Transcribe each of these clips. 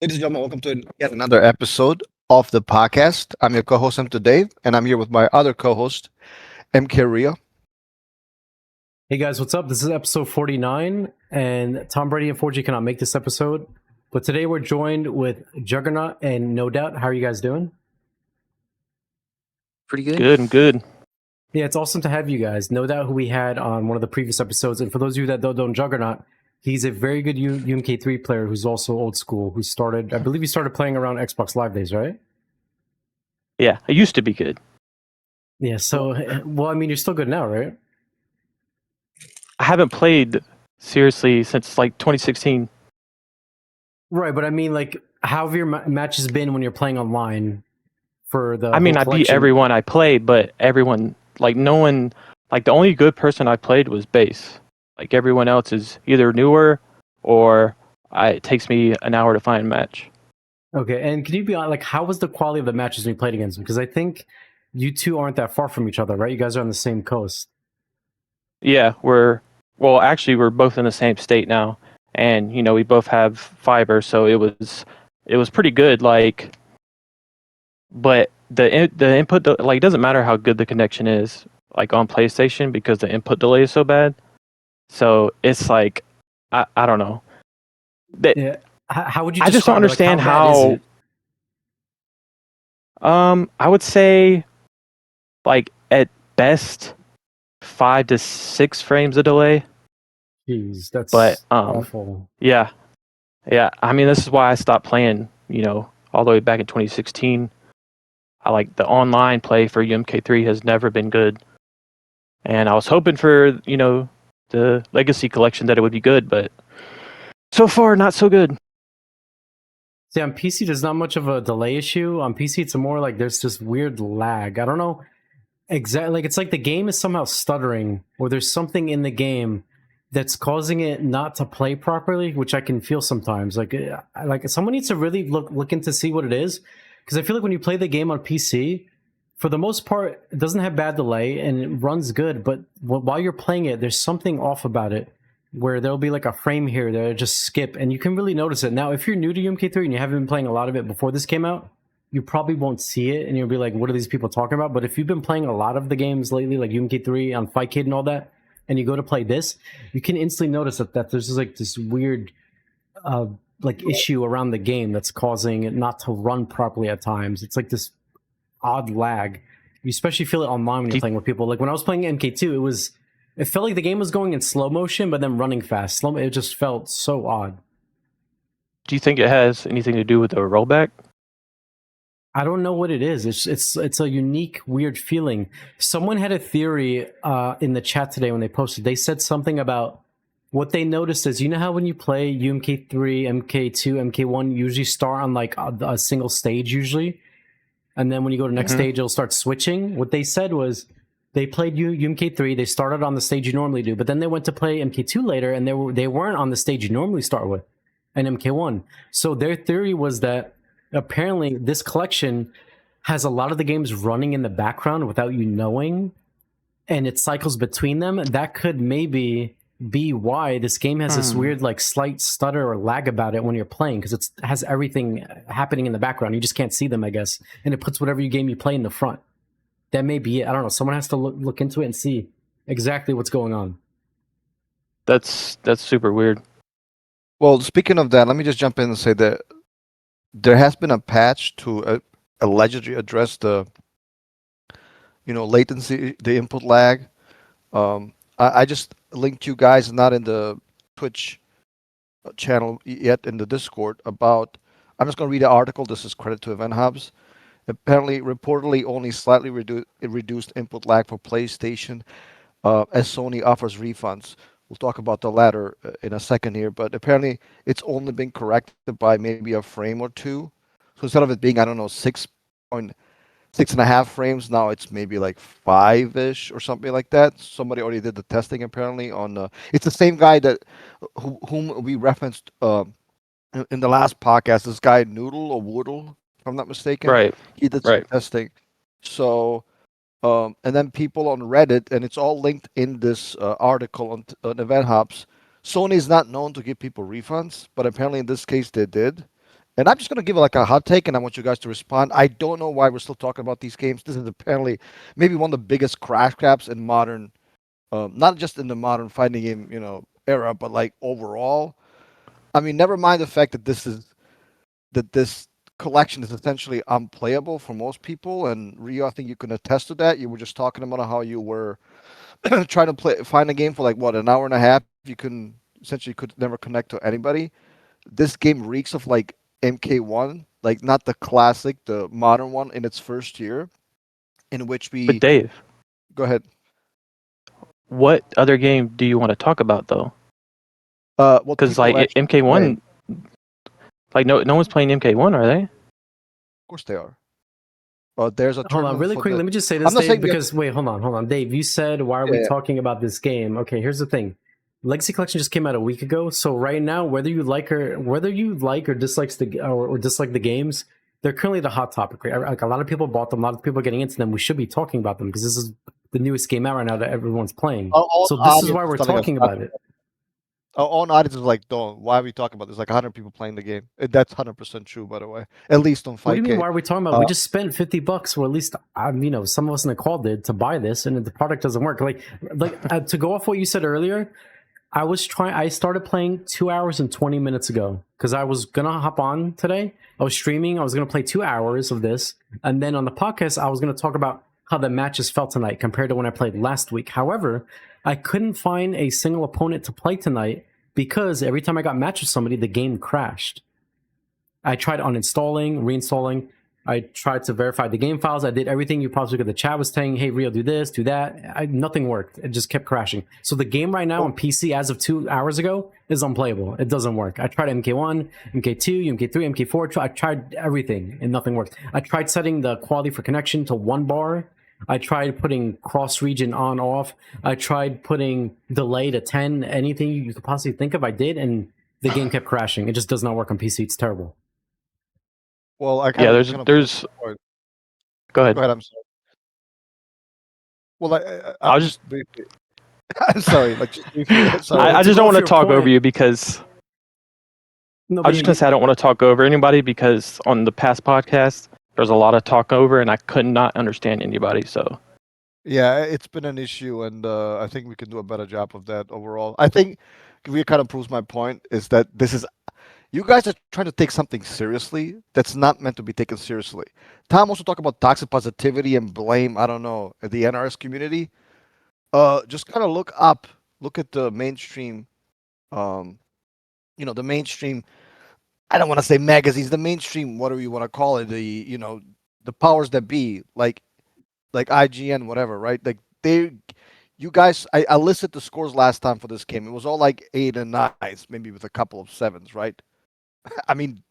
Ladies and gentlemen, welcome to yet another episode of the podcast. I'm your co-host, M. Dave, and I'm here with my other co-host, MKLK. Hey guys, what's up? This is episode 49, and Tom Brady unfortunately cannot make this episode. But today we're joined with Juggernaut and No Doubt. How are you guys doing? Pretty good. Good, I'm good. Yeah, it's awesome to have you guys. No Doubt, who we had on one of the previous episodes. And for those of you that don't know Juggernaut, he's a very good UMK3 player who's also old school, who started, I believe he started playing around Xbox Live days, right? Yeah, I used to be good. Yeah, so, well, I mean, you're still good now, right? I haven't played seriously since like 2016. Right, but I mean, like, how have your matches been when you're playing online for the I mean, I beat collection? everyone I played, but everyone, like, no one, like, the only good person I played was Base. Like, everyone else is either newer or it takes me an hour to find a match. Okay, and can you be honest, like, how was the quality of the matches when you played against them? Because I think you two aren't that far from each other, right? You guys are on the same coast. Yeah, we're both in the same state now. And, you know, we both have fiber, so it was pretty good, like, but the input, like, it doesn't matter how good the connection is, like, on PlayStation, because the input delay is so bad. So it's like, I don't know. Yeah. How would you? I just don't understand how. I would say, like, at best, 5 to 6 frames of delay. Jeez, that's But awful. yeah. I mean, this is why I stopped playing. You know, all the way back in 2016. I like the online play for UMK3 has never been good, and I was hoping for the Legacy Collection that it would be good, but so far not so good. See, on PC, there's not much of a delay issue. On PC, it's more like there's this weird lag. I don't know exactly. Like, it's like the game is somehow stuttering, or there's something in the game that's causing it not to play properly, which I can feel sometimes. Like someone needs to really look into see what it is, because I feel like when you play the game on PC, for the most part, it doesn't have bad delay and it runs good. But while you're playing it, there's something off about it, where there'll be like a frame here that just skip, and you can really notice it. Now, if you're new to UMK3 and you haven't been playing a lot of it before this came out, you probably won't see it, and you'll be like, "What are these people talking about?" But if you've been playing a lot of the games lately, like UMK3 on Fight Kid and all that, and you go to play this, you can instantly notice that there's just like this weird like issue around the game that's causing it not to run properly at times. It's like this odd lag. You especially feel it online when you're playing with people. Like when I was playing MK2, it felt like the game was going in slow motion, but then running fast. It just felt so odd. Do you think it has anything to do with the rollback? I don't know what it is. It's a unique, weird feeling. Someone had a theory in the chat today when they posted. They said something about what they noticed is, you know how when you play UMK3, MK2, MK1, you usually start on like a single stage usually, and then when you go to the next stage, it'll start switching. What they said was they played UMK3, they started on the stage you normally do, but then they went to play MK2 later, and they weren't on the stage you normally start with, and MK1. So their theory was that apparently this collection has a lot of the games running in the background without you knowing, and it cycles between them. That could maybe be why this game has this weird, like, slight stutter or lag about it when you're playing, because it has everything happening in the background. You just can't see them, I guess, and it puts whatever game you play in the front. That may be it. I don't know. Someone has to look into it and see exactly what's going on. That's super weird. Well, speaking of that, let me just jump in and say that there has been a patch to allegedly address the latency, the input lag. I just linked you guys, not in the Twitch channel yet, in the Discord, about. I'm just going to read the article. This is credit to Event Hubs. Apparently, reportedly, only slightly reduced input lag for PlayStation, as Sony offers refunds. We'll talk about the latter in a second here, but apparently it's only been corrected by maybe a frame or two. So instead of it being, I don't know, 6.5 frames, now it's maybe like 5-ish or something like that. Somebody already did the testing apparently on. It's the same guy whom we referenced in the last podcast. This guy Noodle or Woodle, if I'm not mistaken. Right. He did some testing. So. And then people on Reddit, and it's all linked in this article on Event Hubs. Sony is not known to give people refunds, but apparently in this case they did. And I'm just gonna give it like a hot take, and I want you guys to respond. I don't know why we're still talking about these games. This is apparently maybe one of the biggest crash grabs in modern, not just in the modern fighting game, era, but like overall. I mean, never mind the fact that this collection is essentially unplayable for most people. And Rio, I think you can attest to that. You were just talking about how you were trying to find a game for like what, an hour and a half. You couldn't essentially could never connect to anybody. This game reeks of like MK1, like not the classic, the modern one in its first year, in which But we Dave, go ahead. what other game do you want to talk about though? What Because people like actually play. MK1, like no one's playing MK1, are they? Of course they are. There's a Hold on, tournament really for quick. the. Let me just say I'm this, not Dave, saying we have because wait, hold on, Dave. You said why are we yeah. talking about this game? Okay, here's the thing. Legacy Collection just came out a week ago, so right now, whether you like or dislike the games, they're currently the hot topic. Right? Like a lot of people bought them, a lot of people are getting into them. We should be talking about them because this is the newest game out right now that everyone's playing. Our So own this is audience why is we're telling us talking not about to. it. Our own audience is like, don't. Why are we talking about this? Like 100 people playing the game. That's 100% true, by the way. At least on What do you mean? 5K. Why are we talking about? We just spent $50, or at least some of us in the call did to buy this, and the product doesn't work. To go off what you said earlier, I started playing 2 hours and 20 minutes ago because I was gonna hop on today. I was streaming. I was gonna play 2 hours of this, and then on the podcast, I was gonna talk about how the matches felt tonight compared to when I played last week. However, I couldn't find a single opponent to play tonight because every time I got matched with somebody, the game crashed. I tried uninstalling, reinstalling. I tried to verify the game files. I did everything you possibly could. The chat was saying, "Hey, Rio, do this, do that." Nothing worked. It just kept crashing. So the game right now on PC, as of 2 hours ago, is unplayable. It doesn't work. I tried MK1, MK2, MK3, MK4. I tried everything, and nothing worked. I tried setting the quality for connection to 1 bar. I tried putting cross region on off. I tried putting delay to 10. Anything you could possibly think of, I did, and the game kept crashing. It just does not work on PC. It's terrible. Well, I Yeah, kind of prove there's. the point. Go Go ahead. ahead. I'm sorry. Well, I I'm was just just. briefly. I'm sorry. Like just briefly. No, Sorry. I to just go don't off want to your talk over point. you because No, I but was just gonna say I don't want to talk over anybody because on the past podcast there's a lot of talk over and I could not understand anybody. So Yeah, it's been an issue, and I think we can do a better job of that overall. I think it kind of proves my point is that this is you guys are trying to take something seriously that's not meant to be taken seriously. Tom also talked about toxic positivity and blame. I don't know the NRS community. Just kind of look at the mainstream. Um, the mainstream. I don't want to say magazines. The mainstream, whatever you want to call it. The powers that be, like IGN, whatever, right? Like you guys, I listed the scores last time for this game. It was all like 8 and 9s, maybe with a couple of 7s, right? I mean,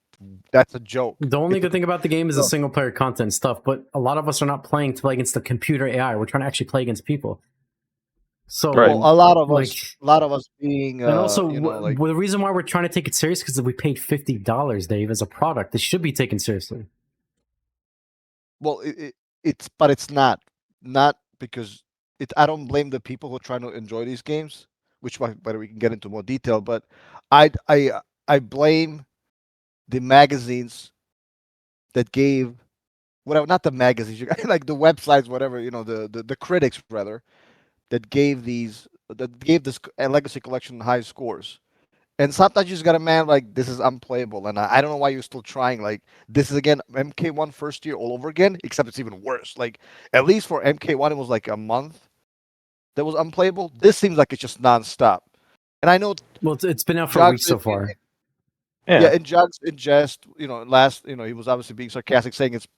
that's a joke. the only It's a good thing about the game is the joke. single player content stuff, but a lot of us are not playing to play against the computer AI. We're trying to actually play against people. right. Well, So, like, a lot of us being, and also, like, the reason why we're trying to take it serious because we paid $50, Dave, as a product. It should be taken seriously. well, but it's not because it. I don't blame the people who are trying to enjoy these games, which whether we can get into more detail, but I, I, I blame the magazines that gave whatever, not the magazines, like the websites, whatever, the critics rather that gave this Legacy Collection high scores. And sometimes you just got a man like this is unplayable, and I don't know why you're still trying. Like this is again MK1 first year all over again, except it's even worse. Like at least for MK1 it was like a month that was unplayable. This seems like it's just nonstop. And I know Well, it's been out for Jugs, weeks so far. yeah, Yeah. and Jugs in jest, last, he was obviously being sarcastic, saying it's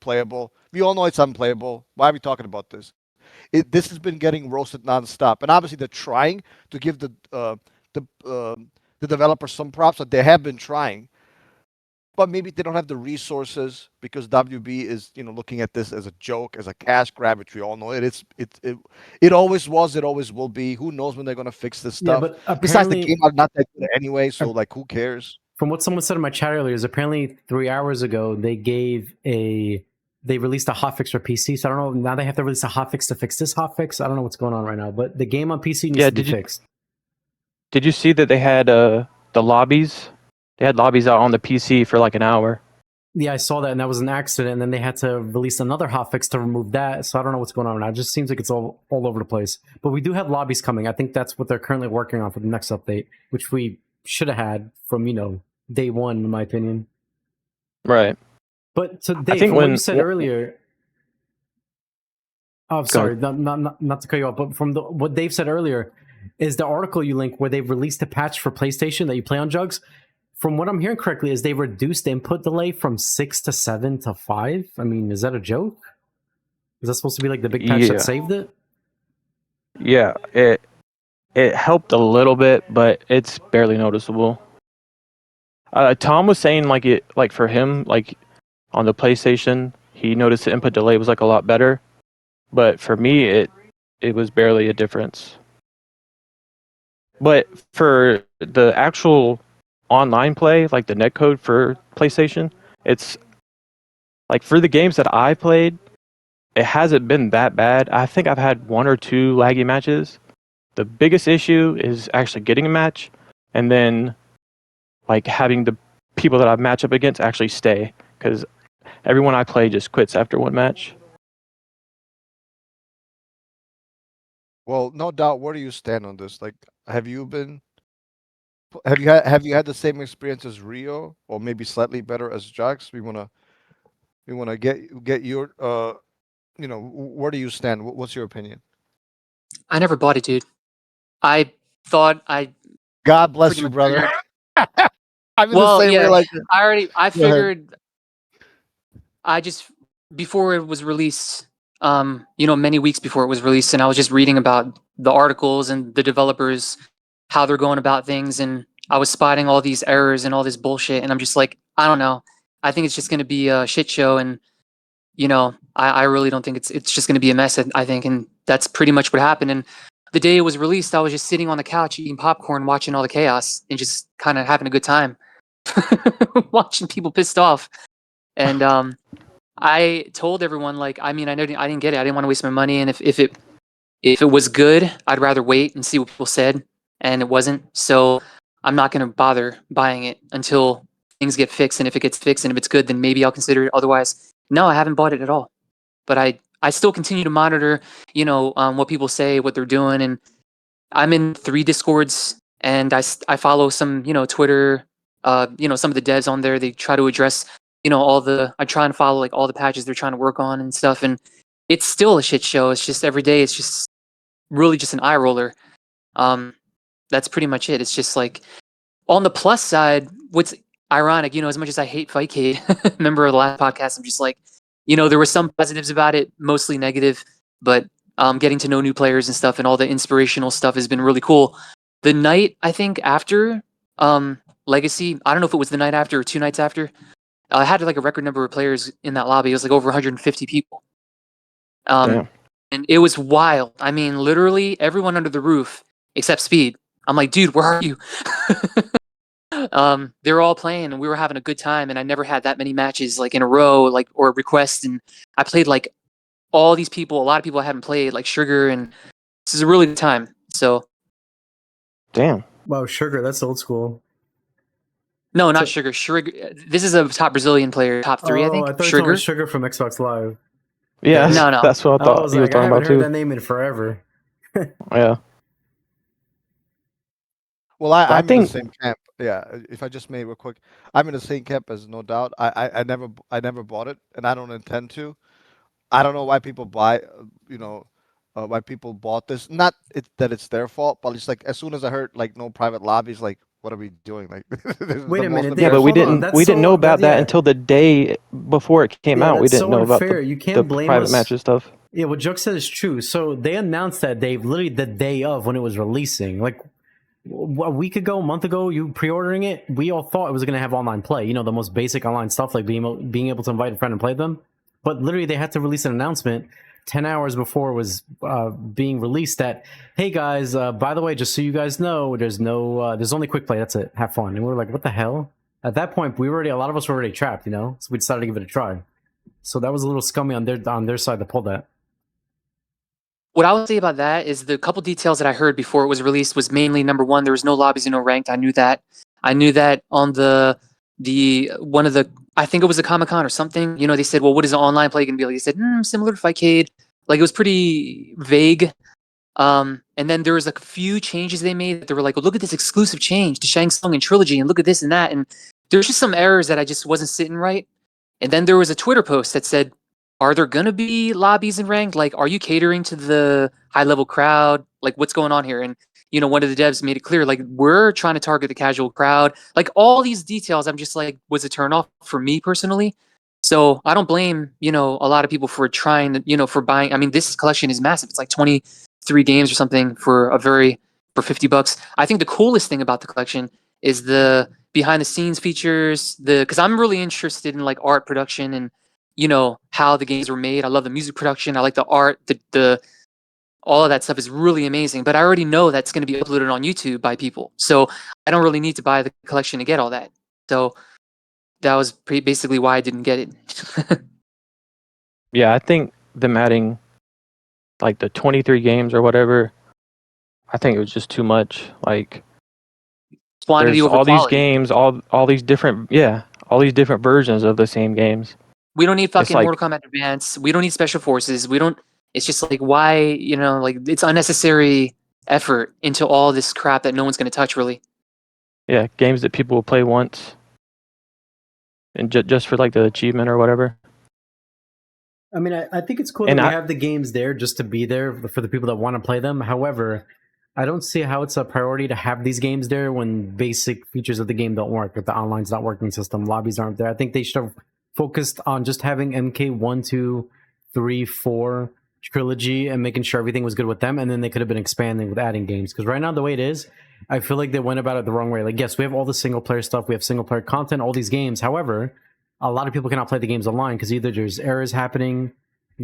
playable. We all know it's unplayable. Why are we talking about this? This has been getting roasted nonstop, and obviously they're trying to give the the developers some props that they have been trying, but maybe they don't have the resources because WB is looking at this as a joke, as a cash grab, which we all know it always was, it always will be. Who knows when they're gonna fix this Yeah, stuff? but Besides, the game apparently, are not that good anyway, so like who cares? from what someone said in my chat earlier, is apparently 3 hours ago they released a hotfix for PC. So I don't know. Now they have to release a hotfix to fix this hotfix. I don't know what's going on right now, but the game on PC needs Yeah. to be fixed. Did you see that they had the lobbies They had lobbies out on the PC for like an hour. Yeah, I saw that, and that was an accident. And then they had to release another hotfix to remove that. So I don't know what's going on now. It just seems like it's all over the place. But we do have lobbies coming. I think that's what they're currently working on for the next update, which we should have had from day one, in my opinion. Right. But so I Dave, think from what you when said earlier. Oh, Go sorry, ahead. not to cut you off, but from what Dave said earlier, is the article you link where they've released a patch for PlayStation that you play on Jugs. From what I'm hearing correctly, is they reduced the input delay from 6 to 7 to 5. I mean, is that a joke? Is that supposed to be like the big patch that Yeah, saved it? yeah, it helped a little bit, but it's barely noticeable. Tom was saying like for him like on the PlayStation, he noticed the input delay was like a lot better, but for me it was barely a difference. But for the actual online play, like the netcode for PlayStation, it's like for the games that I played, it hasn't been that bad. I think I've had 1 or 2 laggy matches. The biggest issue is actually getting a match, and then like having the people that I match up against actually stay, because everyone I play just quits after one match. Well, no doubt. Where do you stand on this? Like, have you had the same experience as Rio, or maybe slightly better as Jax? We wanna get your where do you stand? What's your opinion? I never bought it, dude. I thought I God bless pretty you, much brother. figured. I'm in the Well, same way yeah, like you. I Go ahead. figured I just before it was released, many weeks before it was released, and I was just reading about the articles and the developers, how they're going about things, and I was spotting all these errors and all this bullshit, and I'm just like, I don't know. I think it's just going to be a shit show, and I really don't think it's just going to be a mess. I think, and that's pretty much what happened. And the day it was released, I was just sitting on the couch eating popcorn, watching all the chaos, and just kind of having a good time, watching people pissed off. And I told everyone, like, I mean, I didn't get it. I didn't want to waste my money, and if it was good, I'd rather wait and see what people said, and it wasn't. So I'm not going to bother buying it until things get fixed. And if it gets fixed and if it's good, then maybe I'll consider it. Otherwise, no, I haven't bought it at all. But I still continue to monitor, what people say, what they're doing, and I'm in 3 discords, and I follow some, Twitter, some of the devs on there. They try to address, I try and follow like all the patches they're trying to work on and stuff, and it's still a shit show. It's just every day. It's just really just an eye roller. Um, that's pretty much it. It's just like on the plus side, what's ironic, as much as I hate Fightcade, member of the last podcast, I'm just like, there were some positives about it, mostly negative, but getting to know new players and stuff and all the inspirational stuff has been really cool. The night, I think, after Legacy, I don't know if it was the night after or 2 nights after, I had like a record number of players in that lobby. It was like over 150 people. Um, Damn. and it was wild. I mean, literally everyone under the roof except Speed. I'm like, dude, where are you? They were all playing and we were having a good time, and I never had that many matches like in a row, like, or requests. And I played like all these people, a lot of people I haven't played, like Sugar, and this is a really good time. So Damn. Wow, Sugar, that's old school. no, not So, Sugar. Sugar. This is a top Brazilian player, top 3, I oh, think. I thought you were talking about Sugar. Sugar from Xbox Live. Yeah, Damn. No, no. that's what I I thought was he was like, I talking haven't about heard too. that name in forever. Yeah. Well, But I I'm in the think same camp. Yeah, if I just may real quick, I'm in the same camp as no doubt. I never bought it, and I don't intend to. I don't know why people why people bought this. Not that it's their fault, but it's like as soon as I heard like no private lobbies, like what are we doing? Like this is Wait the a most minute, yeah, Dave. but embarrassing Hold on. thing. That's we didn't know so about that yeah, until the day before it came yeah. out. We That's didn't so know about unfair. You the can't blame private us. matches stuff. Yeah, what Jug said is true. So they announced that, Dave, literally the day of when it was releasing. Like a week ago, a month ago, you pre-ordering it. We all thought it was going to have online play. The most basic online stuff, like being able to invite a friend and play them. But literally, they had to release an announcement 10 hours before it was being released that, hey guys, by the way, just so you guys know, there's only quick play. That's it. Have fun. And we were like, what the hell? At that point, a lot of us were already trapped. So we decided to give it a try. So that was a little scummy on their side to pull that. What I would say about that is the couple details that I heard before it was released was mainly number one, there was no lobbies and no ranked. I knew that. I knew that on the one of the, I think it was a Comic-Con or something. You know, they said, well, what is an online play gonna be like? They said, similar to Fightcade. Like, it was pretty vague. And then there was like a few changes they made. They were like, well, look at this exclusive change to Shang Tsung and Trilogy, and look at this and that. And there's just some errors that I just wasn't sitting right. And then there was a Twitter post that said, are there gonna be lobbies in ranked? Like, are you catering to the high level crowd? Like, what's going on here? And you know, one of the devs made it clear, like, we're trying to target the casual crowd. Like, all these details, I'm just like, was a turn off for me personally. So I don't blame, you know, a lot of people for trying to, you know, for buying. I mean, this collection is massive. It's like 23 games or something for for $50. I think the coolest thing about the collection is the behind the scenes features, because I'm really interested in like art production and, you know, how the games were made. I love the music production. I like the art, the all of that stuff is really amazing. But I already know that's going to be uploaded on YouTube by people, so I don't really need to buy the collection to get all that. So that was basically why I didn't get it. Yeah, I think them adding like the 23 games or whatever, I think it was just too much. Like, Quantity there's over all these quality. games, all these different, yeah, all these different versions of the same games. We don't need It's fucking like, Mortal Kombat Advance. We don't need Special Forces. We don't. It's just like, why, you know, like, it's unnecessary effort into all this crap that no one's going to touch really. yeah, games that people will play once and just for like the achievement or whatever. I mean, I think it's cool And that we I, have the games there just to be there for the people that want to play them. However, I don't see how it's a priority to have these games there when basic features of the game don't work. If the online's not working system, lobbies aren't there. I think they should have focused on just having MK 1, 2, 3, 4 trilogy and making sure everything was good with them. And then they could have been expanding with adding games. Because right now, the way it is, I feel like they went about it the wrong way. Like, yes, we have all the single player stuff, we have single player content, all these games. However, a lot of people cannot play the games online because either there's errors happening,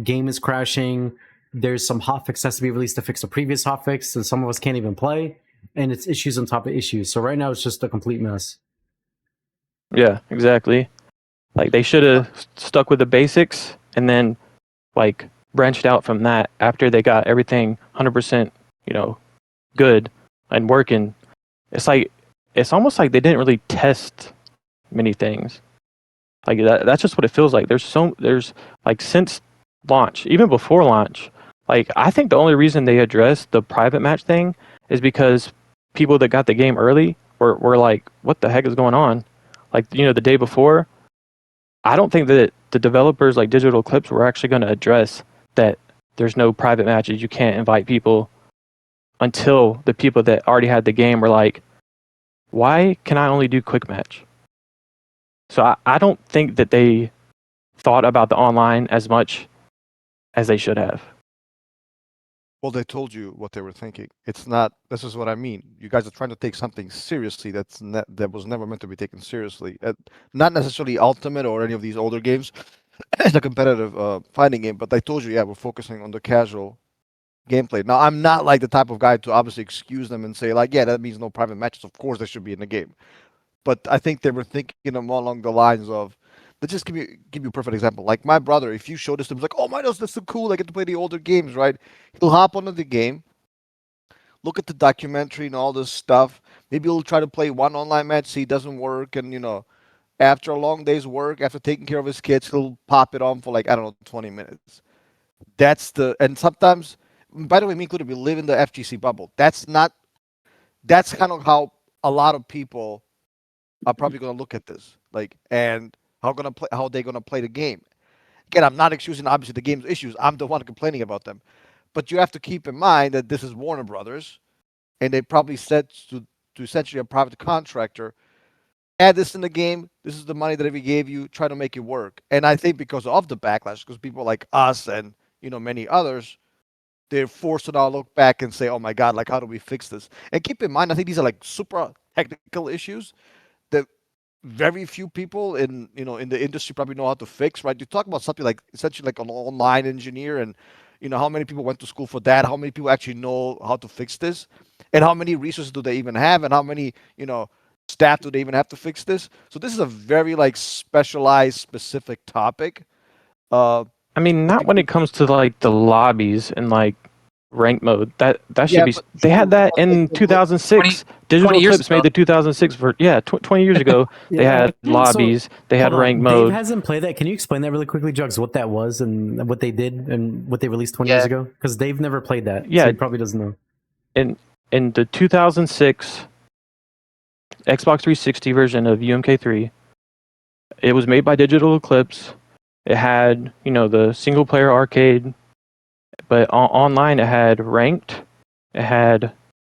game is crashing, there's some hotfix has to be released to fix a previous hotfix, and some of us can't even play, and it's issues on top of issues. So right now it's just a complete mess. yeah, exactly. Like, they should have stuck with the basics and then like branched out from that after they got everything 100%, you know, good and working. It's like, it's almost like they didn't really test many things. Like, that's just what it feels like. There's like, since launch, even before launch, like, I think the only reason they addressed the private match thing is because people that got the game early were like, what the heck is going on? Like, you know, the day before, I don't think that the developers like Digital Eclipse were actually going to address that there's no private matches. You can't invite people until the people that already had the game were like, why can I only do quick match? So I don't think that they thought about the online as much as they should have. Well, they told you what they were thinking. It's not. This is what I mean. You guys are trying to take something seriously that was never meant to be taken seriously. Not necessarily Ultimate or any of these older games. It's a competitive fighting game, but I told you, yeah, we're focusing on the casual gameplay. Now, I'm not like the type of guy to obviously excuse them and say like, yeah, that means no private matches. Of course, they should be in the game. But I think they were thinking more along the lines of, let's just give you a perfect example. Like my brother, if you show this to him, he's like, oh my gosh, that's so cool. I get to play the older games, right? He'll hop onto the game, look at the documentary and all this stuff. Maybe he'll try to play one online match, see it doesn't work, and after a long day's work, after taking care of his kids, he'll pop it on for like, I don't know, 20 minutes. And sometimes, by the way, me included, we live in the FGC bubble. That's kind of how a lot of people are probably going to look at this, like, and how they're going to play the game. Again, I'm not excusing obviously the game's issues. I'm the one complaining about them, but you have to keep in mind that this is Warner Brothers, and they probably said to essentially a private contractor, add this in the game. This is the money that we gave you. Try to make it work. And I think because of the backlash, because people like us and many others, they're forced to now look back and say, "Oh my God, like how do we fix this?" And keep in mind, I think these are like super technical issues that very few people in the industry probably know how to fix. Right? You talk about something like essentially like an online engineer, and how many people went to school for that? How many people actually know how to fix this? And how many resources do they even have? And how many staff do they even have to fix this? So this is a very like specialized, specific topic. Uh, I mean, I not think when it comes to like the lobbies and like rank mode. That should Yeah, be. but They had that in the- 2006. 20 Digital years Eclipse ago. made the 2006 for 20 years ago. They Yeah. had So, lobbies. They had hold rank on, Dave mode. hasn't played that. Can you explain that really quickly, Jugs? What that was and what they did and what they released 20 years Yeah. ago? Because Dave never played that, so Yeah, he probably doesn't know. in the 2006 Xbox 360 version of UMK3, it was made by Digital Eclipse. It had the single player arcade, but online it had ranked. It had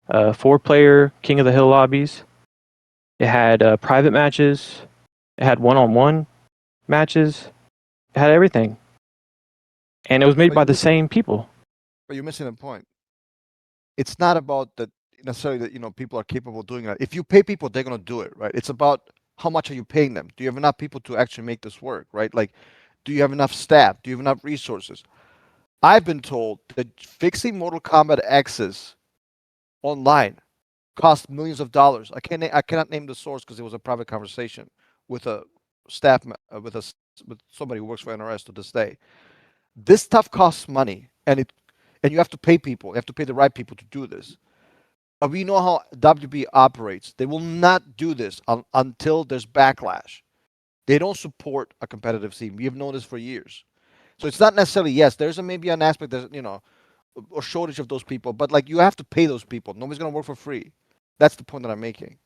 4-player King of the Hill lobbies. It had private matches. It had one-on-one matches. It had everything, and it was made but by you're the missing, same people. but you're missing a point. It's not about that necessarily that people are capable of doing that. If you pay people, they're gonna do it, right? It's about how much are you paying them? Do you have enough people to actually make this work, right? Like, do you have enough staff? Do you have enough resources? I've been told that fixing Mortal Kombat X's online cost millions of dollars. I cannot name the source because it was a private conversation with a with somebody who works for NRS to this day. This stuff costs money, and you have to pay people. You have to pay the right people to do this. But we know how WB operates. They will not do this until there's backlash. They don't support a competitive scene. We have known this for years. So it's not necessarily yes. There's maybe an aspect that a shortage of those people, but like you have to pay those people. Nobody's gonna work for free. That's the point that I'm making.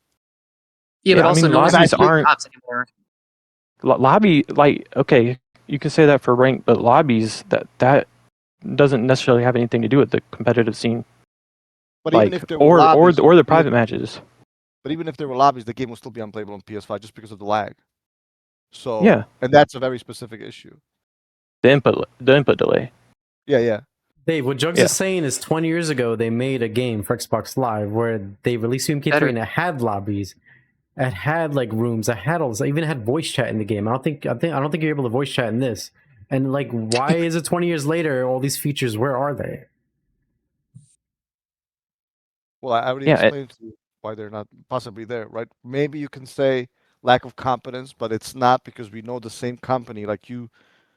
Yeah, but Yeah, I also mean no one's And I lobbies doing think aren't jobs anymore. lobby. Like, okay, you can say that for rank, but lobbies that doesn't necessarily have anything to do with the competitive scene. but even Like, if there were or lobbies, the private matches. but even if there were lobbies, the game will still be unplayable on PS5 just because of the lag. So, Yeah, and that's a very specific issue. the input delay. Yeah, yeah. Dave, what Jugs Yeah. is saying is 20 years ago they made a game for Xbox Live where they released UMK3 Better. and it had lobbies, it had like rooms, it had all this, it even had voice chat in the game. I don't think you're able to voice chat in this. And like, why is it 20 years later? All these features, where are they? Well, I already Yeah, explained to you why they're not possibly there, right? Maybe you can say lack of competence, but it's not because we know the same company, like you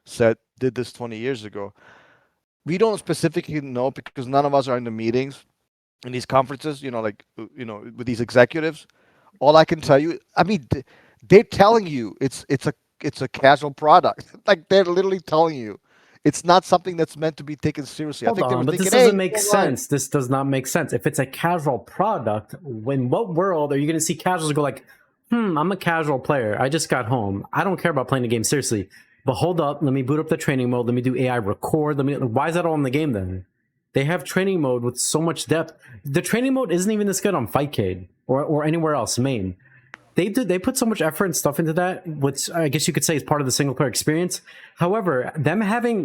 said, did this 20 years ago. We don't specifically know because none of us are in the meetings in these conferences, with these executives. All I can tell you, I mean, they're telling you it's a casual product. Like they're literally telling you, it's not something that's meant to be taken seriously. I Hold think they were on, but this thinking, hey, doesn't make sense. This does not make sense. If it's a casual product, in what world are you going to see casuals go like, I'm a casual player. I just got home. I don't care about playing the game seriously. But hold up, let me boot up the training mode. Let me do AI record. Why is that all in the game then? They have training mode with so much depth. The training mode isn't even this good on Fightcade or anywhere else, main. They put so much effort and stuff into that, which I guess you could say is part of the single player experience. However, them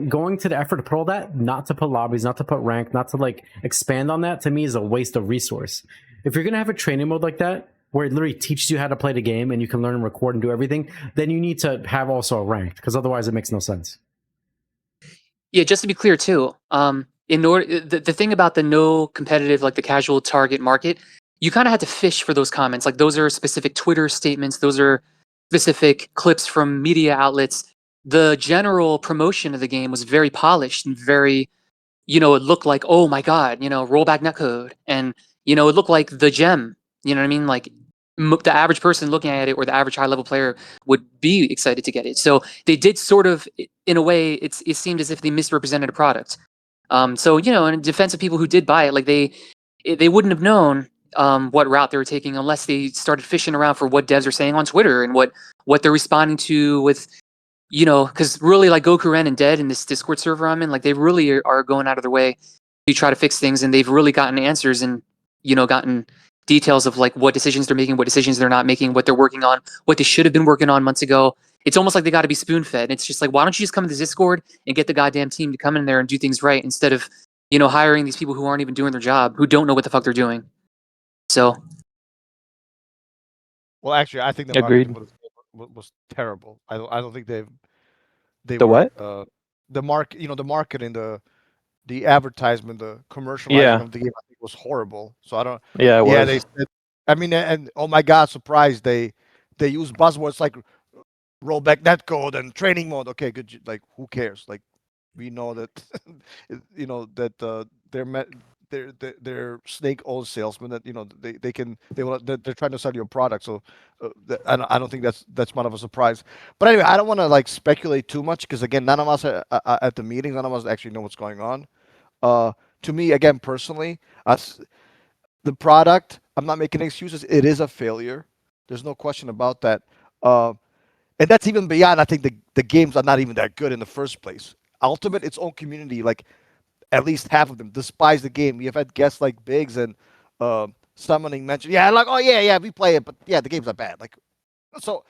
going to the effort to put all that, not to put lobbies, not to put rank, not to like expand on that, to me is a waste of resource. If you're gonna have a training mode like that, where it literally teaches you how to play the game and you can learn and record and do everything, then you need to have also a ranked, because otherwise it makes no sense. Yeah, just to be clear too, in order the thing about the no competitive, like the casual target market, you kind of had to fish for those comments. Like those are specific Twitter statements, those are specific clips from media outlets. The general promotion of the game was very polished and very, it looked like, oh my god, rollback netcode, and it looked like the gem. You know what I mean? Like the average person looking at it, or the average high level player, would be excited to get it. So they did sort of, in a way, it seemed as if they misrepresented a product. So in defense of people who did buy it, like they wouldn't have known what route they were taking unless they started fishing around for what devs are saying on Twitter and what they're responding to with, because really, like Goku Ren and Dead in this Discord server I'm in, like they really are going out of their way to try to fix things, and they've really gotten answers and gotten details of like what decisions they're making, what decisions they're not making, what they're working on, what they should have been working on months ago. It's almost like they got to be spoon fed. It's just like, why don't you just come to the Discord and get the goddamn team to come in there and do things right instead of hiring these people who aren't even doing their job, who don't know what the fuck they're doing. So Well, actually, I think the marketing agreed. was terrible. I don't think they The were what? the marketing, the advertisement, the commercializing Yeah, of the game, I think was horrible. So I don't. yeah, it Yeah, was. they said. I mean, and oh my God, surprised they use buzzwords like rollback netcode and training mode. Okay, good. Like, who cares? Like, We know that they're they're snake oil salesmen that they're trying to sell you a product. So I don't think that's much of a surprise. But anyway, I don't want to like speculate too much because again, none of us at the meeting, none of us actually know what's going on. Uh, to me, again, personally, the product, I'm not making excuses. It is a failure. There's no question about that. Uh, and that's even beyond. I think the games are not even that good in the first place. Ultimate, its own community, like at least half of them despise the game. We have had guests like Biggs and Summoning mention, yeah, like, oh yeah, we play it, but yeah, the games are bad. Like, so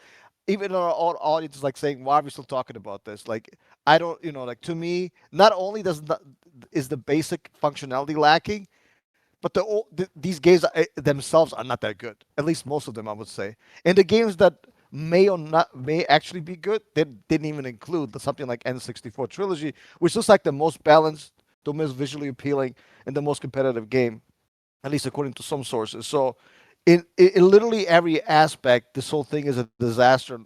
even our own audience is like saying, why are we still talking about this? Like, I don't, like to me, not only is the basic functionality lacking, but these games themselves are not that good. At least most of them, I would say. And the games that may actually be good, they didn't even include something like N64 Trilogy, which looks like the most balanced, the most visually appealing, and the most competitive game, at least according to some sources. So, in literally every aspect, this whole thing is a disaster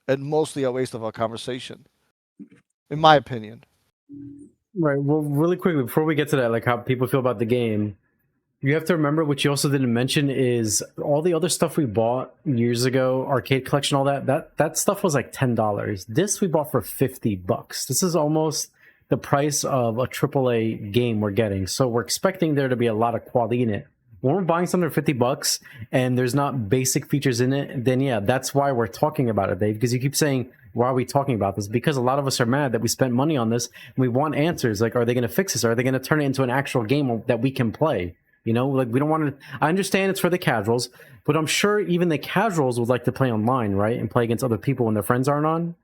and mostly a waste of our conversation, in my opinion. Right. Well, really quickly before we get to that, like how people feel about the game, you have to remember what you also didn't mention is all the other stuff we bought years ago, arcade collection, all that stuff was like $10. This we bought for $50. This is almost the price of a AAA game we're getting. So we're expecting there to be a lot of quality in it. When we're buying something for $50 and there's not basic features in it, then yeah, that's why we're talking about it, Dave. Because you keep saying, why are we talking about this? Because a lot of us are mad that we spent money on this and we want answers. Like, are they going to fix this? Are they going to turn it into an actual game that we can play? Like we don't want to. I understand it's for the casuals, but I'm sure even the casuals would like to play online, right? And play against other people when their friends aren't on.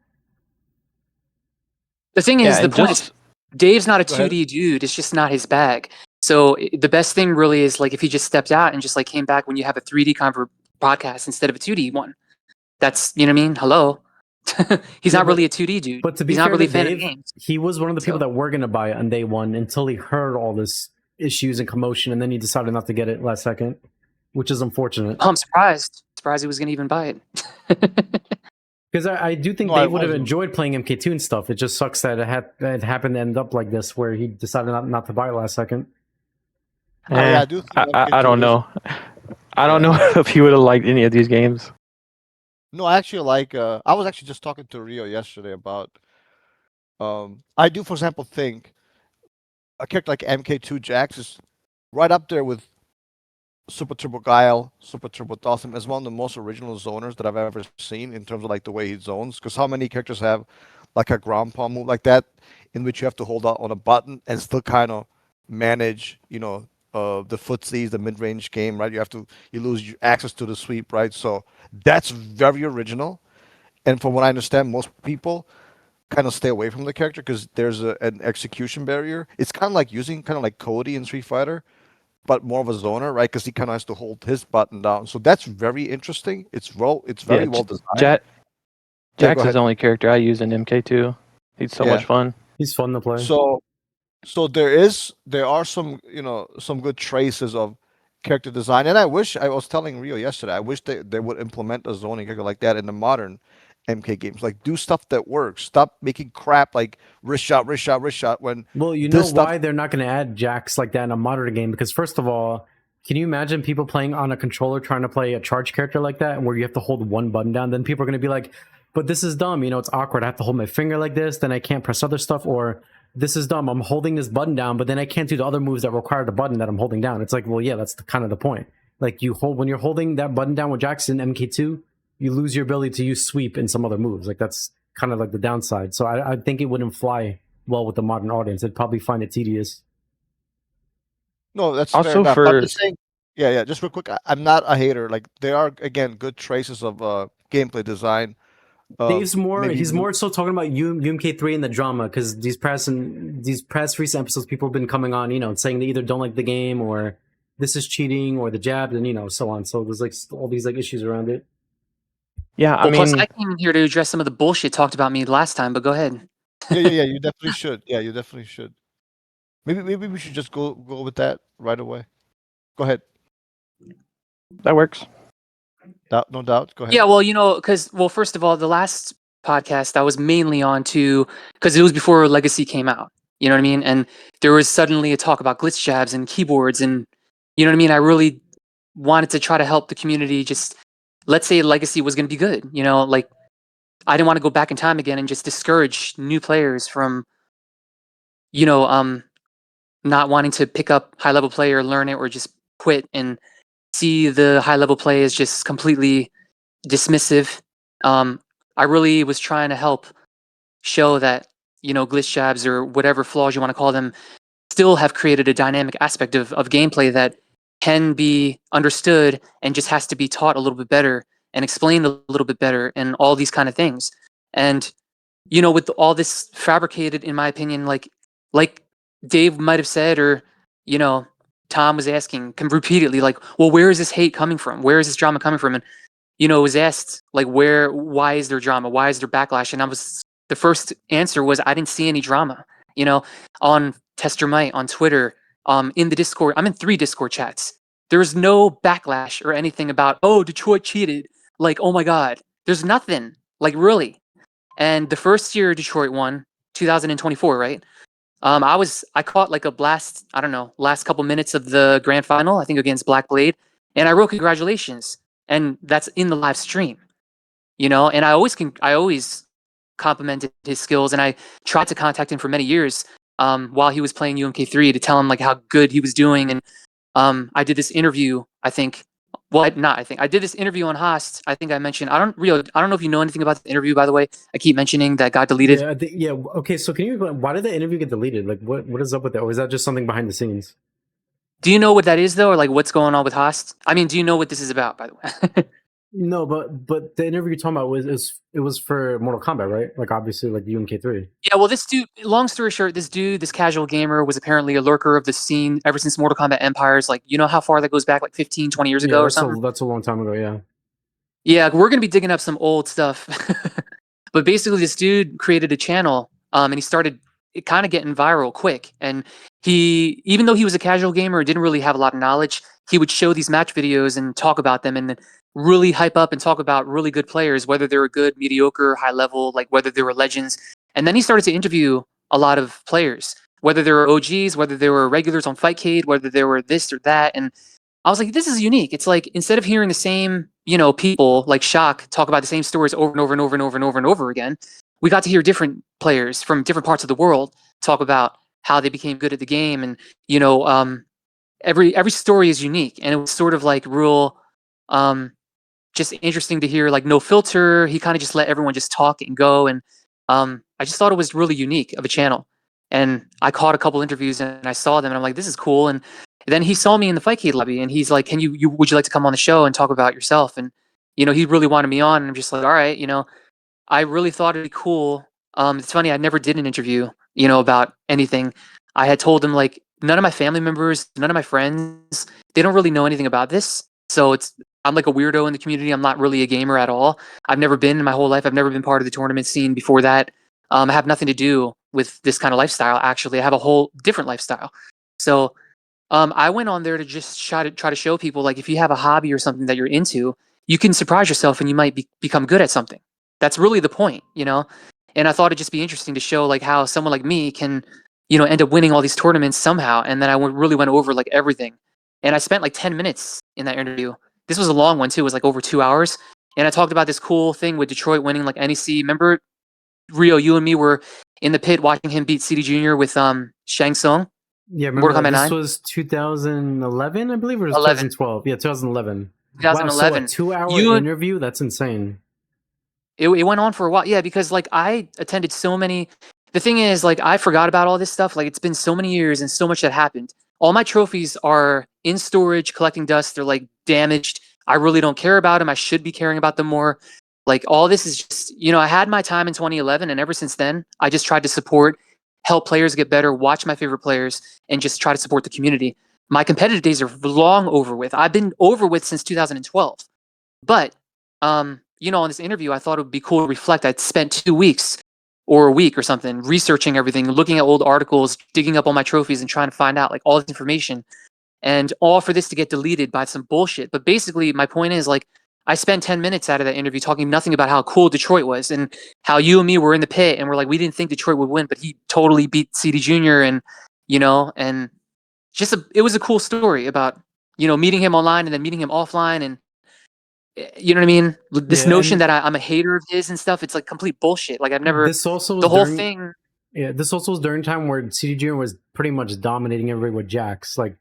The thing Yeah, is, the and point is, just Dave's not a Go ahead. 2D dude. It's just not his bag. So the best thing really is like if he just stepped out and just like came back when you have a 3D podcast instead of a 2D one. That's, you know what I mean? Hello. He's Yeah, not really a 2D dude. but to be He's not fair really to a fan of Dave, games. he was one of the people So that were going to buy it on day one until he heard all this issues and commotion, and then he decided not to get it last second, which is unfortunate. I'm surprised. Surprised he was gonna even buy it. Because I do think No, I Dave would have wasn't. enjoyed playing MK2 and stuff. It just sucks that it happened to end up like this, where he decided not to buy it last second. Oh yeah, eh, I do think I MK2 don't is. know. I don't Yeah. know if he would have liked any of these games. No, I actually like. I was actually just talking to Rio yesterday about. I do, for example, think a character like MK2 Jax is right up there with Super Turbo Guile, Super Turbo Dawson as one of the most original zoners that I've ever seen in terms of like the way he zones. Because how many characters have like a ground palm move like that, in which you have to hold out on a button and still kind of manage, the footsies, the mid-range game, right? You lose access to the sweep, right? So that's very original. And from what I understand, most people kind of stay away from the character because there's an execution barrier. It's kind of like using kind of like Cody in Street Fighter, but more of a zoner, right? Because he kind of has to hold his button down. So that's very interesting. It's Yeah, very well designed. Jack Yeah, go Jax is ahead. the only character I use in MK2. He's so Yeah. much fun. He's fun to play. So there are some some good traces of character design, and I was telling Rio yesterday, I wish they would implement a zoning character like that in the modern MK games. Like do stuff that works. Stop making crap like wrist shot, wrist shot, wrist shot when Well, you know this stuff. why they're not going to add jacks like that in a modern game? Because first of all, can you imagine people playing on a controller trying to play a charge character like that, where you have to hold one button down? Then people are going to be like, "But this is dumb. It's awkward. I have to hold my finger like this. Then I can't press other stuff." Or this is dumb. I'm holding this button down, but then I can't do the other moves that require the button that I'm holding down. It's like, well, yeah, that's kind of the point. Like when you're holding that button down with Jackson MK2, you lose your ability to use sweep and some other moves. Like that's kind of like the downside. So I think it wouldn't fly well with the modern audience. They'd probably find it tedious. No, that's fair Also enough. I'm for just saying. Yeah, yeah. Just real quick, I'm not a hater. Like there are again good traces of gameplay design. Dave's more Maybe he's more so talking about UMK3 and the drama because these past recent episodes people have been coming on, saying they either don't like the game or this is cheating or the jab and so on. So there's like all these like issues around it. yeah, I well, plus mean, I came in here to address some of the bullshit talked about me last time. But go ahead. yeah. You definitely should. Yeah, you definitely should. Maybe we should just go with that right away. Go ahead. that works. No doubt. Go ahead. Yeah, well, because first of all, the last podcast I was mainly on to, because it was before Legacy came out. You know what I mean? And there was suddenly a talk about glitch jabs and keyboards, and you know what I mean? I really wanted to try to help the community. Just let's say Legacy was going to be good. You know, like I didn't want to go back in time again and just discourage new players from, you know, not wanting to pick up high level play or learn it or just quit and see the high level play as just completely dismissive. I really was trying to help show that, you know, glitch jabs or whatever flaws you want to call them still have created a dynamic aspect of gameplay that can be understood and just has to be taught a little bit better and explained a little bit better and all these kind of things. And you know, with all this fabricated, in my opinion, like Dave might have said, or you know, Tom was asking repeatedly, like, well, where is this hate coming from? Where is this drama coming from? And you know, it was asked like, why is there drama? Why is there backlash? And the first answer was, I didn't see any drama. You know, on Tester Might, on Twitter, in the Discord, I'm in 3 Discord chats. There's no backlash or anything about, oh, Detroit cheated. Like, oh my God, there's nothing. Like, really. And the first year Detroit won, 2024, right? I caught like a blast, I don't know, last couple minutes of the grand final, I think against Black Blade, and I wrote congratulations, and that's in the live stream, you know. And I always complimented his skills, and I tried to contact him for many years, while he was playing UMK3 to tell him like how good he was doing, and I did this interview, I think. Well, not I think I did this interview on Host. I think I mentioned. I don't know if you know anything about the interview. By the way, I keep mentioning that got deleted. Yeah, yeah. Okay, so can you? Why did the interview get deleted? Like, what is up with that? Or is that just something behind the scenes? Do you know what that is though, or like what's going on with Host? I mean, do you know what this is about? By the way. No, but the interview you're talking about was for Mortal Kombat, right? Like obviously, like UMK3. Yeah, well, this dude. Long story short, this casual gamer was apparently a lurker of the scene ever since Mortal Kombat Empires. Like, you know how far that goes back? Like 15, 20 years Yeah, ago or something. that's a long time ago. Yeah. Yeah, we're gonna be digging up some old stuff. But basically, this dude created a channel, and he started kind of getting viral quick. And he, even though he was a casual gamer and didn't really have a lot of knowledge, he would show these match videos and talk about them and really hype up and talk about really good players, whether they were good, mediocre, high level, like whether they were legends. And then he started to interview a lot of players, whether they were OGs, whether they were regulars on Fightcade, whether they were this or that. And I was like, this is unique. It's like instead of hearing the same, you know, people like Shock talk about the same stories over and over and over and over and over and over again, we got to hear different players from different parts of the world talk about how they became good at the game. And you know, every story is unique, and it was sort of like real, just interesting to hear. Like no filter. He kind of just let everyone just talk and go, and I just thought it was really unique of a channel. And I caught a couple interviews and I saw them, and I'm like, this is cool. And then he saw me in the Fightcade lobby, and he's like, "Can would you like to come on the show and talk about yourself?" And you know, he really wanted me on, and I'm just like, "All right," you know. I really thought it'd be cool. It's funny, I never did an interview, you know, about anything. I had told him like none of my family members, none of my friends, they don't really know anything about this. So I'm like a weirdo in the community. I'm not really a gamer at all. I've never been in my whole life. I've never been part of the tournament scene before that. I have nothing to do with this kind of lifestyle. Actually, I have a whole different lifestyle. So I went on there to just try to show people like if you have a hobby or something that you're into, you can surprise yourself and you might become good at something. That's really the point, you know. And I thought it'd just be interesting to show like how someone like me can, you know, end up winning all these tournaments somehow. And then really went over like everything. And I spent like 10 minutes in that interview. This was a long one too. It was like over 2 hours. And I talked about this cool thing with Detroit winning like NEC. Remember, Rio, you and me were in the pit watching him beat CD Junior with Shang Tsung. Yeah, remember Mortal that? Kombat This 9? was 2011, I believe, or was 11. 2012? Yeah, 2011. Wow, so 2011. a 2-hour You interview? That's insane. it went on for a while. Yeah, because like I attended so many. The thing is, like I forgot about all this stuff. Like it's been so many years and so much that happened. All my trophies are in storage, collecting dust. They're like damaged. I really don't care about them. I should be caring about them more. Like all this is just, you know, I had my time in 2011, and ever since then, I just tried to support, help players get better, watch my favorite players, and just try to support the community. My competitive days are long over with. I've been over with since 2012. But you know, on this interview, I thought it would be cool to reflect. I'd spent 2 weeks or a week or something researching everything, looking at old articles, digging up all my trophies, and trying to find out like all this information. And all for this to get deleted by some bullshit. But basically, my point is like, I spent 10 minutes out of that interview talking nothing about how cool Detroit was and how you and me were in the pit and we're like, we didn't think Detroit would win, but he totally beat CD Jr. and, and it was a cool story about, meeting him online and then meeting him offline. And you know what I mean? This Yeah, notion and that I'm a hater of his and stuff, it's like complete bullshit. Like this also was the whole during thing. yeah, this also was during time where CD Jr. was pretty much dominating everybody with Jax. Like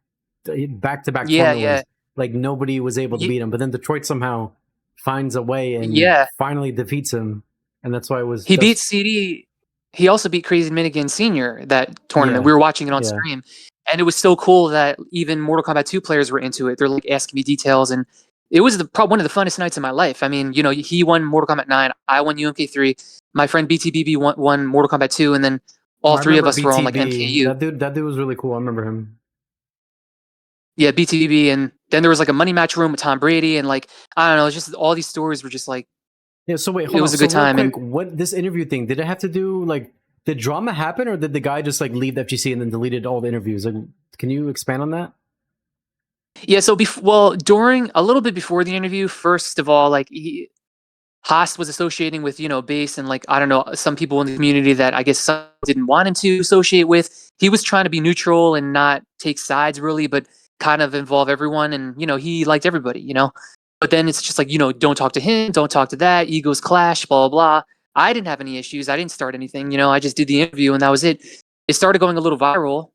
back to back Yeah, tournament yeah. wins. Like nobody was able to beat him. But then Detroit somehow finds a way and Yeah. finally defeats him. And that's why He beat CD. He also beat Crazy Minigan Senior that tournament. Yeah, We were watching it on yeah. stream. And it was so cool that even Mortal Kombat 2 players were into it. They're like asking me details, and it was probably one of the funnest nights of my life. I mean, he won Mortal Kombat 9, I won UMK3, my friend BTBB won Mortal Kombat 2, and then all I three of remember us were on like BTB. MKU. That dude was really cool. I remember him. Yeah, BTBB, and then there was like a money match room with Tom Brady, and like I don't know, it's just all these stories were just like Yeah, so wait, it hold on. was a So good real time. quick, And what this interview thing, did it have to do like did drama happen or did the guy just like leave the FGC and then deleted all the interviews? Like can you expand on that? yeah, so during a little bit before the interview, first of all, like Haas was associating with, base and like, I don't know, some people in the community that I guess some didn't want him to associate with. He was trying to be neutral and not take sides really, but kind of involve everyone. And, he liked everybody, but then it's just like, don't talk to him, don't talk to that, egos clash, blah, blah, blah. I didn't have any issues. I didn't start anything, I just did the interview and that was it. It started going a little viral.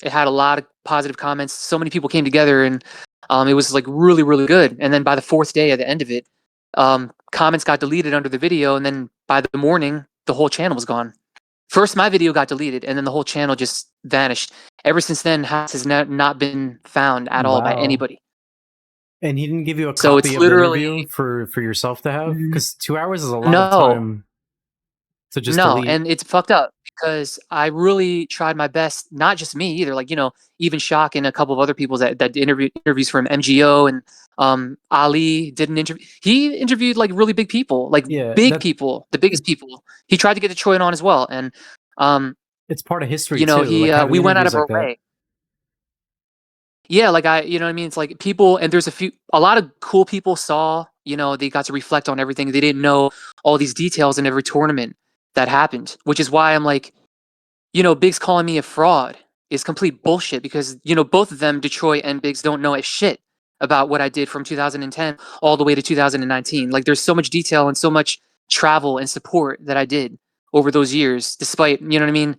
It had a lot of positive comments. So many people came together and it was like really, really good. And then by the fourth day at the end of it, comments got deleted under the video. And then by the morning, the whole channel was gone. First, my video got deleted and then the whole channel just vanished. Ever since then, Haas has not been found at all by Wow. anybody. And he didn't give you a So copy it's of the literally interview for yourself to have? Because 2 hours is a lot of no. time to just No, delete. and it's fucked up because I really tried my best. Not just me either. Like even Shock and a couple of other people that did interviews from MGO and Ali did an interview. He interviewed like really big people, like Yeah, big people, the biggest people. He tried to get Detroit on as well, and it's part of history too, he like having we went out interviews of like our that. way. Yeah, like you know what I mean? It's like people, and there's a lot of cool people saw, they got to reflect on everything. They didn't know all these details in every tournament that happened, which is why I'm like, Biggs calling me a fraud is complete bullshit because, both of them, Detroit and Biggs, don't know a shit about what I did from 2010 all the way to 2019. Like there's so much detail and so much travel and support that I did over those years, despite, you know what I mean?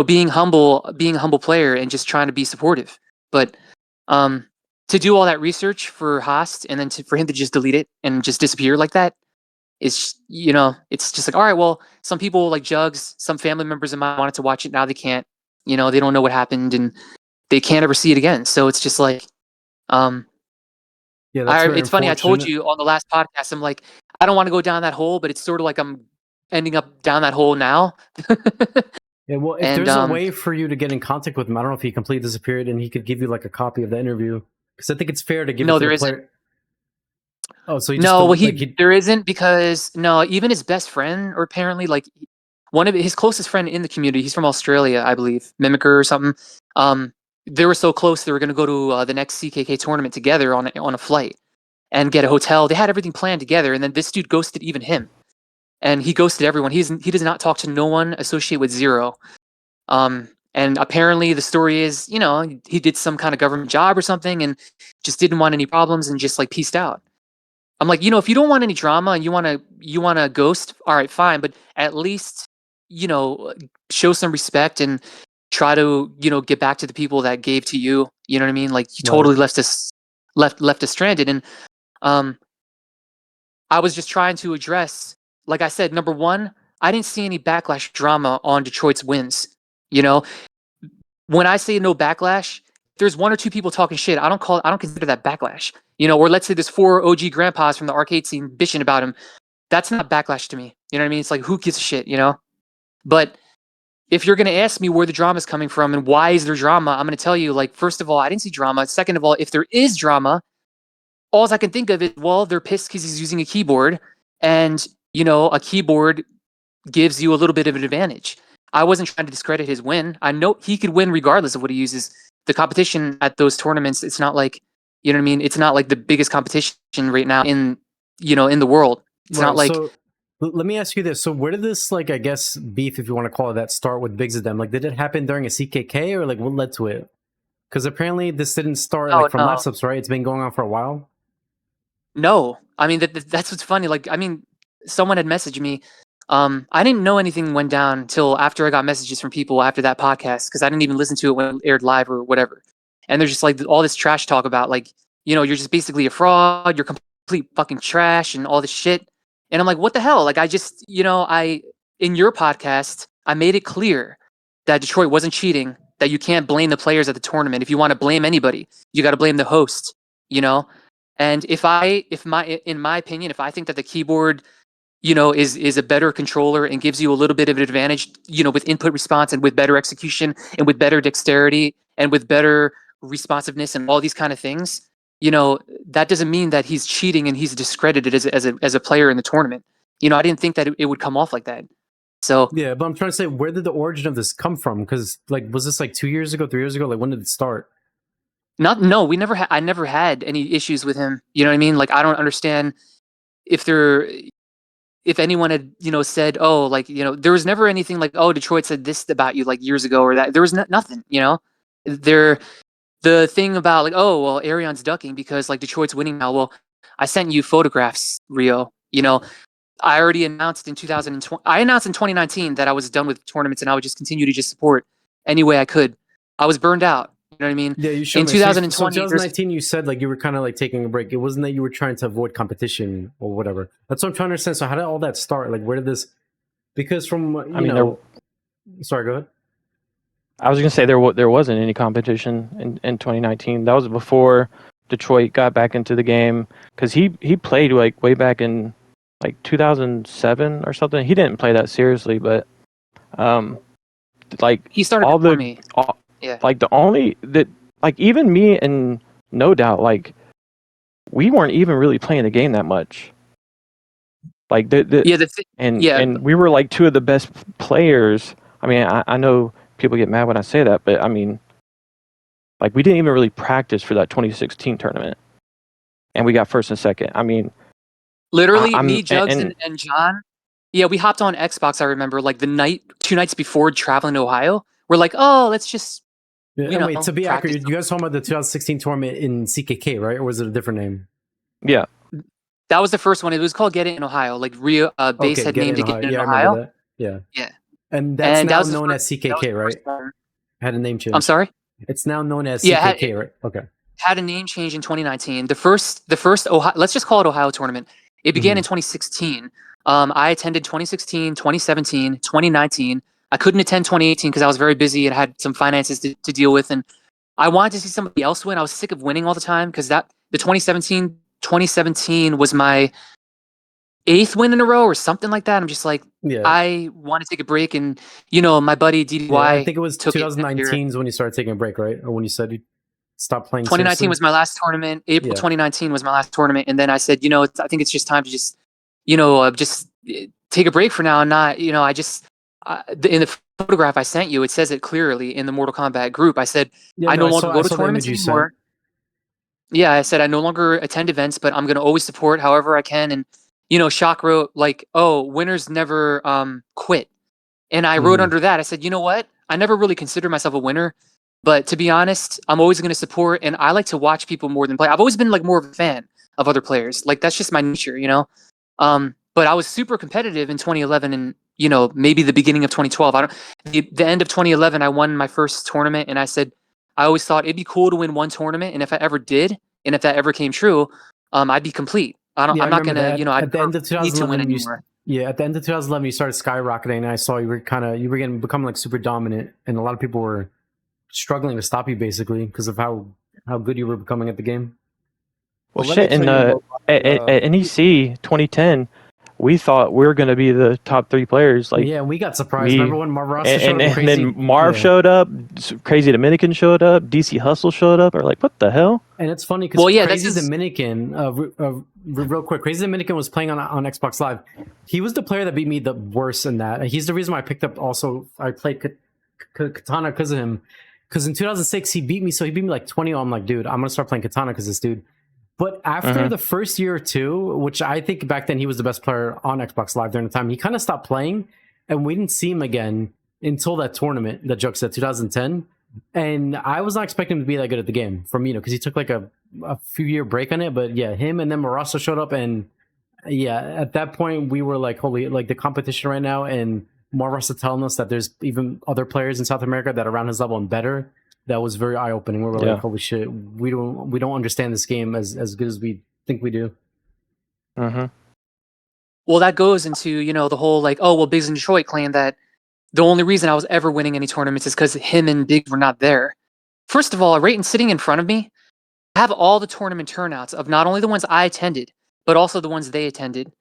Being a humble player and just trying to be supportive. But to do all that research for Haas and then for him to just delete it and just disappear like that is, it's just like, all right, well, some people like Jugs, some family members of mine wanted to watch it. Now they can't, they don't know what happened and they can't ever see it again. So it's just like, Yeah, that's very it's funny. I told unfortunate. you on the last podcast, I'm like, I don't want to go down that hole, but it's sort of like I'm ending up down that hole now. Yeah, well, if And there's a way for you to get in contact with him, I don't know if he completely disappeared and he could give you like a copy of the interview. Because I think it's fair to give it no, to there the isn't. player. Oh, so he just No, well, like there isn't because no, even his best friend, or apparently like one of his closest friend in the community, he's from Australia, I believe, Mimicker or something. They were so close they were going to go to the next CKK tournament together on a flight and get a hotel. They had everything planned together, and then this dude ghosted even him, and he ghosted everyone. He does not talk to no one associated with Zero. And apparently the story is, he did some kind of government job or something, and just didn't want any problems and just like peaced out. I'm like, if you don't want any drama and you wanna ghost, all right, fine, but at least, show some respect and try to, get back to the people that gave to you. You know what I mean? Like you right. totally left us stranded. And um I was just trying to address, like I said, number one, I didn't see any backlash drama on Detroit's wins. You know, when I say no backlash, there's one or two people talking shit. I don't consider that backlash. Or let's say there's four OG grandpas from the arcade scene bitching about him. That's not backlash to me. You know what I mean? It's like who gives a shit. But if you're gonna ask me where the drama is coming from and why is there drama, I'm gonna tell you, like, first of all, I didn't see drama. Second of all, if there is drama, all I can think of is, well, they're pissed because he's using a keyboard, and a keyboard gives you a little bit of an advantage. I wasn't trying to discredit his win. I know he could win regardless of what he uses. The competition at those tournaments, it's not like, You know what I mean? It's not like the biggest competition right now in the world. It's not like So let me ask you this. So where did this, like, I guess, beef, if you want to call it that, start with Biggs of them? Like, did it happen during a CKK, or like what led to it? Because apparently this didn't start no, like from no, lapsups, right? It's been going on for a while. no. I mean that's what's funny. Like, I mean, someone had messaged me. I didn't know anything went down until after I got messages from people after that podcast, because I didn't even listen to it when it aired live or whatever. And there's just like all this trash talk about, like, you're just basically a fraud, you're complete fucking trash and all this shit. And I'm like, what the hell? Like, I just, in your podcast, I made it clear that Detroit wasn't cheating, that you can't blame the players at the tournament. If you want to blame anybody, you got to blame the host, you know? And in my opinion, if I think that the keyboard, is a better controller and gives you a little bit of an advantage, with input response and with better execution and with better dexterity and with better responsiveness and all these kind of things, that doesn't mean that he's cheating and he's discredited as a player in the tournament. I didn't think that it would come off like that. So Yeah, but I'm trying to say, where did the origin of this come from? Because, like, was this like 2 years ago, 3 years ago? Like, when did it start? no, I never had any issues with him. You know what I mean? Like, I don't understand if anyone had, said, oh, like, there was never anything like, oh, Detroit said this about you like years ago, or that. There was nothing, the thing about, like, oh, well, Arion's ducking because, like, Detroit's winning now. Well, I sent you photographs, Rio. I already announced in 2020. I announced in 2019 that I was done with tournaments and I would just continue to just support any way I could. I was burned out. You know what I mean? Yeah, you showed In me. 2020, so 2019, you said like you were kind of like taking a break. It wasn't that you were trying to avoid competition or whatever. That's what I'm trying to understand. So how did all that start? Like, where did this? Because from sorry, go ahead. I was gonna say there wasn't any competition in 2019. That was before Detroit got back into the game, because he played like way back in like 2007 or something. He didn't play that seriously, but like he started all before the me. Yeah. like the only that like even me and No Doubt, like we weren't even really playing the game that much. Like and we were like two of the best players. I mean, I know people get mad when I say that, but I mean, like, we didn't even really practice for that 2016 tournament, and we got first and second. I mean, Literally, I'm me, Jugs, and John. Yeah, we hopped on Xbox. I remember, like, 2 nights before traveling to Ohio. We're like, oh, let's just Yeah, wait, to be practice. accurate, you guys talking about the 2016 tournament in CKK, right? Or was it a different name? yeah, That was the first one. It was called Get It in Ohio. Like, Rio Base had named it Get It in Yeah, I Ohio. remember that. Yeah. Yeah. And that's And now that was known as CKK, right? Had a name change. I'm sorry? It's now known as Yeah, CKK, right? Okay. Had a name change in 2019. The first Ohio, let's just call it Ohio tournament. It began in 2016. I attended 2016, 2017, 2019. I couldn't attend 2018 because I was very busy and had some finances to deal with. And I wanted to see somebody else win. I was sick of winning all the time, because the 2017 was my 8th win in a row or something like that. I'm just like, Yeah. I want to take a break. And, my buddy DDY. Yeah, I think it was took 2019 is when you started taking a break, right? Or when you said you stopped playing. 2019 seriously? was my last tournament. April 2019 was my last tournament. And then I said, I think it's just time to just, take a break for now. And not, in the photograph I sent you, it says it clearly in the Mortal Kombat group. I said, I no longer go to tournaments anymore. Yeah, I said I no longer attend events, but I'm going to always support however I can. And, Shock wrote, like, oh, winners never quit. And I wrote under that, I said, you know what? I never really considered myself a winner, but to be honest, I'm always going to support, and I like to watch people more than play. I've always been like more of a fan of other players. Like, that's just my nature, But I was super competitive in 2011 and, maybe the beginning of 2012. The end of 2011, I won my first tournament, and I said, I always thought it'd be cool to win one tournament, and if I ever did, and if that ever came true, I'd be complete. I'm not going to, at the end of need to win 2011, anymore. at the end of 2011, you started skyrocketing, and I saw you were becoming like super dominant, and a lot of people were struggling to stop you basically because of how good you were becoming at the game. Well, shit, and at NEC 2010, we thought we were going to be the top 3 players. Like, yeah, we got surprised. Remember when Marv Ross showed up? And then Marv showed up, Crazy Dominican showed up, DC Hustle showed up. Or like, what the hell? And it's funny because Crazy Dominican, real quick, Crazy Dominican was playing on Xbox Live. He was the player that beat me the worst in that. He's the reason why I picked up. Also, I played Katana because of him. because in 2006 he beat me. So he beat me like 20. I'm like, dude, I'm gonna start playing Katana because this dude. But after the first year or two, which I think back then he was the best player on Xbox Live during the time, he kind of stopped playing, and we didn't see him again until that tournament that Jug said 2010. And I was not expecting him to be that good at the game from because he took like a few year break on it. But yeah, him and then Marasa showed up, and yeah, at that point we were like, holy, like the competition right now, and Marasa telling us that there's even other players in South America that are around his level and better. That was very eye opening. We were like, holy shit, we don't understand this game as good as we think we do. Well, that goes into the whole like, oh well, Biggs and Detroit claim that the only reason I was ever winning any tournaments is because him and Biggs were not there. First of all, right, and sitting in front of me, I have all the tournament turnouts of not only the ones I attended, but also the ones they attended.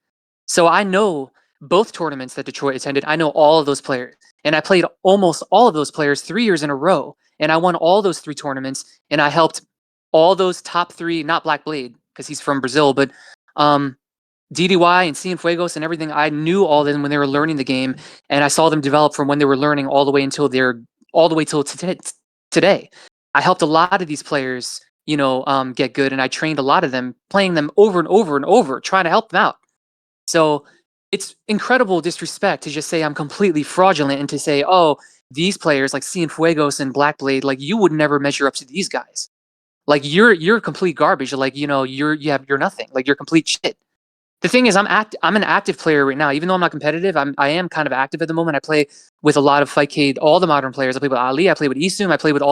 So I know both tournaments that Detroit attended. I know all of those players, and I played almost all of those players 3 years in a row. And I won all those 3 tournaments, and I helped all those top 3, not Black Blade, because he's from Brazil, but DDY and Cienfuegos and everything. I knew all of them when they were learning the game, and I saw them develop from when they were learning all the way till today. I helped a lot of these players, get good, and I trained a lot of them, playing them over and over and over, trying to help them out. So it's incredible disrespect to just say I'm completely fraudulent and to say, oh, these players like Cienfuegos and Blackblade, like you would never measure up to these guys. Like you're complete garbage. Like you're nothing. Like you're complete shit. The thing is, I'm an active player right now. Even though I'm not competitive, I am kind of active at the moment. I play with a lot of Fightcade, all the modern players. I play with Ali. I play with Isum. I play with a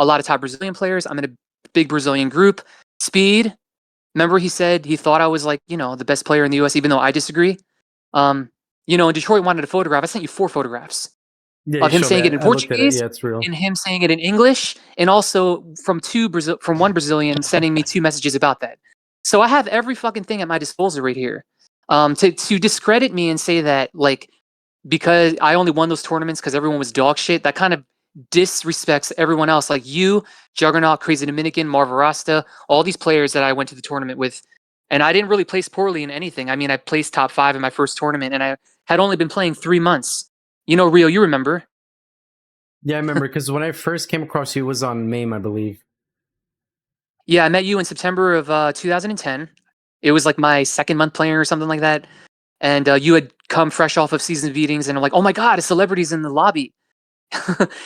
lot of top Brazilian players. I'm in a big Brazilian group. Speed. Remember, he said he thought I was like the best player in the U.S. Even though I disagree. And Detroit wanted a photograph. I sent you 4 photographs of him saying it in Portuguese, yeah, it's real. and him saying it in English, and also from one Brazilian sending me 2 messages about that. So I have every fucking thing at my disposal right here. To discredit me and say that like because I only won those tournaments because everyone was dog shit, that kind of disrespects everyone else. Like you, Juggernaut, Crazy Dominican, Marva Rasta, all these players that I went to the tournament with. And I didn't really place poorly in anything. I mean, I placed top 5 in my first tournament, and I had only been playing 3 months. Rio, you remember? Yeah, I remember because when I first came across you, it was on MAME, I believe. Yeah, I met you in September of 2010. It was like my 2nd month playing or something like that. And you had come fresh off of season of meetings, and I'm like, oh my god, a celebrity's in the lobby.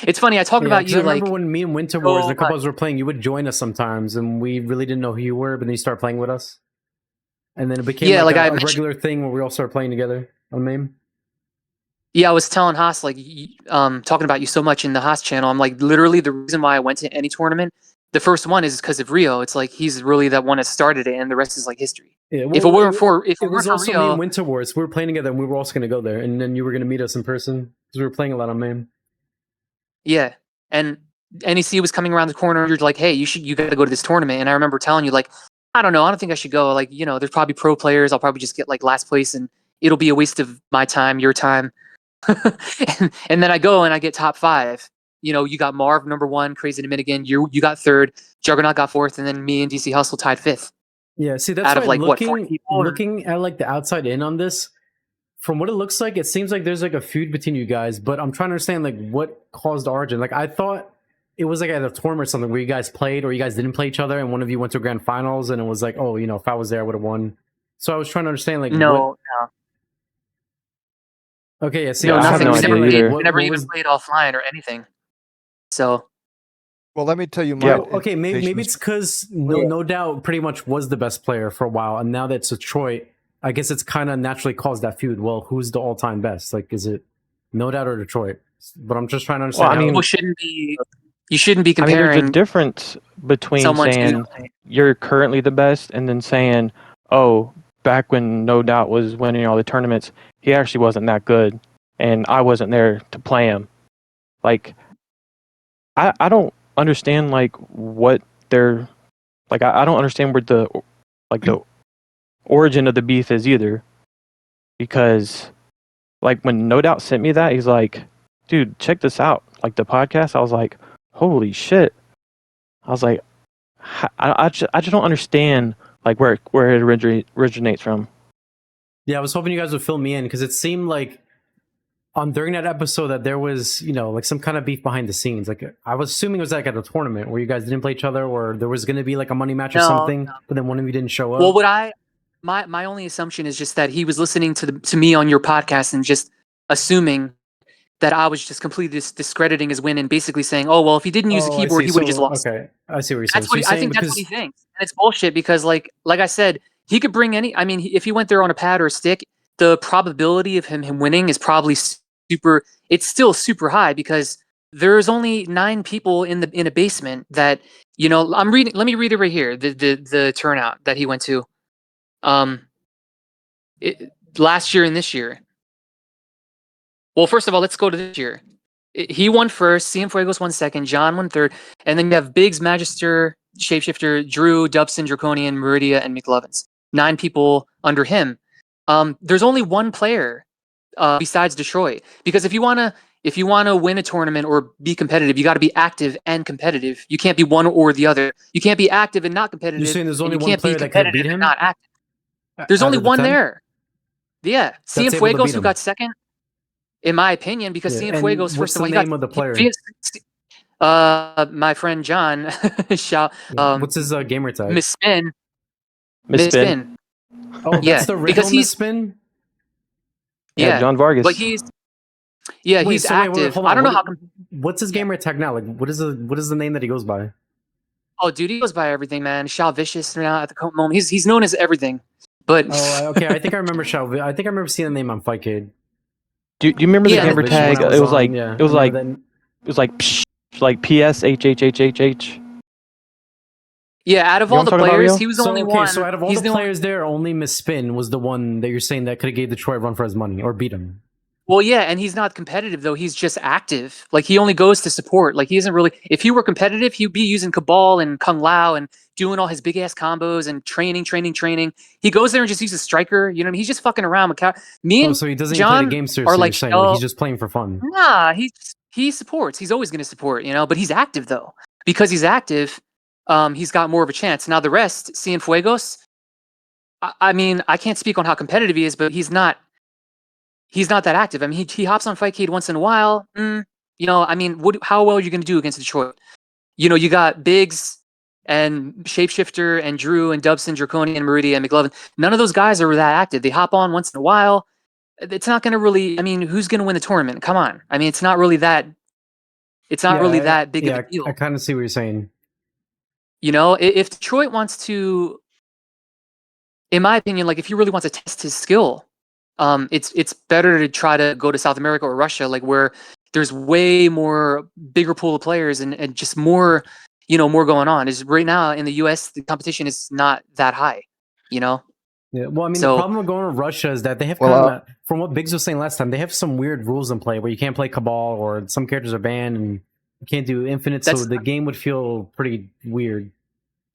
It's funny, I talk about you I remember when me and Winter Wars and a couple of us were playing, you would join us sometimes, and we really didn't know who you were, but then you started playing with us. And then it became a regular thing where we all started playing together on MAME. Yeah, I was telling Haas, like, talking about you so much in the Haas channel. I'm like, literally, the reason why I went to any tournament, the first one is because of Rio. It's like he's really that one that started it, and the rest is like history. Yeah, well, if it weren't for also Rio, me and Winter Wars, we were playing together, and we were also going to go there, and then you were going to meet us in person because we were playing a lot on MAME. Yeah, and NEC was coming around the corner. You're like, hey, you got to go to this tournament. And I remember telling you, like, I don't know, I don't think I should go. Like, there's probably pro players. I'll probably just get like last place, and it'll be a waste of my time, your time. and then I go and I get top 5. You got Marv number 1, Crazy Dominican. You got 3rd, Juggernaut got 4th, and then me and DC Hustle tied 5th. Yeah, see, that's out of like looking at like the outside in on this. From what it looks like, it seems like there's like a feud between you guys, but I'm trying to understand like what caused origin. Like I thought it was like at a tournament or something where you guys played or you guys didn't play each other, and one of you went to grand finals, and it was like, oh, if I was there, I would have won. So I was trying to understand like no. Okay, yeah. See, no, I have nothing. no idea either. We never even played offline or anything. So. Well, let me tell you my. Okay, maybe it's because no doubt pretty much was the best player for a while, and now that it's Detroit, I guess it's kind of naturally caused that feud. Well, who's the all-time best? Like, is it No Doubt or Detroit? But I'm just trying to understand. Well, I mean, you shouldn't be comparing. There's a difference between saying you're currently the best and then saying, oh, back when No Doubt was winning all the tournaments, he actually wasn't that good, and I wasn't there to play him. Like, I don't understand like what they're like. I don't understand where the origin of the beef is either, because like when No Doubt sent me that, he's like, dude, check this out, like the podcast. I was like, holy shit. I was like, I just don't understand like where it originates from. Yeah, I was hoping you guys would fill me in because it seemed like during that episode that there was, like some kind of beef behind the scenes. Like I was assuming it was like at a tournament where you guys didn't play each other, or there was going to be like a money match or No, something, no. but then one of you didn't show up. Well, my only assumption is just that he was listening to me on your podcast and just assuming that I was just completely discrediting his win and basically saying, "Oh well, if he didn't use the I keyboard, see. he would have just So, lost." okay, I see what you're saying. That's So what you're I saying think. That's what he because thinks, and it's bullshit. Because like I said, he could bring any. I mean, if he went there on a pad or a stick, the probability of him winning is probably super. It's still super high because there's only 9 people in a basement that I'm reading. Let me read it right here. The turnout that he went to, um, last year and this year. Well, first of all, let's go to this year. He won first. Cienfuegos won second. John won third. And then you have Biggs, Magister, Shapeshifter, Drew, Dubson, Draconian, Meridia, and McLovins. 9 people under him. There's only one player besides Detroit. Because if you wanna win a tournament or be competitive, you got to be active and competitive. You can't be one or the other. You can't be active and not competitive. you're saying there's and only you one can't be player that could have beat competitive and him not active. There's out only of the one 10 there. Yeah, that's able to beat Cienfuegos, who him. got second, in my opinion, because Yeah. Cienfuegos, And first what's of all, the he got name of the player? my friend John, shout, What's his gamer tag? Miss Spin, Miss Miss Spin. Spin. Oh, Yeah, that's the because original he's Spin. Yeah, yeah, John Vargas. but he's he's Wait, active. hold I don't on. know how. What's his Yeah. gamer tag now? Like, what is the name that he goes by? Oh, dude, he goes by everything, man. Shao Vicious now at the moment. He's known as everything, but Okay. I think I remember I think I remember seeing the name on Fightcade. Do you remember the Yeah, gamer When tag? I was It was on, like yeah, it was I like remember that. it was like psh, like PSHHHHH. yeah, out of You know all what the I'm talking about, players, Rio? he was the only Okay, one. so out of all He's the the only. players there, only Miss Spin was the one that you're saying that could have gave Detroit a run for his money or beat him. Well, yeah, and he's not competitive though. He's just active. Like he only goes to support. Like he isn't really. If he were competitive, he'd be using Cabal and Kung Lao and doing all his big ass combos and training. He goes there and just uses Striker. You know what I mean? He's just fucking around with Me Oh, and so he doesn't even play the John game are seriously. You're like, saying like yo, he's just playing for fun. nah. He supports. He's always going to support. But he's active though. Because he's active, he's got more of a chance. Now the rest, Cienfuegos. I mean, I can't speak on how competitive he is, but he's not that active. I mean, he hops on Fightcade once in a while. I mean, how well are you going to do against Detroit? You got Biggs and Shapeshifter and Drew and Dubson, Draconian, and Meridia and McLovin. None of those guys are that active. They hop on once in a while. It's not going to really. I mean, who's going to win the tournament? Come on. I mean, it's not really that. It's not really that big of a deal. I kind of see what you're saying. If Detroit wants to, in my opinion, like if he really wants to test his skill, it's better to try to go to South America or Russia, like where there's way more bigger pool of players and just more, more going on. Is right now in the US the competition is not that high, Yeah. Well, I mean, the So problem with going to Russia is that they have Well, kind of, from what Biggs was saying last time, they have some weird rules in play where you can't play Cabal or some characters are banned and you can't do Infinite. So the game would feel pretty weird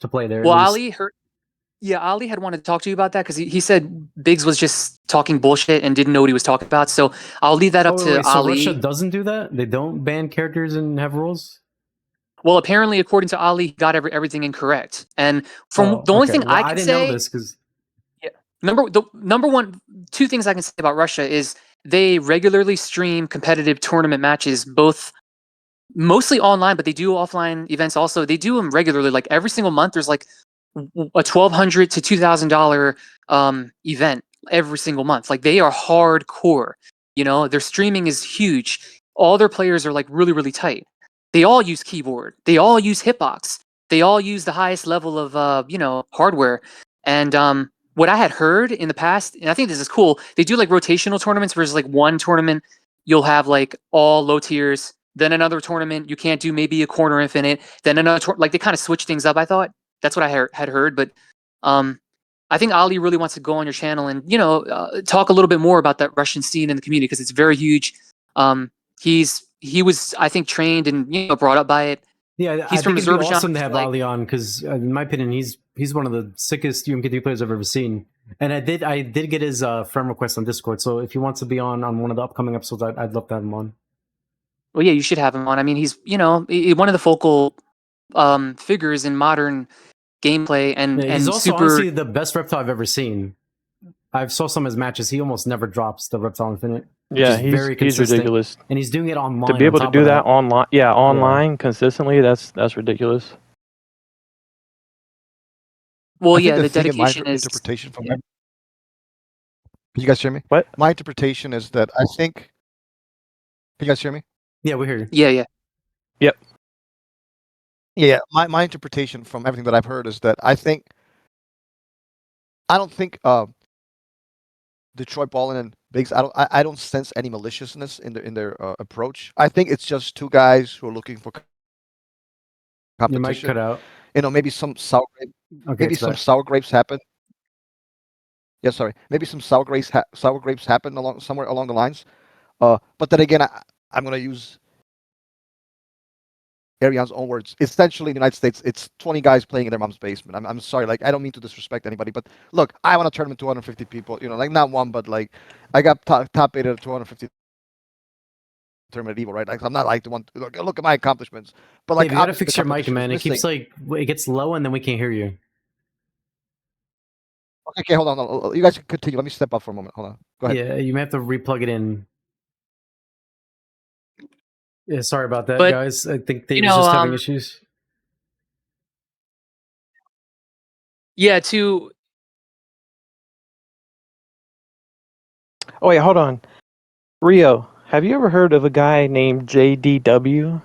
to play there. Well, Ali had wanted to talk to you about that because he said Biggs was just talking bullshit and didn't know what he was talking about. So I'll leave that up to So Ali. Russia doesn't do that? They don't ban characters and have rules? Well, apparently, according to Ali, he got everything incorrect. And from the only thing well, I I can didn't say, know this because two things I can say about Russia is they regularly stream competitive tournament matches, both mostly online, but they do offline events also. They do them regularly, like every single month. There's like a $1,200 to $2,000 event every single month. Like they are hardcore. Their streaming is huge. All their players are like really, really tight. They all use keyboard. They all use hitbox. They all use the highest level of hardware. And what I had heard in the past, and I think this is cool, they do like rotational tournaments where it's like one tournament you'll have like all low tiers, then another tournament you can't do maybe a corner infinite, then another like they kind of switch things up. I thought that's what I had heard, but I think Ali really wants to go on your channel and talk a little bit more about that Russian scene in the community because it's very huge. He was, I think, trained and brought up by it. Yeah, He's I from think it'd be Azerbaijan. awesome to have Ali on because, in my opinion, he's one of the sickest UMK3 players I've ever seen. And I did get his friend request on Discord. So if he wants to be on one of the upcoming episodes, I'd love to have him on. Well, yeah, you should have him on. I mean, he's one of the focal figures in modern gameplay and he's also super. Honestly the best reptile I've ever seen. I've saw some of his matches. He almost never drops the reptile infinite. Yeah, is very he's consistent. ridiculous. And he's doing it online. To be able to on top do of that online, online consistently, that's ridiculous. Well, I think yeah, the the thing in my dedication is. interpretation from can you guys hear me? What? My interpretation is that I think. Can you guys hear me? Yeah, we hear you. Yeah, yeah. Yep. Yeah. My interpretation from everything that I've heard is that I don't think Detroit Ballin and Biggs. I don't sense any maliciousness in their approach. I think it's just two guys who are looking for You might competition. cut out. Maybe some sour Okay, maybe it's some back. sour grapes happen. Yeah, sorry. Maybe some sour grapes happen somewhere along the lines. But then again, I'm gonna use Ariane's own words. Essentially, in the United States, it's 20 guys playing in their mom's basement. I'm sorry, like I don't mean to disrespect anybody, but look, I want a tournament 250 people. Like not one, but like I got top 8 at 250 tournament at Evo, right? Like I'm not like the one. Look at my accomplishments, but like Dave, you gotta obviously the fix your mic, competition man. It is keeps missing. it gets low and then we can't hear you. Okay, hold on. You guys can continue. Let me step up for a moment. Hold on. Go ahead. Yeah, you may have to replug it in. Yeah, sorry about that, But guys. I think Dave you was know, just having issues. yeah. To Oh wait, hold on. Rio, have you ever heard of a guy named JDW?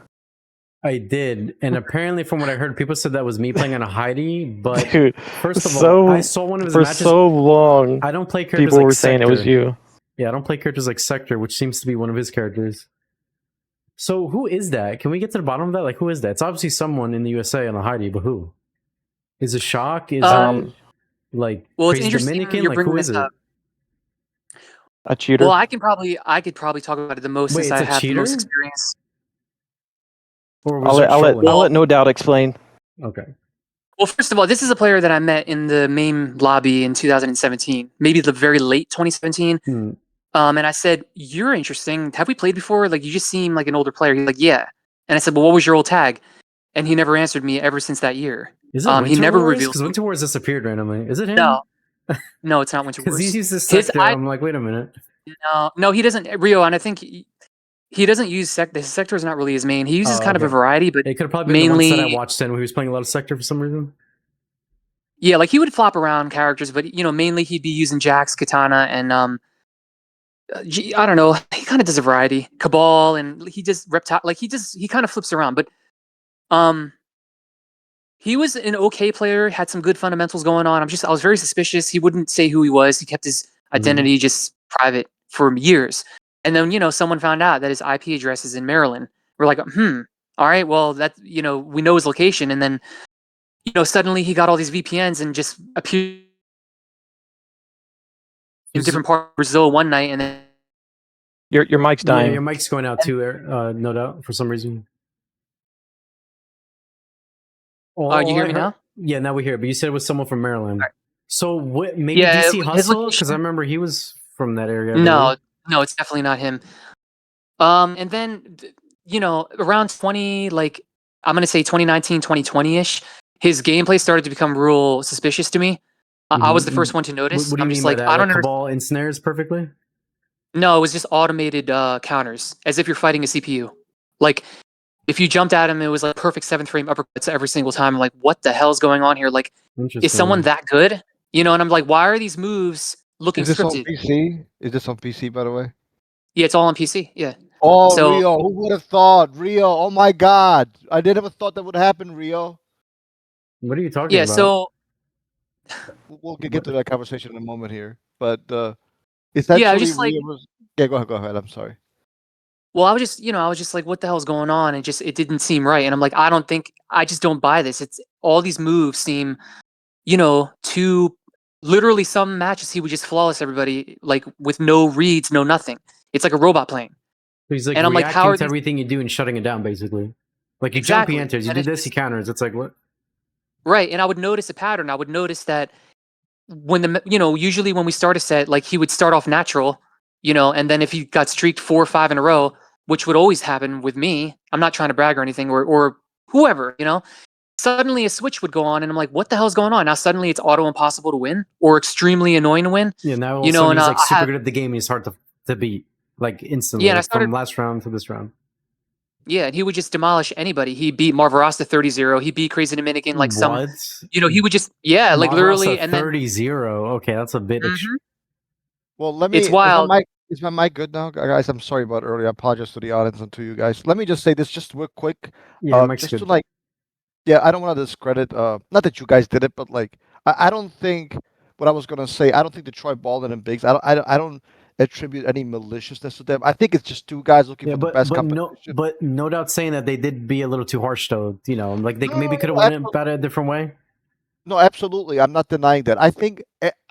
I did, and apparently, from what I heard, people said that was me playing on a Heidi. But Dude, first of all, I saw one of his for matches. so long, I don't play characters people like were saying Sector. it was you. Yeah, I don't play characters like Sector, which seems to be one of his characters. So who is that? Can we get to the bottom of that? Like, who is that? It's obviously someone in the USA on a Heidi, but who? Is it Shock? Is it like well, it's Crazy interesting Dominican? you're Like, who bringing is this it? up. A cheater. Well, I could probably talk about it the most Wait, since it's I a have the most cheater? experience. Or was it I'll Well- let No Doubt explain. Okay. Well, first of all, this is a player that I met in the main lobby in 2017, maybe the very late 2017. Hmm. And I said, "You're interesting. Have we played before? Like, you just seem like an older player." He's like, "Yeah." And I said, "Well, what was your old tag?" And he never answered me ever since that year. Is it Winter He never Wars? revealed. Because Winter Wars disappeared randomly. Is it him? No, no, it's not Winter Because Wars. he's used this His Sector. I'm like, wait a minute. no, he doesn't. Rio, and I think he doesn't use His Sector is not really his main. He uses kind of a Okay. variety, but It could have probably been the ones that I mainly, watched then, where he was playing a lot of Sector for some reason. yeah, like he would flop around characters, but mainly he'd be using Jax, Katana, and I don't know. He kind of does a variety, Cabal, and he just reptile. Like he kind of flips around, but he was an okay player, had some good fundamentals going on. I was very suspicious. He wouldn't say who he was. He kept his identity just private for years. And then, someone found out that his IP address is in Maryland. We're like, all right, well, we know his location. And then, suddenly he got all these VPNs and just appeared in different parts of Brazil one night. And then Your mic's dying. Yeah, your mic's going out too, no doubt, for some reason. you hear me now? Yeah, now we hear it. But you said it was someone from Maryland. Right. So what? Maybe Yeah, DC his Hustle? location- Because I remember he was from that area. I No, believe. it's definitely not him. And then, around 20, like, I'm going to say 2019, 2020-ish, his gameplay started to become real suspicious to me. I was the first one to notice. What do you I'm mean just by like, that? I don't Like understand. Cabal ensnares perfectly? No, it was just automated counters, as if you're fighting a CPU. Like, if you jumped at him, it was like perfect 7th frame uppercuts every single time. I'm like, what the hell's going on here? Like, is someone that good? And I'm like, why are these moves looking Is this on scripted? PC? Is this on PC, by the way? Yeah, it's all on PC. Yeah. Oh, So- Rio, who would have thought? Rio, oh my God. I never thought that would happen, Rio. What are you talking Yeah, about? so We'll get to that conversation in a moment here. But essentially, just like- Rio was... Yeah, go ahead. I'm sorry. well, I was just like, what the hell's going on? And it didn't seem right. And I'm like, I just don't buy this. It's all these moves seem, to literally some matches he would just flawless everybody, like with no reads, no nothing. It's like a robot playing. He's like and I'm like, reacting how are to these- everything you do and shutting it down, basically. Like you Exactly. jump, he enters. You And do it's this, he just- counters. It's like, what? Right. And I would notice a pattern. I would notice that when usually when we start a set, like he would start off natural, and then if he got streaked 4 or 5 in a row, which would always happen with me, I'm not trying to brag or anything, or whoever, suddenly a switch would go on and I'm like, what the hell's going on? Now suddenly it's auto impossible to win or extremely annoying to win. Yeah, now all of You a know, sudden and he's like I super have- good at the game and he's hard to beat. like instantly, Yeah, and I like started. from last round to this round. Yeah, and he would just demolish anybody. He beat Marvarasta 30-0. He beat Crazy Dominican like some. What? He would just like literally, Marvarasa and then 30-0. Okay, that's a bit. Mhm. Well, let It's me. wild. Is my mic good now, guys? I'm sorry about earlier. I apologize to the audience and to you guys. Let me just say this just real quick. Yeah, Mike's Just to good. like, yeah, I don't want to discredit. Not that you guys did it, but like, I don't think what I was gonna say. I don't think Detroit Baldwin and Biggs. I don't attribute any maliciousness to them. I think it's just two guys looking Yeah, for the best competition. but no doubt saying that they did be a little too harsh though. You know, like they No, maybe could have no, went about it a different way. no, absolutely. I'm not denying that. I think,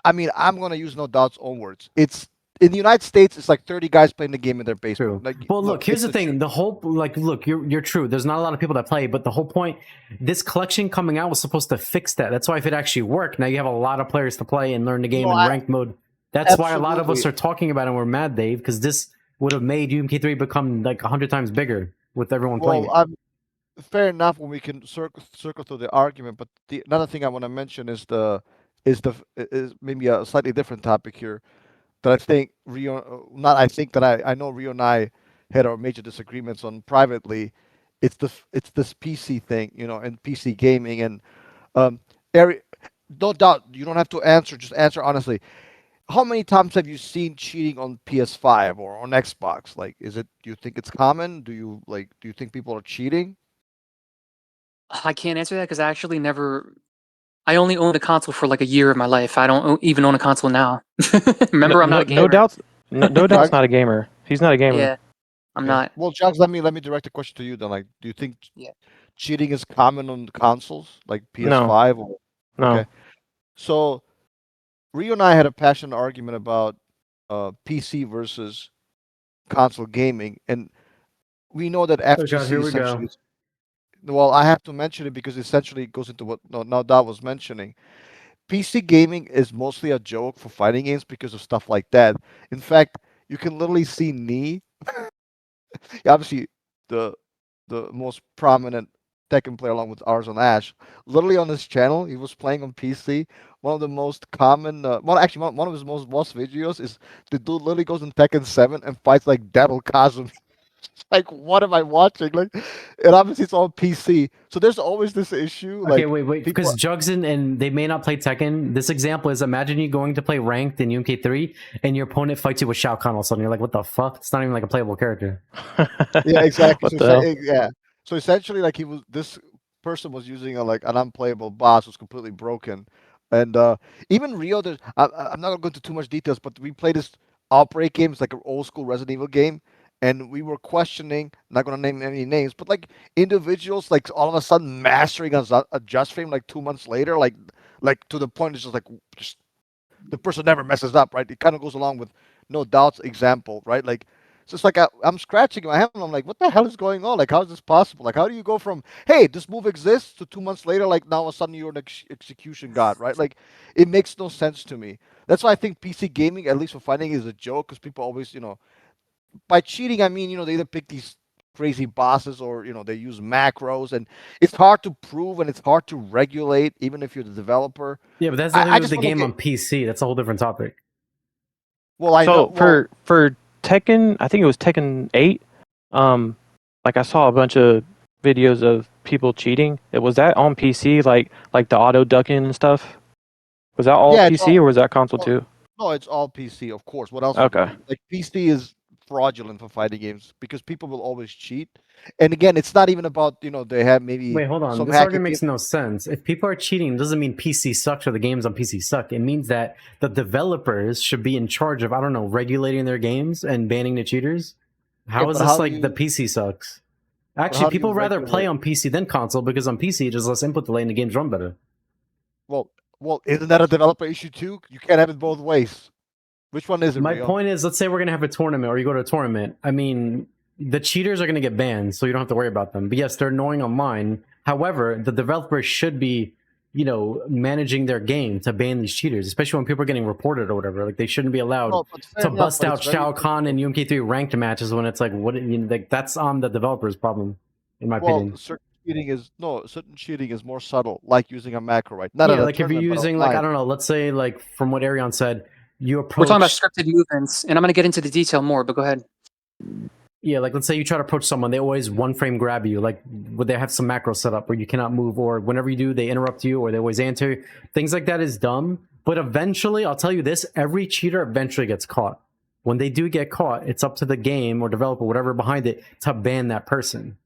I mean, I'm going to use No Doubt's own words. It's in the United States, it's like 30 guys playing the game in their basement. True. Like, Well, look, here's it's the thing. truth. The whole look, you're true. There's not a lot of people that play, but the whole point, this collection coming out was supposed to fix that. That's why if it actually worked, now you have a lot of players to play and learn the game No, in ranked mode. That's why a lot of us absolutely. are talking about it and we're mad, Dave, because this would have made UMK3 become like 100 times bigger with everyone playing Well, it. I'm fair enough when we can circle through the argument, but another thing I want to mention is maybe a slightly different topic here that I think not I think that I know Rio and I had our major disagreements on privately. It's this PC thing, and PC gaming and um, Ari, no doubt you don't have to answer. Just answer honestly. How many times have you seen cheating on PS5 or on Xbox? Like, do you think it's common? Do you think people are cheating? I can't answer that because I actually never. I only owned a console for like a year of my life. I don't even own a console now. No, Remember, I'm not no, a no gamer. doubts. No doubt's Jug, not a gamer. He's not a gamer. Yeah, I'm okay. not. Well, Jugs, let me direct the question to you then. Like, do you think Yeah. cheating is common on consoles like No, PS5 or no. okay? So Rio and I had a passionate argument about PC versus console gaming, and we know that Oh God, FGC here we essentially go. is. Well, I have to mention it because essentially it goes into what now Dad was mentioning. PC gaming is mostly a joke for fighting games because of stuff like that. In fact, you can literally see Knee, obviously the most prominent Tekken player along with ours on Ash. Literally on his channel, he was playing on PC. One of the most common, actually one of his most watched videos is the dude literally goes in Tekken 7 and fights like Devil Kazumi. Like, what am I watching? Like, and obviously it's all PC. So there's always this issue. Okay, Like, wait, people, because Jugs and they may not play Tekken. This example is imagine you going to play ranked in UMK3 and your opponent fights you with Shao Kahn all of a sudden. You're like, what the fuck? It's not even like a playable character. yeah, exactly. What So the hell? yeah. So essentially, like this person was using like an unplayable boss was completely broken, and even Rio. I'm not going to go into too much details, but we played this Outbreak game. It's like an old school Resident Evil game, and we were questioning. Not going to name any names, but like individuals, like all of a sudden mastering a just frame like 2 months later, like to the point it's just like just the person never messes up, right? It kind of goes along with No Doubt's example, right? Like, it's just like I'm scratching my head and I'm like, what the hell is going on? Like, how is this possible? Like, how do you go from, hey, this move exists to 2 months later, like now all of a sudden you're an execution god, right? Like, it makes no sense to me. That's why I think PC gaming, at least for fighting, is a joke because people always, by cheating, I mean, they either pick these crazy bosses or, they use macros and it's hard to prove and it's hard to regulate, even if you're the developer. Yeah, but that's I, nothing to I do with just the want to game get, on PC. That's a whole different topic. well, I know, So well, for Tekken, I think it was Tekken 8. Like I saw a bunch of videos of people cheating. Was that on PC, like the auto ducking and stuff? Was that all yeah, it's PC all. or was that console Well, too? no, it's all PC, of course. What else would it Okay. be? Like PC is fraudulent for fighting games because people will always cheat. And again, it's not even about, they have maybe Wait, hold on. some This hacking argument game. makes no sense. If people are cheating, it doesn't mean PC sucks or the games on PC suck. It means that the developers should be in charge of, I don't know, regulating their games and banning the cheaters. Yeah, How is but this like the PC sucks? Actually, how do you people rather play regulate? on PC than console because on PC there's less input delay and the games run better. Well, isn't that a developer issue too? You can't have it both ways. Which one is it, My Rio? point is, let's say we're gonna have a tournament, or you go to a tournament. I mean, the cheaters are gonna get banned, so you don't have to worry about them. But yes, they're annoying online. However, the developers should be, managing their game to ban these cheaters, especially when people are getting reported or whatever. Like they shouldn't be allowed No, but fair to enough, bust but it's out very Shao Kahn difficult. and UMK3 ranked matches when it's like, like that's on the developer's problem, in my Well, opinion. certain cheating is more subtle, like using a macro, right? Not at Yeah, a like if you're tournament, but using like I online. don't know, let's say like from what Arion said, you We're talking about approach. scripted movements, and I'm going to get into the detail more. But go ahead. Yeah, like let's say you try to approach someone, they always one frame grab you. Like, would they have some macro set up where you cannot move, or whenever you do, they interrupt you, or they always answer. Things like that is dumb. But eventually, I'll tell you this: every cheater eventually gets caught. When they do get caught, it's up to the game or developer, whatever behind it, to ban that person.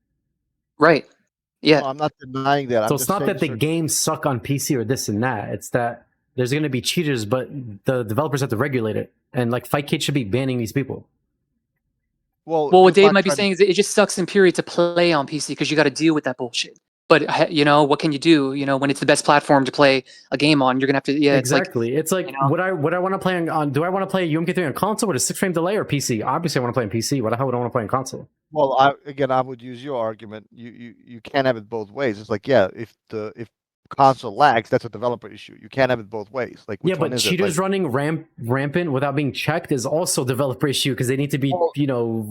Right. Yeah. No, I'm not denying that. So I'm it's just not saying that the games suck on PC or this and that. It's that there's going to be cheaters, but the developers have to regulate it. And like Fightcade should be banning these people. well, Well, what people Dave are might be trying to. saying is it just sucks in period to play on PC because you got to deal with that bullshit. But you know, what can you do? You know, when it's the best platform to play a game on, you're gonna have to. Yeah, Exactly. It's like you know, would I want to play on do I want to play UMK3 on console with a 6 frame delay or PC? Obviously I want to play on PC. What the hell would I want to play on console? Well, I would use your argument. You can't have it both ways. It's like, yeah, if console lags, that's a developer issue. You can't have it both ways. Like, Yeah, which one but is it? Like, cheaters running rampant without being checked is also a developer issue because they need to be, well,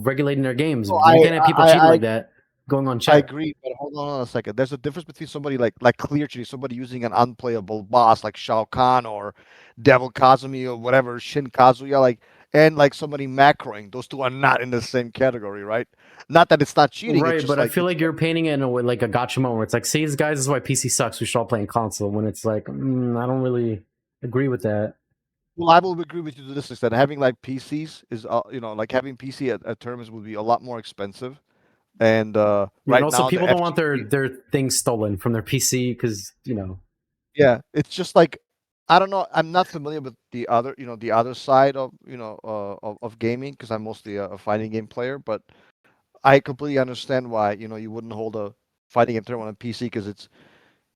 regulating their games. no, You can't have people cheating like that going I unchecked. agree, but hold on a second. There's a difference between somebody like clear cheating, somebody using an unplayable boss like Shao Kahn or Devil Kazumi or whatever, Shin Kazuya, and like somebody macroing. Those two are not in the same category, right? Not that it's not cheating, it's Right, just but I like feel like you're painting it in a way like a gotcha moment where it's like, see, guys, this is why PC sucks. We should all play in console. When it's like, I don't really agree with that. well, I will agree with you to this extent. Having like PCs is, like having PC at terms would be a lot more expensive. And Yeah, and right also now, the people don't want FG, their things stolen from their PC because yeah, it's just like I don't know. I'm not familiar with the other side of of gaming because I'm mostly a fighting game player. But I completely understand why you wouldn't hold a fighting game tournament on PC because it's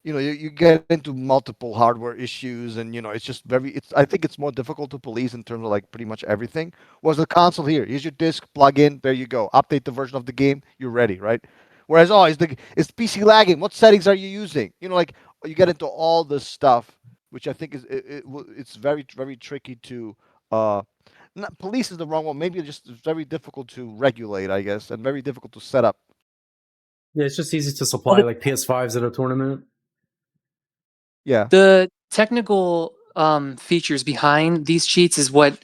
you get into multiple hardware issues and it's just it's I think it's more difficult to police in terms of like pretty much everything. Was the console here? Here's your disc, plug in, there you go. Update the version of the game, you're ready, right? Whereas is the PC lagging? What settings are you using? Like you get into all this stuff, which I think it's very very tricky to uh not police is the wrong one. Maybe it's very difficult to regulate, I guess, and very difficult to set up. yeah, it's just easy to well, supply like PS5s at a tournament. Yeah. the technical features behind these cheats is what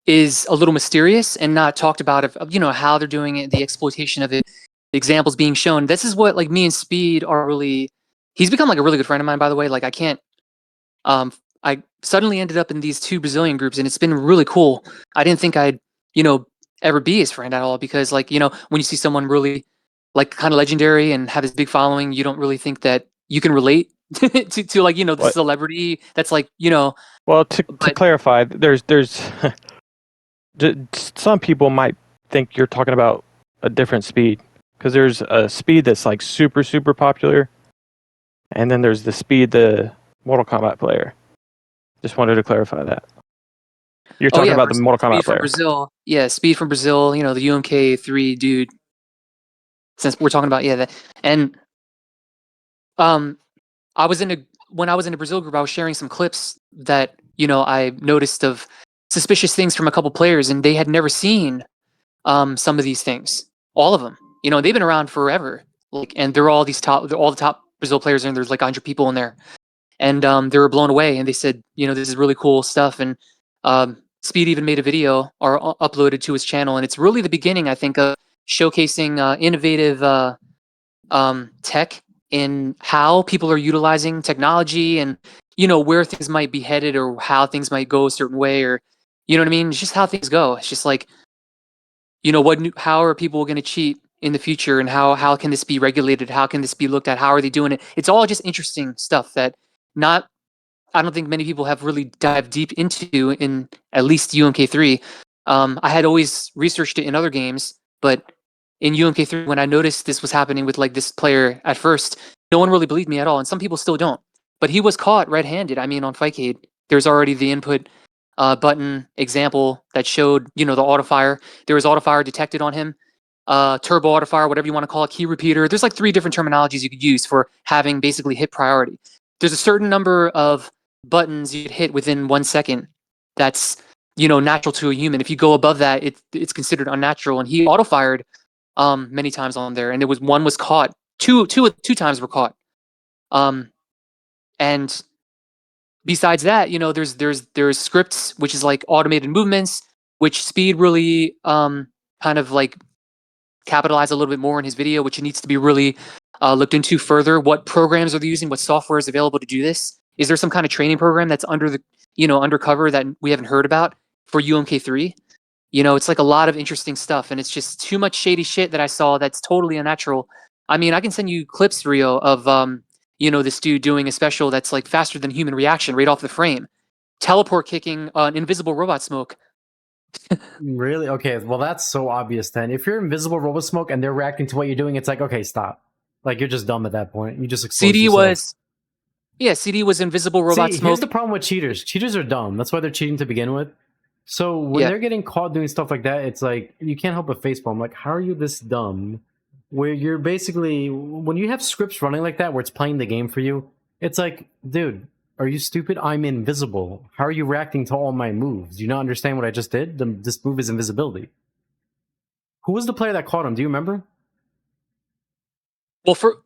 is a little mysterious and not talked about of how they're doing it, the exploitation of it, the examples being shown. This is what like me and Speed are really. He's become like a really good friend of mine, by the way. Like I can't. I suddenly ended up in these two Brazilian groups, and it's been really cool. I didn't think I'd you know ever be his friend at all because like when you see someone really like kind of legendary and have this big following, you don't really think that you can relate to like the What? celebrity that's like Well, to but clarify, there's some people might think you're talking about a different speed because there's a speed that's like super super popular, and then there's the speed the Mortal Kombat player. Just wanted to clarify that. You're oh talking yeah, about the Mortal Speed Kombat from player. Brazil. Yeah, Speed from Brazil. The UMK3 dude. Since we're talking about that, and um, I was in a when I was in a Brazil group, I was sharing some clips that I noticed of suspicious things from a couple players, and they had never seen some of these things. All of them. They've been around forever. Like, and they're all they're all the top Brazil players, and there's like 100 people in there, and they were blown away, and they said, this is really cool stuff, and Speed even made a video or uploaded to his channel, and it's really the beginning, I think, of showcasing innovative tech in how people are utilizing technology and where things might be headed or how things might go a certain way or you know what I mean. It's just how things go. It's just like how are people going to cheat in the future and how can this be regulated, how can this be looked at, how are they doing it. It's all just interesting stuff that not I don't think many people have really dived deep into in at least UMK3. I had always researched it in other games, but in UMK3, when I noticed this was happening with like this player at first, no one really believed me at all, and some people still don't. But he was caught red-handed. I mean, on Fightcade, there's already the input button example that showed the auto fire. There was auto fire detected on him, turbo auto fire, whatever you want to call it, key repeater. There's like 3 different terminologies you could use for having basically hit priority. There's a certain number of buttons you hit within 1 second. That's natural to a human. If you go above that, it's considered unnatural. And he auto fired many times on there, and there was one was caught. Two times were caught. And besides that, there's scripts which is like automated movements, which Speed really kind of like capitalize a little bit more in his video, which needs to be really looked into further. What programs are they using? What software is available to do this? Is there some kind of training program that's undercover that we haven't heard about for UMK3? It's like a lot of interesting stuff, and it's just too much shady shit that I saw that's totally unnatural. I mean, I can send you clips, Rio, of this dude doing a special that's like faster than human reaction right off the frame, teleport kicking an invisible robot smoke. Really? Okay, well that's so obvious then. If you're invisible robot smoke and they're reacting to what you're doing, it's like, okay, stop. Like you're just dumb at that point. You just exposed CD yourself. CD was invisible robot See, smoke. here's the problem with cheaters. Cheaters are dumb. That's why they're cheating to begin with. So when Yeah. they're getting caught doing stuff like that, it's like you can't help but facepalm. Like, how are you this dumb? Where you're basically when you have scripts running like that, where it's playing the game for you, it's like, dude, are you stupid? I'm invisible. How are you reacting to all my moves? Do you not understand what I just did? This move is invisibility. Who was the player that caught him? Do you remember? Well, for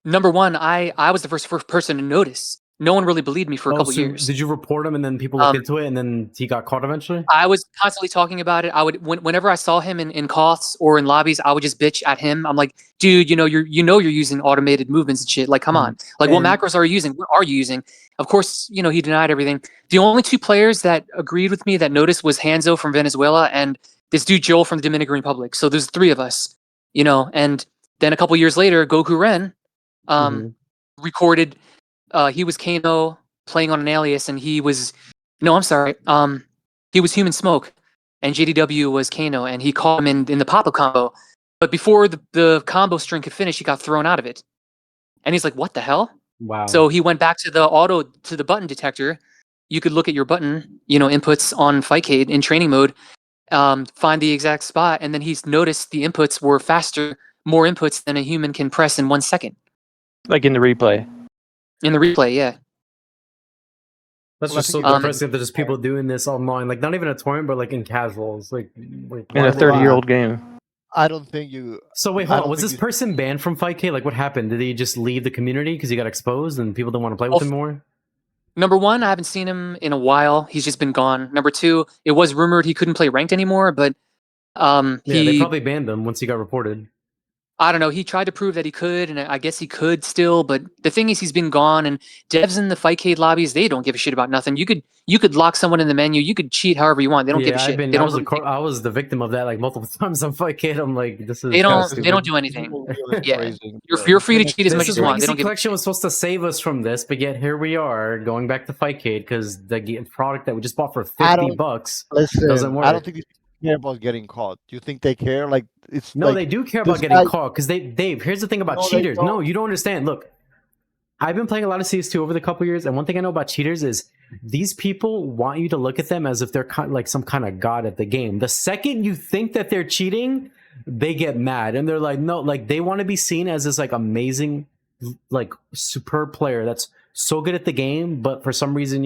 number one, I was the first person to notice. No one really believed me for a couple years. Did you report him and then people looked into it and then he got caught eventually? I was constantly talking about it. I would whenever I saw him in coughs or in lobbies, I would just bitch at him. I'm like, dude, you're using automated movements and shit. Like, come on. Like, what macros are you using? What are you using? Of course, he denied everything. The only two players that agreed with me that noticed was Hanzo from Venezuela and this dude Joel from the Dominican Republic. So there's three of us, and then a couple years later, Goku Ren recorded he was Kano playing on an alias, and he was he was Human Smoke, and JDW was Kano, and he caught him in the pop-up combo. But before the combo string could finish, he got thrown out of it, and he's like, "What the hell?" Wow. So he went back to the button detector. You could look at your button, inputs on Fightcade in training mode, find the exact spot, and then he's noticed the inputs were faster, more inputs than a human can press in 1 second. Like in the replay. In the replay, yeah. That's Well, I just so think depressing that there's people doing this online, like not even a tournament, but like in casuals, like In why a would- 30-year-old game. I don't think you. So wait, I hold on. don't Was think this you- person banned from Fight Like, what happened? Did he just leave the community because he got exposed and people didn't want to play with him more? Number one, I haven't seen him in a while. He's just been gone. Number two, it was rumored he couldn't play ranked anymore, but Yeah, they he probably banned him once he got reported. I don't know. He tried to prove that he could, and I guess he could still. But the thing is, he's been gone, and devs in the Fightcade lobbies, they don't give a shit about nothing. You could lock someone in the menu. You could cheat however you want. They don't give a shit. They I don't. I was the victim of that like multiple times on Fight I'm like, this is They don't. stupid. They don't do anything. Yeah. Phrasing, You're free to cheat as This much is as you want. They Legacy don't give. Collection was supposed to save us from this, but yet here we are going back to Fightcade because the product that we just bought for $50 Listen, doesn't work. I don't think these people care about getting caught. Do you think they care? Like it's No, like, they do care about this getting guy- caught because Dave. Here's the thing about No, they cheaters. No, don't. you don't understand. Look, I've been playing a lot of CS2 over the couple years, and one thing I know about cheaters is these people want you to look at them as if they're like some kind of god at the game. The second you think that they're cheating, they get mad and they're like, no, like they want to be seen as this like amazing, like superb player that's so good at the game, but for some reason,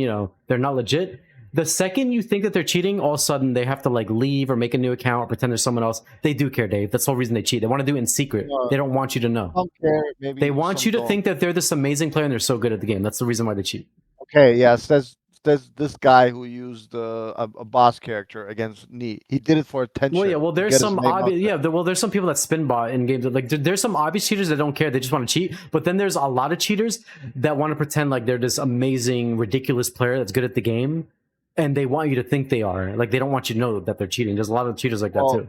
they're not legit. The second you think that they're cheating, all of a sudden they have to like leave or make a new account or pretend there's someone else. They do care, Dave. That's the whole reason they cheat. They want to do it in secret. They don't want you to know. I don't care. Maybe They want some you to don't. think that they're this amazing player and they're so good at the game. That's the reason why they cheat. Okay, yes, there's this guy who used a boss character against Knee. He did it for attention. Well, yeah. Well, to there's get his some name out obvious. there. Yeah. Well, there's some people that spin bot in games. Like there's some obvious cheaters that don't care. They just want to cheat. But then there's a lot of cheaters that want to pretend like they're this amazing, ridiculous player that's good at the game, and they want you to think they are. Like they don't want you to know that they're cheating. There's a lot of cheaters like that Well, too.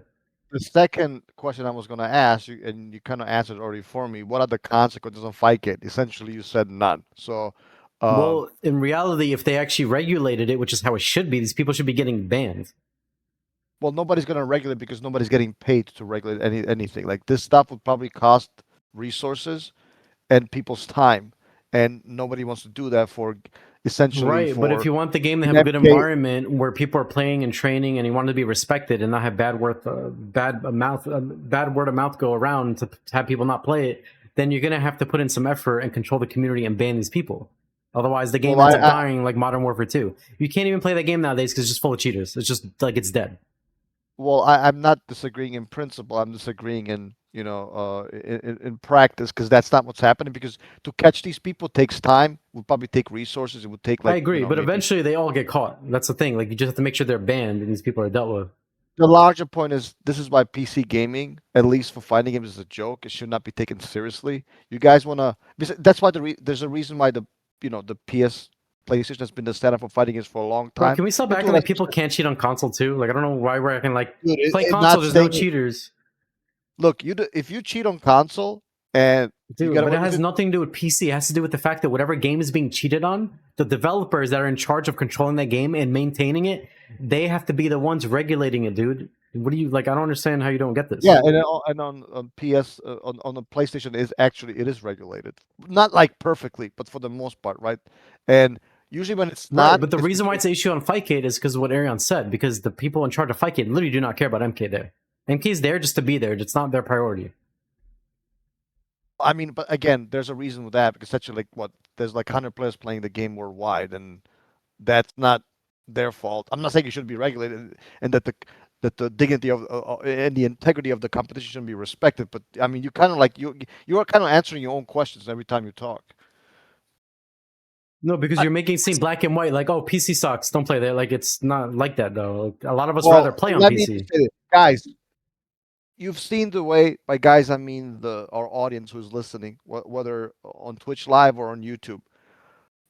The second question I was going to ask you, and you kind of answered already for me, what are the consequences of Fightcade? Essentially, you said none. So, Well, in reality, if they actually regulated it, which is how it should be, these people should be getting banned. well, nobody's going to regulate because nobody's getting paid to regulate anything. Like this stuff would probably cost resources and people's time, and nobody wants to do that for essentially. Right, but if you want the game to have a good environment where people are playing and training, and you want it to be respected and not have bad word of mouth go around to have people not play it, then you're gonna have to put in some effort and control the community and ban these people. Otherwise, the game ends up dying like Modern Warfare 2. You can't even play that game nowadays because it's just full of cheaters. It's just like it's dead. Well, I'm not disagreeing in principle. I'm disagreeing in in practice because that's not what's happening. Because to catch these people takes time. Would probably take resources. It would take like. I agree, but maybe- eventually they all get caught. That's the thing. Like you just have to make sure they're banned and these people are dealt with. the larger point is this is why PC gaming, at least for fighting games, is a joke. It should not be taken seriously. You guys wanna? That's why there's a reason why the PS PlayStation has been the standard for fighting games for a long Bro, time. can we stop It's acting one like that's people can't cheat on console too? Like I don't know why we're acting like dude, play console. not There's no saying cheaters, look, if you cheat on console and you dude. get But away it with has it, nothing to do with PC. It has to do with the fact that whatever game is being cheated on, the developers that are in charge of controlling that game and maintaining it, they have to be the ones regulating it, dude. What do you like? I don't understand how you don't get this. yeah, and on PS on the PlayStation it is regulated, not like perfectly, but for the most part, right? And usually when it's Right, not, but the it's reason why because it's an issue on Fightcade is because of what Arion said, because the people in charge of Fightcade literally do not care about MK there. MK's there just to be there. It's not their priority. I mean, but again, there's a reason with that because such like what there's like 100 players playing the game worldwide, and that's not their fault. I'm not saying it should be regulated and that the dignity of and the integrity of the competition should be respected. But I mean, you kind of like you are kind of answering your own questions every time you talk. No, because I, you're making it seem black and white, like, oh, PC sucks, don't play there. Like, it's not like that, though. A lot of us rather well, play on let me just PC. say this, guys. You've seen the way, by guys, I mean our audience who's listening, whether on Twitch Live or on YouTube.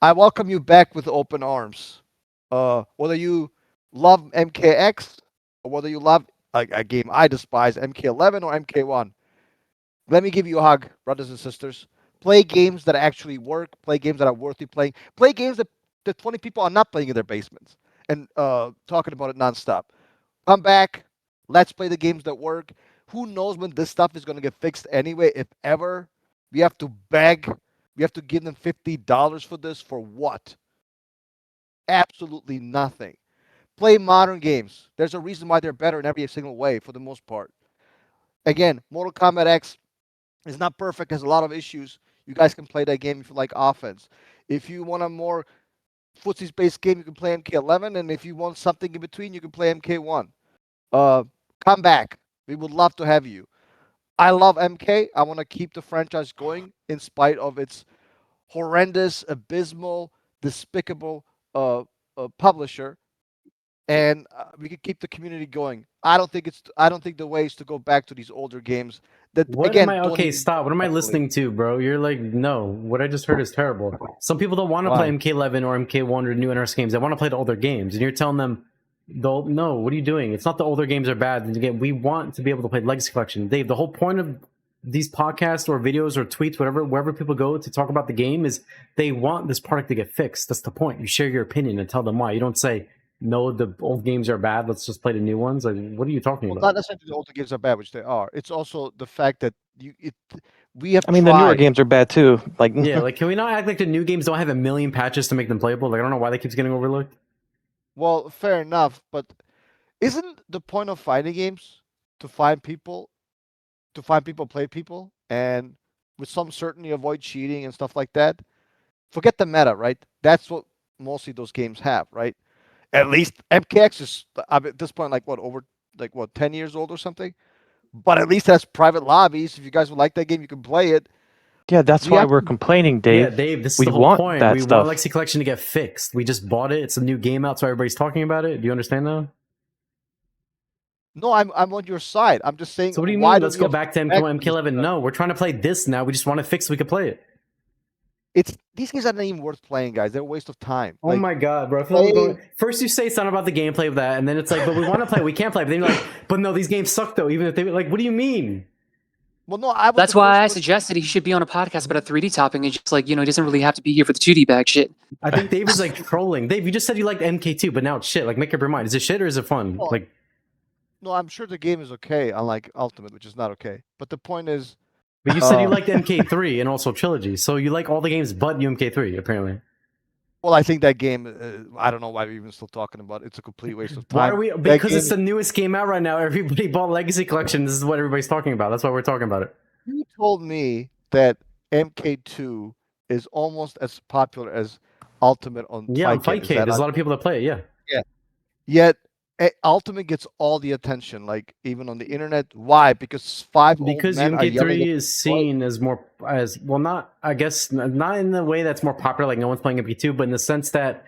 I welcome you back with open arms. Whether you love MKX or whether you love a game I despise, MK11 or MK1, let me give you a hug, brothers and sisters. Play games that actually work. Play games that are worthy playing. Play games that 20 people are not playing in their basements and talking about it nonstop. Come back. Let's play the games that work. Who knows when this stuff is going to get fixed anyway, if ever? We have to beg. We have to give them $50 for this. For what? Absolutely nothing. Play modern games. There's a reason why they're better in every single way for the most part. Again, Mortal Kombat X is not perfect, has a lot of issues. You guys can play that game if you like offense. If you want a more footsies based game, you can play MK11. And if you want something in between, you can play MK1. Come back. We would love to have you. I love MK. I want to keep the franchise going in spite of its horrendous, abysmal, despicable publisher, and we could keep the community going. I don't think the way is to go back to these older games that What am again I? don't Okay, even stop. What am I properly. listening to, bro? You're like, no. What I just heard is terrible. Some people don't want to play Why? MK11 or MK1 or new NRS games. They want to play the older games. And you're telling them, no, what are you doing? It's not the older games are bad. And again, we want to be able to play Legacy Collection. Dave, the whole point of these podcasts or videos or tweets, whatever, wherever people go to talk about the game is they want this product to get fixed. That's the point. You share your opinion and tell them why. You don't say, no, the old games are bad. Let's just play the new ones. Like, what are you talking Well, about? not necessarily the older games are bad, which they are. It's also the fact that we have I mean, the newer tried. games are bad too. Like, Yeah, like can we not act like the new games don't have a million patches to make them playable? Like I don't know why that keeps getting overlooked. Well, fair enough, but isn't the point of fighting games to find people, play people, and with some certainty avoid cheating and stuff like that? Forget the meta, right? That's what mostly those games have, right? At least MKX is at this point like what over like what 10 years old or something. But at least it has private lobbies. If you guys would like that game, you can play it. yeah, that's We why have we're to, complaining, Yeah, Dave. Dave, this is We the whole want point. that We want stuff. Lexi Collection to get fixed. We just bought it. It's a new game out, so everybody's talking about it. Do you understand now? no, I'm on your side. I'm just saying So what do you why mean? don't Let's we go have to back to go back to this MK11. stuff? No, we're trying to play this now. We just want to fix so we can play it. It's these games are not even worth playing, guys. They're a waste of time. Oh Like my god, bro! I feel like we're play going. First, you say something about the gameplay of that, and then it's like, but we want to play, we can't play. But then you're like, but no, these games suck though. Even if they like, what do you mean? well no, I was the That's why first I person. suggested he should be on a podcast about a 3D topping. And just like, he doesn't really have to be here for the 2D bag shit. I think Dave is like trolling. Dave, you just said you liked MK2, but now it's shit. Like, make up your mind. Is it shit or is it fun? Well, Like, no, I'm sure the game is okay, unlike Ultimate, which is not okay. But the point is, but you said you liked MK3 and also Trilogy, so you like all the games but MK3 apparently. well, I think that game. I don't know why we're even still talking about it. It's a complete waste of Why time. are we? That Because game it's the newest game out right now. Everybody bought Legacy Collection. This is what everybody's talking about. That's why we're talking about it. You told me that MK2 is almost as popular as Ultimate on Yeah, on Fightcade. Is Fightcade, that there's a not? lot of people that play it. Yeah. Yeah. Yet Ultimate gets all the attention, like even on the internet. Why? Because five old Because men are yelling UMK3 at is what? seen as more as well, not I guess not in the way that's more popular, like no one's playing MP2, but in the sense that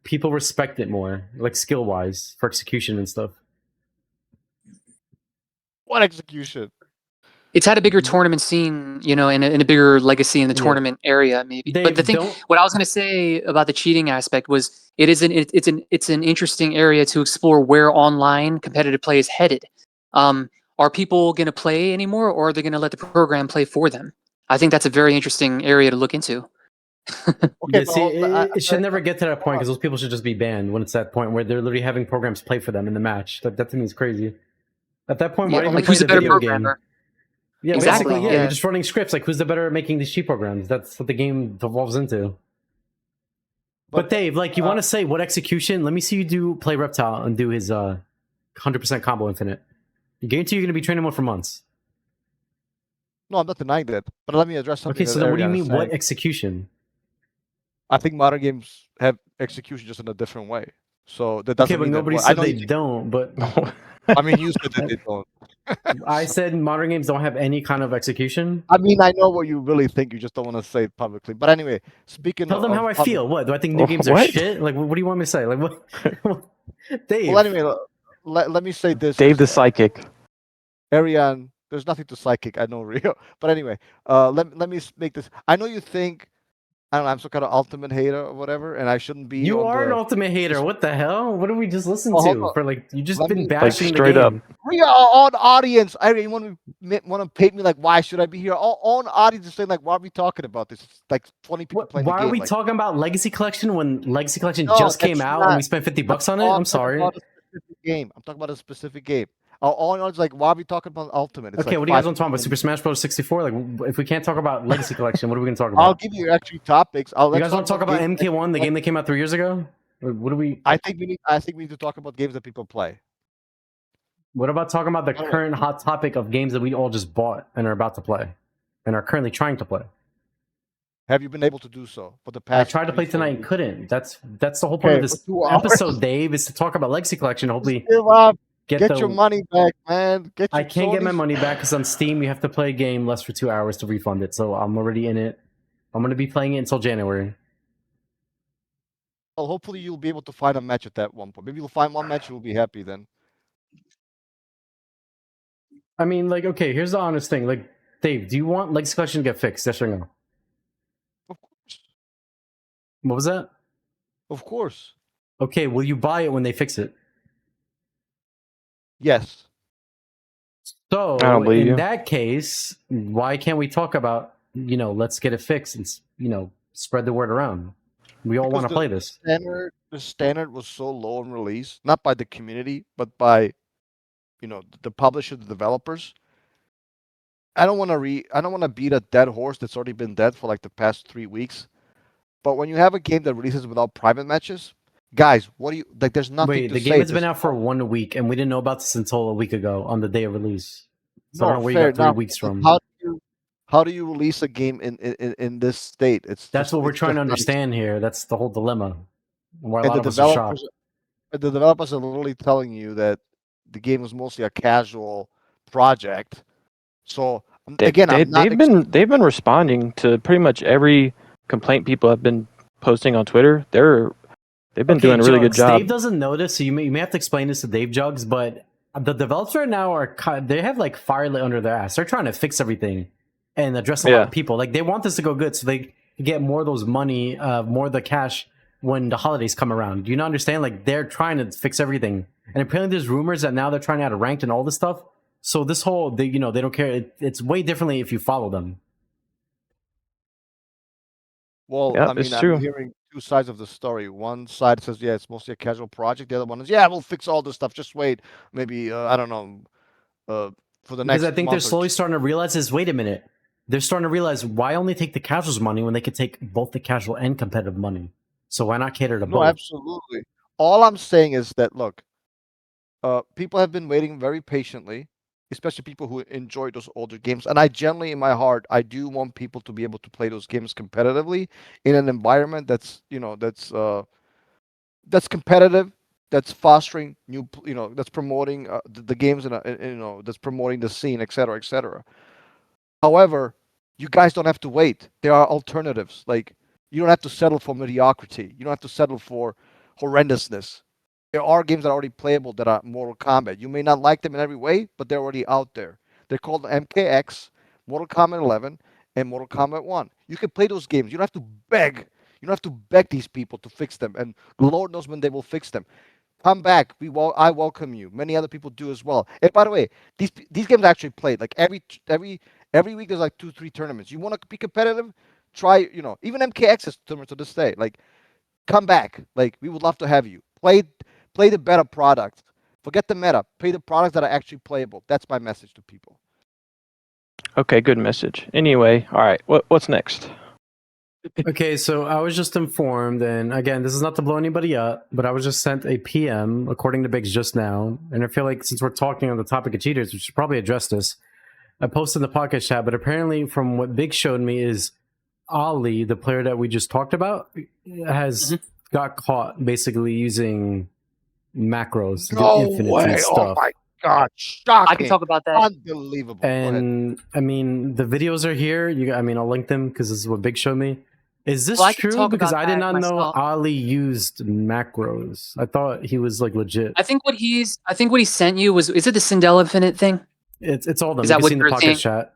people respect it more, like skill wise for execution and stuff. What execution? It's had a bigger tournament scene, you know, and a bigger legacy in the Yeah. tournament area, maybe. But Dave, the thing, don't. what I was going to say about the cheating aspect was, it's an interesting area to explore where online competitive play is headed. Are people going to play anymore, or are they going to let the program play for them? I think that's a very interesting area to look into. Okay, Yeah, but see, it should I- never get to that point because those people should just be banned when it's that point where they're literally having programs play for them in the match. That to me is crazy. At that point, Yeah, why even like play who's the the better video game? programmer? Yeah, Exactly, basically, yeah, yeah. you're just running scripts. Like, who's the better at making these cheat programs? That's what the game devolves into. But Dave, like, you want to say what execution? Let me see you do play Reptile and do his 100% combo infinite. I guarantee you're going to be training one for months. No, I'm not denying that. But let me address something. Okay, so that then what do you Ariane is mean? What saying. execution? I think modern games have execution just in a different way. So that Okay, doesn't but mean that. nobody I said know they you think, don't. But I mean, you said that they don't. I said modern games don't have any kind of execution. I mean, I know what you really think. You just don't want to say it publicly. But anyway, speaking Tell them how I public, feel. What do I think? New games are What? shit. Like, what do you want me to say? Like, what? Dave. well, anyway, let me say this. Dave the psychic. Ariane, there's nothing to psychic. I know Rio. But anyway, let me make this. I know you think I don't know. I'm some kind of ultimate hater or whatever, and I shouldn't be. You on are an the. ultimate hater. What the hell? What did we just listen Oh, hold to? on. For like, you just Let been me- bashing the straight game. up. We are on audience. I you want to paint me like why should I be here? All on audience is saying like why are we talking about this? It's like 20 people playing Why the game. are we like, talking about Legacy Collection when Legacy Collection no, just came that's out not. and we spent $50 on it? I'm sorry. About a specific game. I'm talking about a specific game. All audience like why are we talking about Ultimate? It's Okay, like what do you guys 5 want to talk about? people Super Smash Bros. 64? Like, if we can't talk about Legacy Collection, what are we going to talk I'll about? give you actually topics. You Let's guys want to talk about games MK1, the game that came out 3 years ago? Or what do we? I think we need to talk about games that people play. What about talking about the All right. current hot topic of games that we all just bought and are about to play, and are currently trying to play? Have you been able to do so for the I past? tried to 3, play 4 tonight and weeks? couldn't. That's the whole point Okay, of this for 2 hours. episode, Dave, is to talk about Legacy Collection. Hopefully, Give up. get Your the. money back, man. Get I your can't get my Sony's- money back because on Steam you have to play a game less for 2 hours to refund it. So I'm already in it. I'm going to be playing it until January. Well, hopefully you'll be able to find a match at that one point. Maybe you'll find one match you'll be happy then. I mean, like, okay, here's the honest thing. Like, Dave, do you want Legacy Collection to get fixed? Yes or no? Of course. What was that? Of course. Okay, will you buy it when they fix it? Yes. So, I don't believe in you. that case, why can't we talk about, let's get it fixed and, spread the word around? We all Because want to the play this. The standard was so low in release, not by the community, but by the publisher, the developers. I don't want to beat a dead horse that's already been dead for like the past 3 weeks. But when you have a game that releases without private matches, guys, what do you like? There's nothing Wait, to the say. game has been out for 1 week, and we didn't know about this until a week ago on the day of release. So I don't know where you fair. got 3 Now, weeks from. how do you release a game in this state? That's what we're it's trying to just not- understand here. That's the whole dilemma. Why a And lot of us are shocked. the developers are literally telling you that the game was mostly a casual project. So again, I'm not. They've been responding to pretty much every complaint people have been posting on Twitter. They've been doing a really good Jugs, job. Dave doesn't notice, so you may have to explain this to Dave Jugs, but the developers right now they have like fire lit under their ass. They're trying to fix everything and address a lot of people. Like they want this to go good so they get more of those money, more of the cash when the holidays come around. Do you not understand? Like they're trying to fix everything. And apparently there's rumors that now they're trying to add a ranked and all this stuff. So this whole, they don't care. It's way differently if you follow them. Well, Yeah, I mean, it's true. I'm hearing 2 sides of the story. One side says, yeah, it's mostly a casual project. The other one is, yeah, we'll fix all this stuff. Just wait. Maybe, I don't know, for the next Because I think they're month or slowly two. starting to realize is, wait a minute. They're starting to realize why only take the casuals money when they could take both the casual and competitive money. So why not cater to No, both? absolutely. All I'm saying is that, look, people have been waiting very patiently, especially people who enjoy those older games. And I generally, in my heart, I do want people to be able to play those games competitively in an environment that's, that's competitive, that's fostering that's promoting the games and that's promoting the scene, et cetera, et cetera. However, you guys don't have to wait. There are alternatives. Like you don't have to settle for mediocrity. You don't have to settle for horrendousness. there are games that are already playable that are Mortal Kombat. You may not like them in every way, but they're already out there. They're called MKX, Mortal Kombat 11, and Mortal Kombat 1. You can play those games. You don't have to beg. You don't have to beg these people to fix them, and Lord knows when they will fix them. Come back. I welcome you. Many other people do as well. And by the way, these games are actually played. Like every week, there's like 2-3 tournaments. You want to be competitive? Try. Even MKX is tournaments to this day. Like, come back. Like, we would love to have you. Play the better products. Forget the meta. Play the products that are actually playable. That's my message to people. Okay, good message. Anyway, all right. What's next? Okay, so I was just informed, and again, this is not to blow anybody up, but I was just sent a PM, according to Biggs just now, and I feel like since we're talking on the topic of cheaters, we should probably address this. I posted in the podcast chat, but apparently from what Biggs showed me is Ali, the player that we just talked about, has got caught basically using macros to do infinites and stuff. Oh my God, shocking. I can talk about that. Unbelievable. And I mean, the videos are here. I'll link them because this is what Big showed me. Is this Well, I can true? talk Because about I did that not know myself. Ali used macros. I thought he was like legit. I think what he sent you is it the Sindel Infinite thing? It's all of them. Is You that can what see in the you're pocket saying? chat.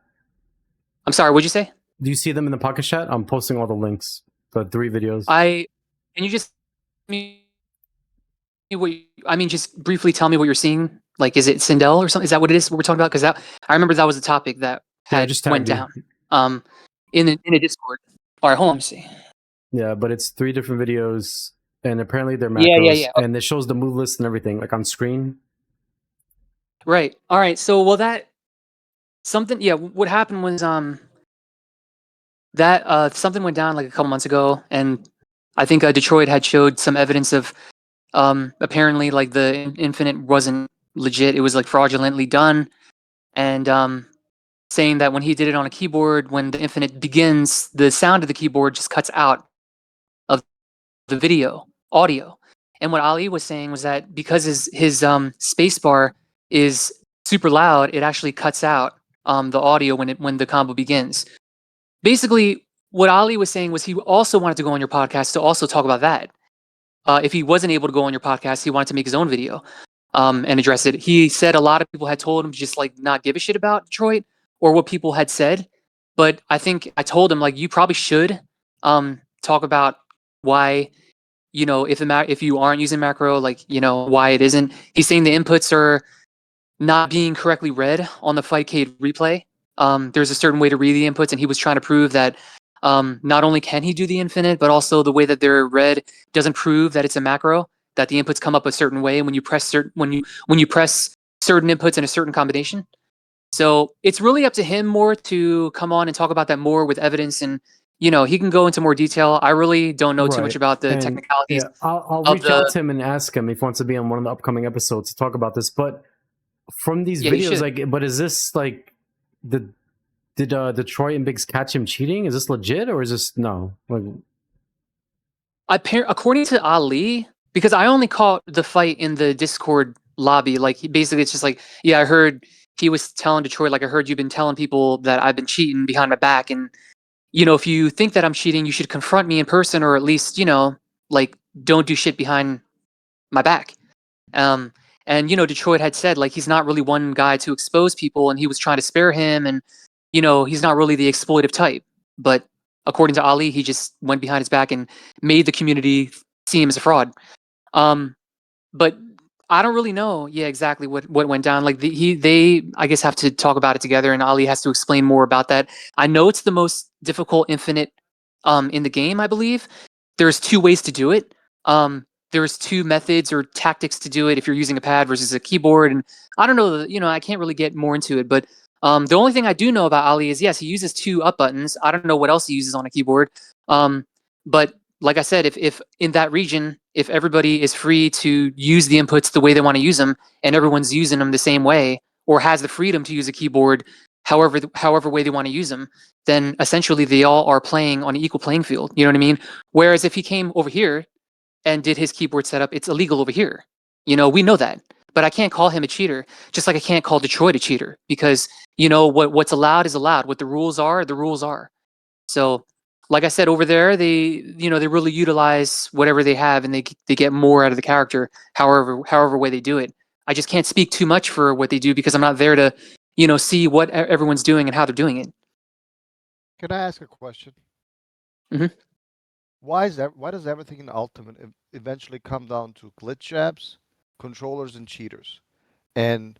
I'm sorry, what'd you say? Do you see them in the pocket chat? I'm posting all the links. The 3 videos. Can you just just briefly tell me what you're seeing? Like, is it Sindel or something? Is that what it is? What we're talking about? Because I remember that was a topic that Yeah, I had just went tagged you. down. In a Discord. All right, hold on. Let me see. Yeah, but it's 3 different videos, and apparently they're macros, Yeah. and it shows the move list and everything, like on screen. Right. All right. So, well, something. Yeah. What happened was that something went down like a couple months ago, and I think Detroit had showed some evidence of apparently like the Infinite wasn't legit. It was like fraudulently done, and saying that when he did it on a keyboard, when the Infinite begins, the sound of the keyboard just cuts out of the video audio. And what Ali was saying was that because his space bar is super loud, it actually cuts out the audio when the combo begins. Basically, what Ali was saying was he also wanted to go on your podcast to also talk about that. If he wasn't able to go on your podcast, he wanted to make his own video and address it. He said a lot of people had told him to just like not give a shit about Detroit or what people had said. But I think I told him like you probably should talk about why if you aren't using macro, like why it isn't. He's saying the inputs are not being correctly read on the Fightcade replay. There's a certain way to read the inputs, and he was trying to prove that not only can he do the infinite, but also the way that they're read doesn't prove that it's a macro. That the inputs come up a certain way when you press when you press certain inputs in a certain combination. So it's really up to him more to come on and talk about that more with evidence, and he can go into more detail. I really don't know too much about the And, technicalities. Yeah, I'll of reach the- out to him and ask him if he wants to be on one of the upcoming episodes to talk about this. But from these Yeah, he videos, should. like, but is this like did Detroit and Biggs catch him cheating? Is this legit or is this no? Like, According to Ali, because I only caught the fight in the Discord lobby, like basically it's just like, yeah, I heard he was telling Detroit, like I heard you've been telling people that I've been cheating behind my back, and if you think that I'm cheating, you should confront me in person, or at least like don't do shit behind my back. And Detroit had said like he's not really one guy to expose people, and he was trying to spare him, and he's not really the exploitive type. But according to Ali, he just went behind his back and made the community see him as a fraud. But I don't really know, yeah, exactly what went down. Like they I guess have to talk about it together, and Ali has to explain more about that. I know it's the most difficult infinite in the game. I believe there's 2 ways to do it. There's 2 methods or tactics to do it if you're using a pad versus a keyboard, and I don't know. I can't really get more into it, but the only thing I do know about Ali is yes, he uses 2 up buttons. I don't know what else he uses on a keyboard. But like I said, if in that region, if everybody is free to use the inputs the way they want to use them, and everyone's using them the same way, or has the freedom to use a keyboard however way they want to use them, then essentially they all are playing on an equal playing field. You know what I mean? Whereas if he came over here and did his keyboard setup, it's illegal over here. We know that. But I can't call him a cheater, just like I can't call Detroit a cheater, because what's allowed is allowed. What the rules are, the rules are. So like I said, over there, they really utilize whatever they have, and they get more out of the character, however way they do it. I just can't speak too much for what they do because I'm not there to, see what everyone's doing and how they're doing it. Can I ask a question? Mhm. Why does everything in Ultimate eventually come down to glitch jabs, controllers, and cheaters? And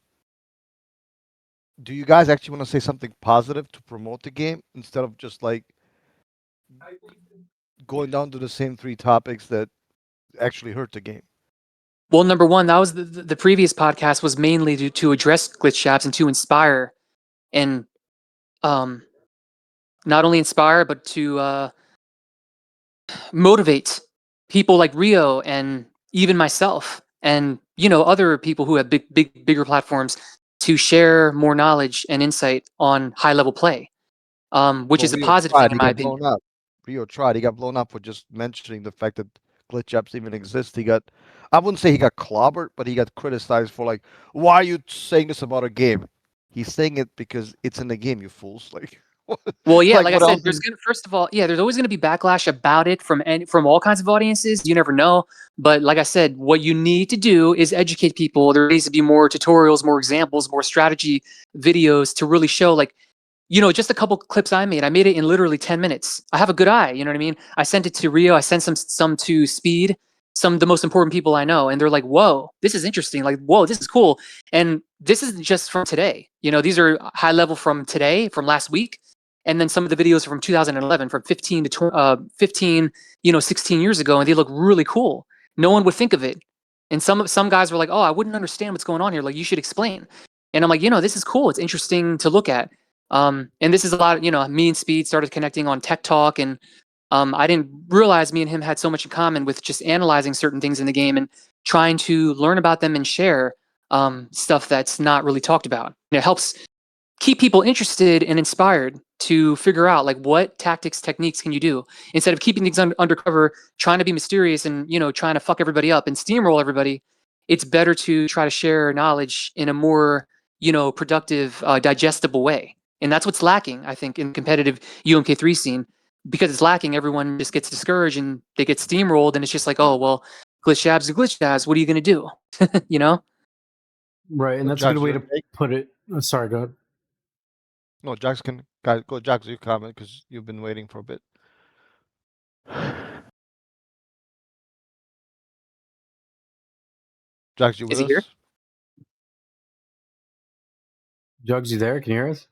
do you guys actually want to say something positive to promote the game instead of just like going down to the same three topics that actually hurt the game? Well, number one, that was the previous podcast was mainly to address glitch jabs and to inspire and um, not only inspire but to motivate people like Rio and even myself and other people who have bigger platforms to share more knowledge and insight on high level play, which Well, is a Rio positive thing tried. in He my got opinion. blown up. Rio tried. He got blown up for just mentioning the fact that glitch jabs even exist. I wouldn't say he got clobbered, but he got criticized for like, why are you saying this about a game? He's saying it because it's in the game, you fools. Like, Well, yeah, like like I what else? said, first of all, yeah, there's always gonna be backlash about it from all kinds of audiences. You never know, but like I said, what you need to do is educate people. There needs to be more tutorials, more examples, more strategy videos to really show, like, just a couple clips I made. I made it in literally 10 minutes. I have a good eye. You know what I mean? I sent it to Rio. I sent some to Speed, some of the most important people I know, and they're like, "Whoa, this is interesting. Like, whoa, this is cool." And this isn't just from today. These are high level from today, from last week, and then some of the videos are from 2011, from 15 to 15, 16 years ago, and they look really cool. No one would think of it. And some guys were like, "Oh, I wouldn't understand what's going on here. Like, you should explain." And I'm like, this is cool. It's interesting to look at. And this is a lot of, me and Speed started connecting on Tech Talk, and I didn't realize me and him had so much in common with just analyzing certain things in the game and trying to learn about them and share stuff that's not really talked about. And it helps keep people interested and inspired to figure out like what tactics, techniques can you do instead of keeping things undercover, trying to be mysterious and trying to fuck everybody up and steamroll everybody. It's better to try to share knowledge in a more productive, digestible way, and that's what's lacking, I think, in competitive UMK3 scene. Because it's lacking, everyone just gets discouraged and they get steamrolled, and it's just like, oh well, glitch jabs are glitch jabs. What are you gonna do? you know? Right, and So, that's a good Jax, way your to take? put it. Oh, sorry, go ahead. No, Jax can guys go. Jax, you comment because you've been waiting for a bit. Jax, you Is with he here? us? Jugs, you there? Can you hear us?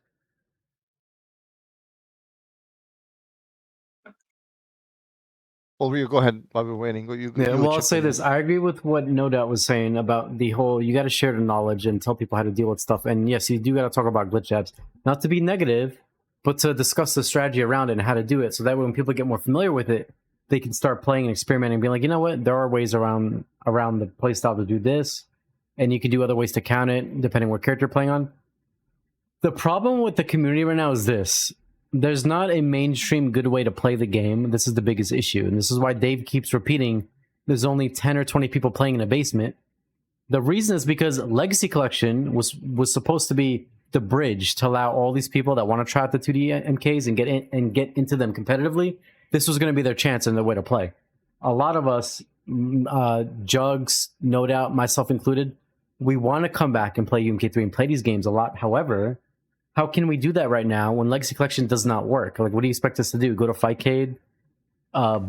Well, Rio, go ahead while we're waiting. Yeah, You well, I'll chip say in. this. I agree with what No Doubt was saying about the whole you got to share the knowledge and tell people how to deal with stuff. And yes, you do got to talk about glitch apps, not to be negative, but to discuss the strategy around it and how to do it. So that way, when people get more familiar with it, they can start playing and experimenting and being like, you know what, there are ways around the playstyle to do this, and you can do other ways to count it depending what character you're playing on. The problem with the community right now is this. There's not a mainstream good way to play the game. This is the biggest issue. And this is why Dave keeps repeating there's only 10 or 20 people playing in a basement. The reason is because Legacy Collection was supposed to be the bridge to allow all these people that want to try out the 2D MKs and get into them competitively. This was going to be their chance and their way to play. A lot of us, Jugs, No Doubt, myself included, we want to come back and play UMK3 and play these games a lot. However, how can we do that right now when Legacy Collection does not work? Like, what do you expect us to do? Go to Fightcade,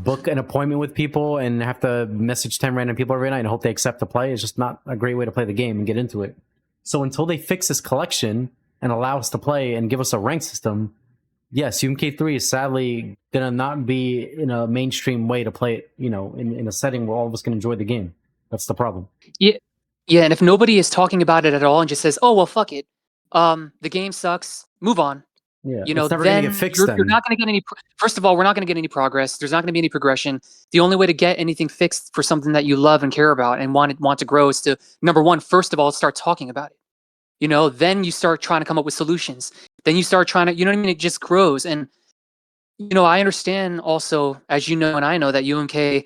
book an appointment with people, and have to message 10 random people every night and hope they accept to play? It's just not a great way to play the game and get into it. So until they fix this collection and allow us to play and give us a rank system, yes, UMK3 is sadly going to not be in a mainstream way to play it, in a setting where all of us can enjoy the game. That's the problem. Yeah, yeah. And if nobody is talking about it at all and just says, "Oh well, fuck it, the game sucks, move on," Yeah, it's never going to get then fixed you're then. not going to get any. First of all, we're not going to get any progress. There's not going to be any progression. The only way to get anything fixed for something that you love and care about and want to grow is to, number one, first of all, start talking about it. Then you start trying to come up with solutions. Then you start trying to, you know what I mean? It just grows. And I understand also, as you know, and I know, that UMK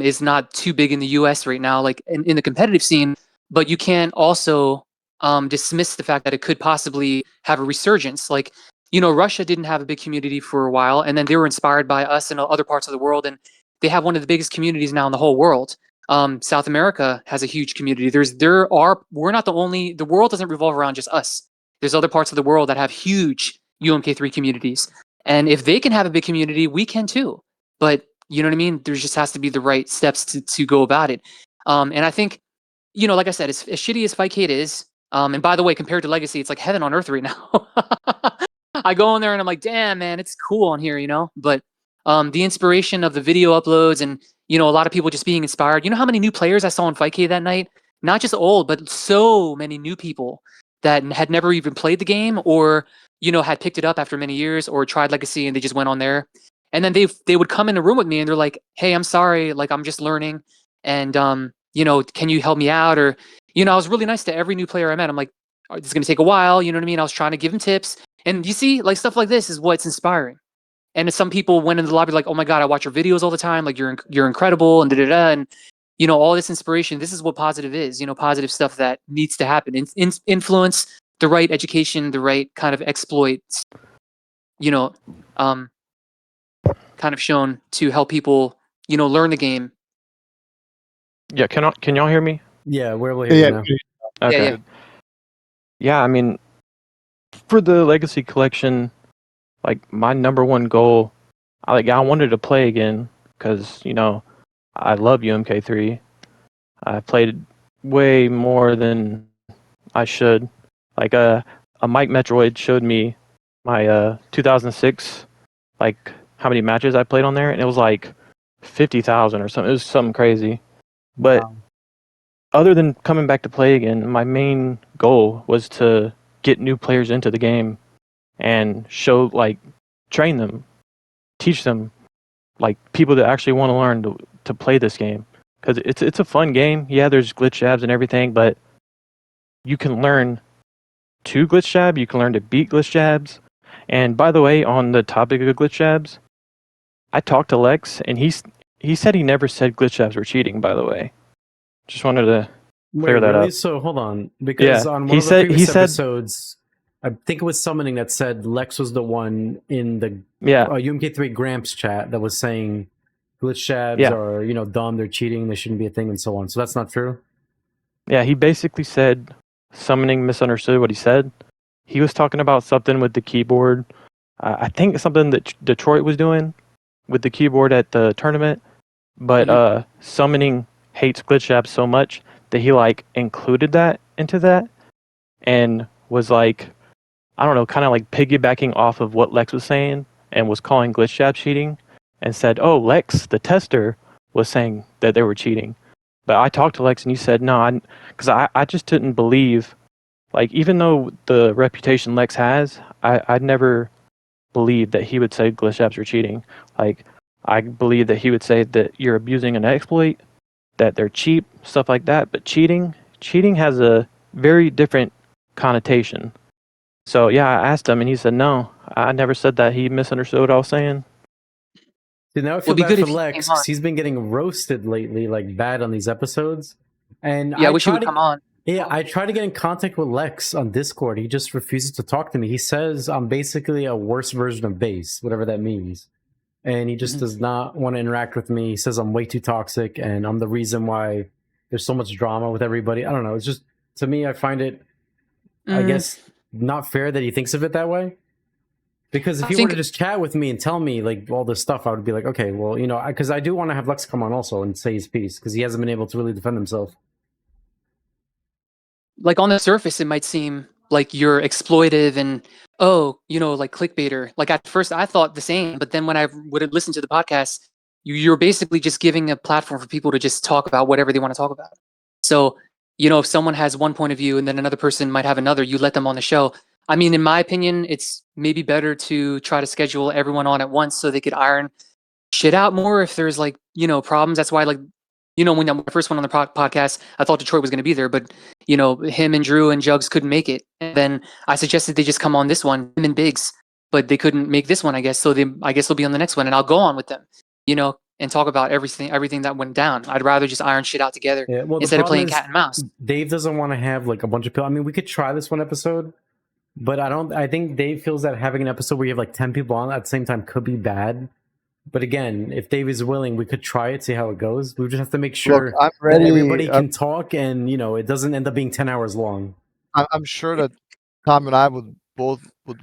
is not too big in the US right now, like in the competitive scene, but you can't also dismiss the fact that it could possibly have a resurgence. Like, Russia didn't have a big community for a while, and then they were inspired by us and other parts of the world, and they have one of the biggest communities now in the whole world. South America has a huge community. We're not the only. The world doesn't revolve around just us. There's other parts of the world that have huge UMK3 communities, and if they can have a big community, we can too. But you know what I mean? There just has to be the right steps to go about it. And I think, like I said, as shitty as Fightcade is, and by the way, compared to Legacy, it's like heaven on earth right now. I go in there and I'm like, damn, man, it's cool on here, But the inspiration of the video uploads and, a lot of people just being inspired. You know how many new players I saw in Fightcade that night? Not just old, but so many new people that had never even played the game or, had picked it up after many years or tried Legacy and they just went on there. And then they would come in a room with me and they're like, hey, I'm sorry, like I'm just learning. And, can you help me out? Or, I was really nice to every new player I met. I'm like, it's going to take a while. You know what I mean? I was trying to give them tips. And you see, like stuff like this is what's inspiring. And some people went in the lobby like, "Oh my god, I watch your videos all the time. Like you're incredible." And da da da. And all this inspiration. This is what positive is. Positive stuff that needs to happen. Influence, the right education, the right kind of exploits. Kind of shown to help people, learn the game. Yeah, can y'all hear me? Yeah, we're able to hear you now. Okay. Yeah. Yeah, I mean, for the Legacy Collection, like my number one goal, I wanted to play again because I love UMK3. I played way more than I should. Like a Mike Metroid showed me my 2006, like how many matches I played on there, and it was like 50,000 or something. It was something crazy. But Wow. other than coming back to play again, my main goal was to get new players into the game and train them, teach them, like people that actually want to learn to play this game. Because it's a fun game. Yeah, there's glitch jabs and everything, but you can learn to glitch jab, you can learn to beat glitch jabs. And by the way, on the topic of glitch jabs, I talked to Lex, and he said he never said glitch jabs were cheating, by the way. Just wanted to clear that really? up. So hold on, because Yeah, on he one of the said- he previous said- episodes, I think it was summoning that said Lex was the one in the Yeah, UMK3 Gramps chat that was saying glitch jabs Yeah. are dumb, they're cheating, they shouldn't be a thing, and so on. So that's not true. yeah, he basically said summoning misunderstood what he said. He was talking about something with the keyboard. I think something that Detroit was doing with the keyboard at the tournament. But summoning hates glitch jabs so much that he included that into that and was like, I don't know, kind of like piggybacking off of what Lex was saying and was calling glitch jab cheating and said, oh, Lex, the tester, was saying that they were cheating. But I talked to Lex and he said, no, because I just didn't believe, even though the reputation Lex has, I'd never believed that he would say glitch jabs are cheating. I believe that he would say that you're abusing an exploit, that they're cheap, stuff like that. But cheating has a very different connotation. So yeah, I asked him and he said, no, I never said that. He misunderstood what I was saying. See, now I feel It'd be bad good for if he Lex came because on. he's been getting roasted lately, like bad on these episodes. And Yeah, I wish he would come on. Yeah, I try to get in contact with Lex on Discord. He just refuses to talk to me. He says I'm basically a worse version of base, whatever that means. And he just does not want to interact with me. He says I'm way too toxic and I'm the reason why there's so much drama with everybody. I don't know. It's just, to me, I find it, I guess, not fair that he thinks of it that way. Because if I he were think- to just chat with me and tell me all this stuff, I would be like, okay, well, because I do want to have Lex come on also and say his piece because he hasn't been able to really defend himself. Like on the surface, it might seem like you're exploitive and like clickbaiter. Like at first, I thought the same, but then when I would listen to the podcast, you're basically just giving a platform for people to just talk about whatever they want to talk about. So if someone has one point of view and then another person might have another, you let them on the show. I mean, in my opinion, it's maybe better to try to schedule everyone on at once so they could iron shit out more if there's problems. That's why when I first went on the podcast, I thought Detroit was going to be there, but him and Drew and Jugs couldn't make it. And then I suggested they just come on this one, him and Biggs, but they couldn't make this one, I guess. So I guess they'll be on the next one, and I'll go on with them, and talk about everything that went down. I'd rather just iron shit out together Yeah, well, instead of playing cat and mouse. Dave doesn't want to have a bunch of people. I mean, we could try this one episode, But I think Dave feels that having an episode where you have like 10 people on at the same time could be bad. But again, if Dave is willing, we could try it, see how it goes. We just have to make Look, sure I'm that ready. everybody can talk and, it doesn't end up being 10 hours long. I'm sure that Tom and I would both would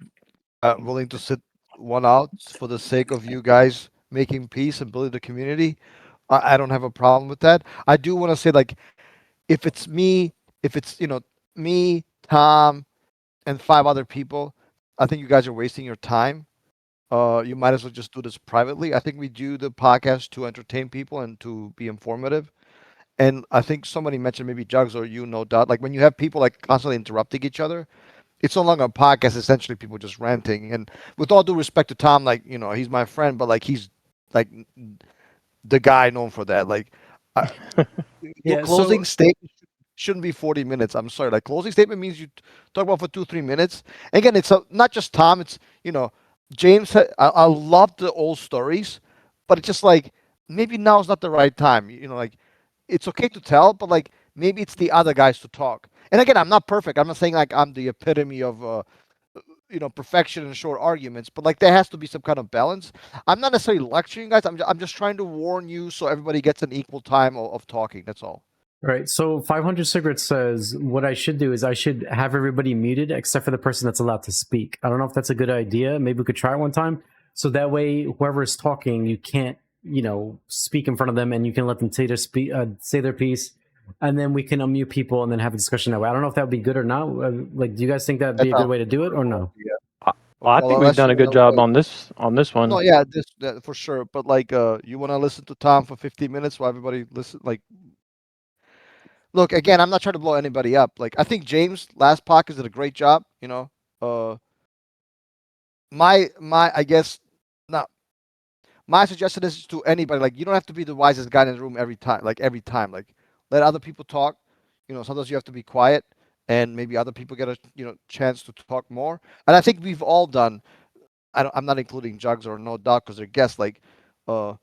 willing to sit one out for the sake of you guys making peace and building the community. I don't have a problem with that. I do want to say, like, if it's me, if it's me, Tom, and 5 other people, I think you guys are wasting your time. You might as well just do this privately. I think we do the podcast to entertain people and to be informative. And I think somebody mentioned, maybe Jugs or you, no doubt, like when you have people like constantly interrupting each other, it's no longer a podcast. Essentially, people just ranting. And with all due respect to Tom, like, he's my friend, but like he's like the guy known for that. Like, I, your Yeah, closing statement shouldn't be 40 minutes. I'm sorry. Like, closing statement means you talk about for 2-3 minutes. Again, it's not just Tom. It's James. I love the old stories, but it's just like maybe now is not the right time. Like it's okay to tell, but like maybe it's the other guys to talk. And again, I'm not perfect. I'm not saying like I'm the epitome of perfection and short arguments, but like there has to be some kind of balance. I'm not necessarily lecturing you guys. I'm just trying to warn you so everybody gets an equal time of talking. That's all. Right. So 500 Cigarettes says what I should do is I should have everybody muted except for the person that's allowed to speak. I don't know if that's a good idea. Maybe we could try it one time. So that way, whoever is talking, you can't, speak in front of them, and you can let them say their piece, and then we can unmute people and then have a discussion that way. I don't know if that would be good or not. Like, do you guys think that'd be a good way to do it or no? Yeah. Well, I Well, think we've unless done you a good want job to. on this one. No, yeah, this that, for sure. But like, you want to listen to Tom for 15 minutes while everybody listen? Like, look, again, I'm not trying to blow anybody up. Like, I think James last podcast did a great job. Uh, I guess, not my suggestion is to anybody. Like, you don't have to be the wisest guy in the room every time. Like every time, like let other people talk. Sometimes you have to be quiet, and maybe other people get a chance to talk more. And I think we've all done. I'm not including Jugs or No Doubt because they're guests. Like, uh,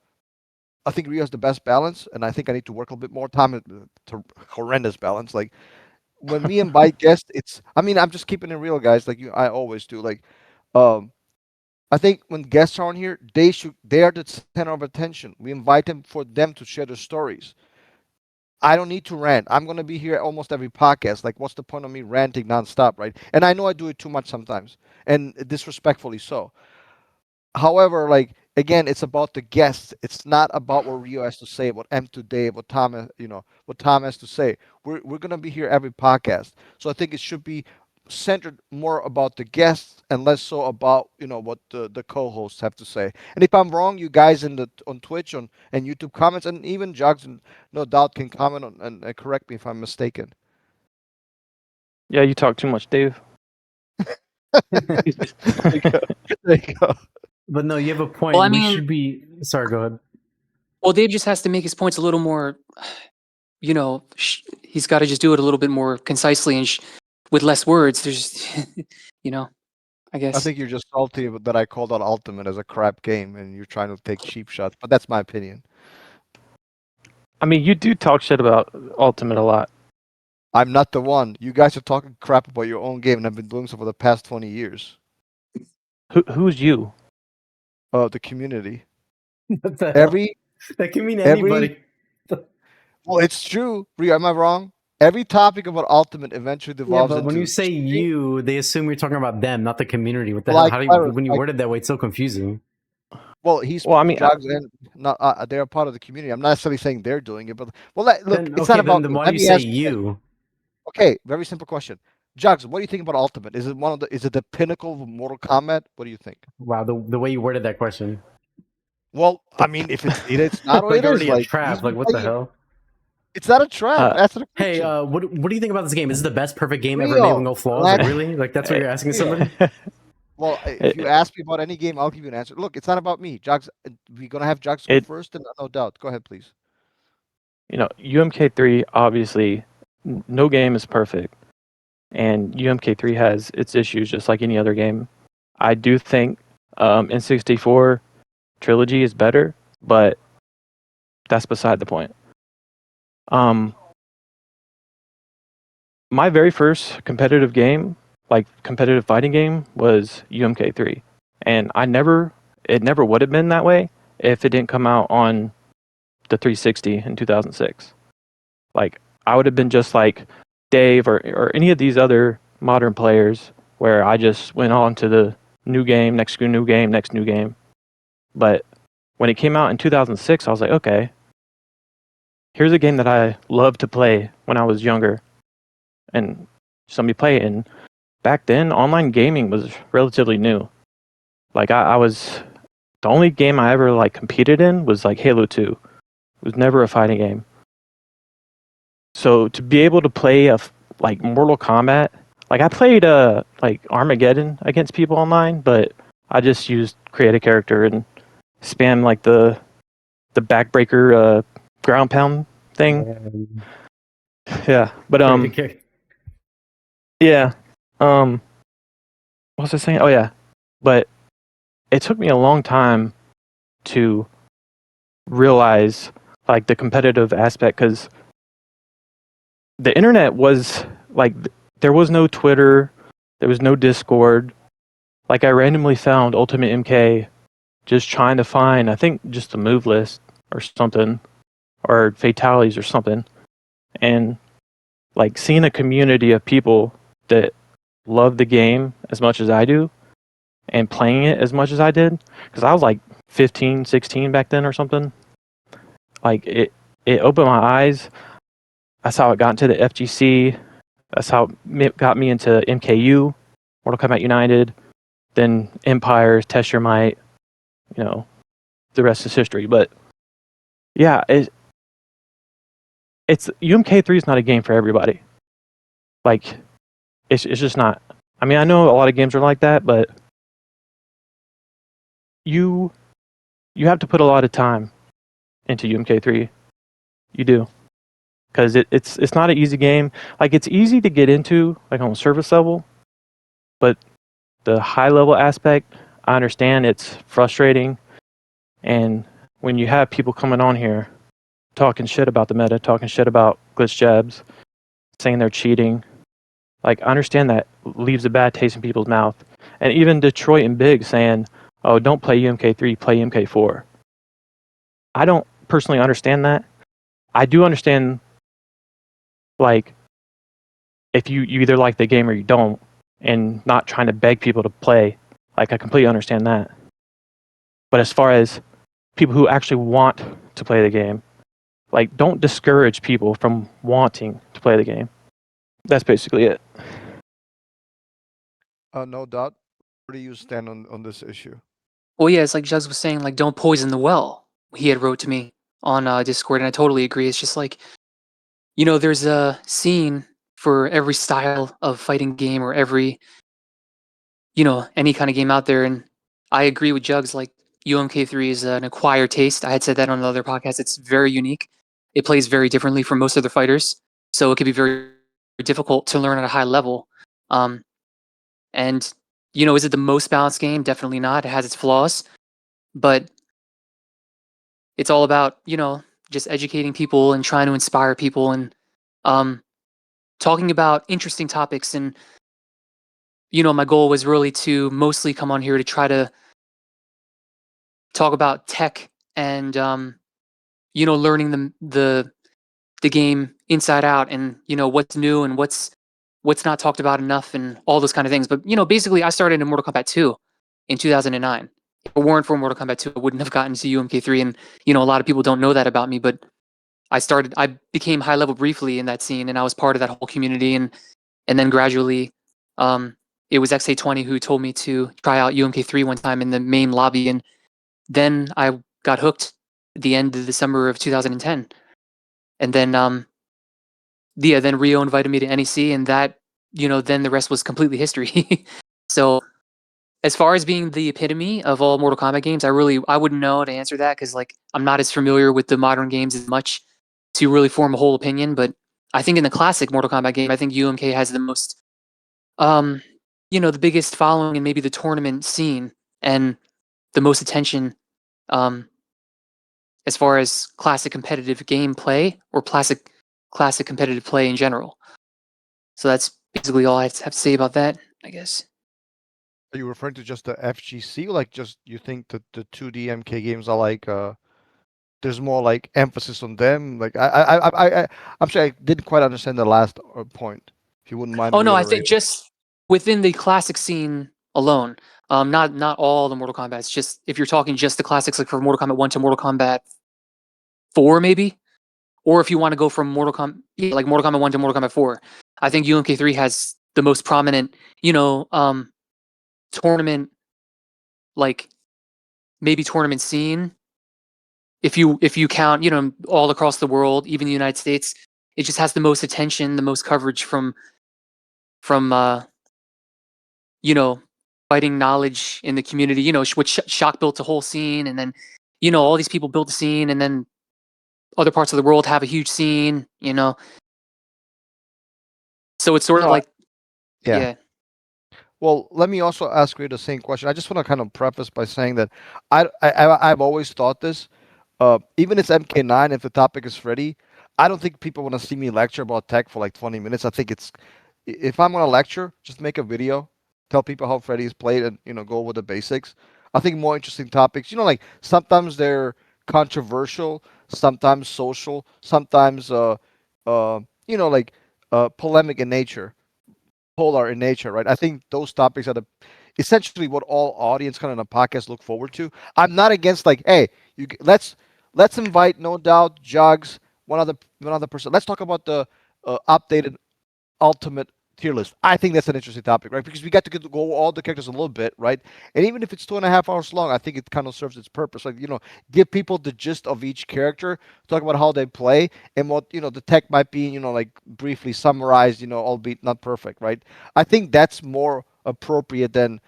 I think Rio has the best balance, and I think I need to work a little bit more time to horrendous balance. Like when we invite guests, I mean, I'm just keeping it real, guys. Like I always do. Like, um, I think when guests are on here, they are the center of attention. We invite them for them to share their stories. I don't need to rant. I'm gonna be here almost every podcast. Like, what's the point of me ranting nonstop, right? And I know I do it too much sometimes, and disrespectfully so. However, like again, it's about the guests. It's not about what Rio has to say, what M today, what Tom, what Tom has to say. We're gonna be here every podcast, so I think it should be centered more about the guests and less so about what the co-hosts have to say. And if I'm wrong, you guys on Twitch and YouTube comments, and even Jugs and No Doubt can comment on and correct me if I'm mistaken. Yeah, you talk too much, Dave. There you go. There you go. But no, you have a point. Well, I We mean, should be. Sorry, go ahead. well, Dave just has to make his points a little more, he's got to just do it a little bit more concisely and with less words. There's, I I guess. think you're just salty that I called out Ultimate as a crap game and you're trying to take cheap shots, but that's my opinion. I mean, you do talk shit about Ultimate a lot. I'm not the one. You guys are talking crap about your own game, and I've been doing so for the past 20 years. Who's you? The community. What the hell? Every That can mean anybody. well, it's true. Rio, am I wrong? Every topic about Ultimate eventually Yeah, devolves but when you into say cheating. you, they assume you're talking about them, not the community. What the Well, hell? When you word it that way, it's so confusing. well, he's Well, I mean, Jugs and not they're a part of the community. I'm not necessarily saying they're doing it, but look, Then it's okay, not about then me. why do Let you me say ask you this. you? Okay, very simple question. Jugs, what do you think about Ultimate? Is it the pinnacle of Mortal Kombat? What do you think? Wow, the way you worded that question, Well, I mean, if it's not or like it is. already a Like he's trap. been Like what the playing it. hell? It's not a trap. uh, That's the Hey, question. what do you think about this game? Is it the best perfect game ever made with Rio, no flaws? let Like really? Like that's what you're asking Rio. somebody? Well, if you ask me about any game, I'll give you an answer. Look, it's not about me. Jugs, we're gonna have Jugs go it first, and no doubt. Go ahead, please. UMK3 obviously no game is perfect, and UMK3 has its issues just like any other game. I do think N64 Trilogy is better, but that's beside the point. My very first competitive game like competitive fighting game was UMK3, and it never would have been that way if it didn't come out on the 360 in 2006. Like I would have been just like Dave or any of these other modern players where I just went on to the new game, next new game, next new game. But when it came out in 2006, I was like, okay, here's a game that I loved to play when I was younger, and somebody play it. And back then, online gaming was relatively new. Like I was the only game I ever like competed in was like Halo 2. It was never a fighting game. So to be able to play like Mortal Kombat, like I played like Armageddon against people online, but I just used create a character and spam like the backbreaker ground pound thing. Yeah, but yeah. What was I saying? Oh yeah, but it took me a long time to realize like the competitive aspect, because the internet was like there was no Twitter, there was no Discord. Like I randomly found Ultimate MK just trying to find, I think, just the move list or something, or fatalities or something, and like seeing a community of people that love the game as much as I do and playing it as much as I did, because I was like 15, 16 back then or something. Like it opened my eyes. That's how it got into the FGC. That's how it got me into MKU, Mortal Kombat United, then Empires, Test Your Might. You know, the rest is history. But yeah, it's UMK3 is not a game for everybody. Like, it's just not. I mean, I know a lot of games are like that, but you have to put a lot of time into UMK3. You do, because it's not an easy game. Like, it's easy to get into, like on the surface level, but the high level aspect, I understand it's frustrating. And when you have people coming on here talking shit about the meta, talking shit about glitch jabs, saying they're cheating, like I understand that leaves a bad taste in people's mouth. And even Detroit and Big saying, "Oh, don't play UMK3, play MK4." I don't personally understand that. I do understand, like, if you either like the game or you don't, and not trying to beg people to play. Like, I completely understand that. But as far as people who actually want to play the game, like, don't discourage people from wanting to play the game. That's basically it. No doubt. Where do you stand on this issue? Well, yeah, it's like Jugs was saying, like, don't poison the well. He had wrote to me on Discord, and I totally agree. It's just like, there's a scene for every style of fighting game or every, any kind of game out there. And I agree with Jugs. Like, UMK3 is an acquired taste. I had said that on the other podcast. It's very unique. It plays very differently from most other fighters, so it can be very difficult to learn at a high level. And is it the most balanced game? Definitely not. It has its flaws, but it's all about just educating people and trying to inspire people and um, talking about interesting topics. And my goal was really to mostly come on here to try to talk about tech and learning the game inside out, and what's new and what's not talked about enough and all those kind of things. But basically, I started in Mortal Kombat 2 in 2009. If it weren't for Mortal Kombat 2, I wouldn't have gotten to UMK3, and a lot of people don't know that about me. But I became high level briefly in that scene, and I was part of that whole community, and then gradually, um, it was XA20 who told me to try out UMK3 one time in the main lobby, and then I got hooked at the end of December of 2010, and then then Rio invited me to NEC, and that then the rest was completely history. So as far as being the epitome of all Mortal Kombat games, I wouldn't know to answer that, because like I'm not as familiar with the modern games as much to really form a whole opinion. But I think in the classic Mortal Kombat game, I think UMK has the most the biggest following and maybe the tournament scene, and the most attention um as far as classic competitive gameplay or classic competitive play in general. So that's basically all I have to say about that. I guess. Are you referring to just the FGC? Like, just you think that the 2D MK games are like there's more like emphasis on them? Like, I'm sorry, I didn't quite understand the last point. If you wouldn't mind Oh no, I think reiterating. just within the classic scene alone. Not all the Mortal Kombat. It's just if you're talking just the classics, like from Mortal Kombat 1 to Mortal Kombat 4, maybe, or if you want to go from like Mortal Kombat 1 to Mortal Kombat 4, I think UMK3 has the most prominent, tournament, like maybe tournament scene. If you count, all across the world, even the United States, it just has the most attention, the most coverage from fighting knowledge in the community. Which Shock built a whole scene, and then all these people built a scene, and then other parts of the world have a huge scene. So it's sort of No, like, yeah. yeah. Well, let me also ask you the same question. I just want to kind of preface by saying that I've always thought this. Even if it's MK9, if the topic is Freddy, I don't think people want to see me lecture about tech for like 20 minutes. I think if I'm going to lecture, just make a video, tell people how Freddy is played, and go over the basics. I think more interesting topics. Like sometimes they're controversial, sometimes social, sometimes like polemic in nature, polar in nature, right? I think those topics are essentially what all audience kind of in a podcast look forward to. I'm not against like, hey, let's invite No Doubt, Jugs, one other person. Let's talk about the updated ultimate tier list. I think that's an interesting topic, right? Because we got to go all the characters a little bit, right? And even if it's 2.5 hours long, I think it kind of serves its purpose. Like, give people the gist of each character, talk about how they play, and what, the tech might be, like briefly summarized, albeit not perfect, right? I think that's more appropriate than,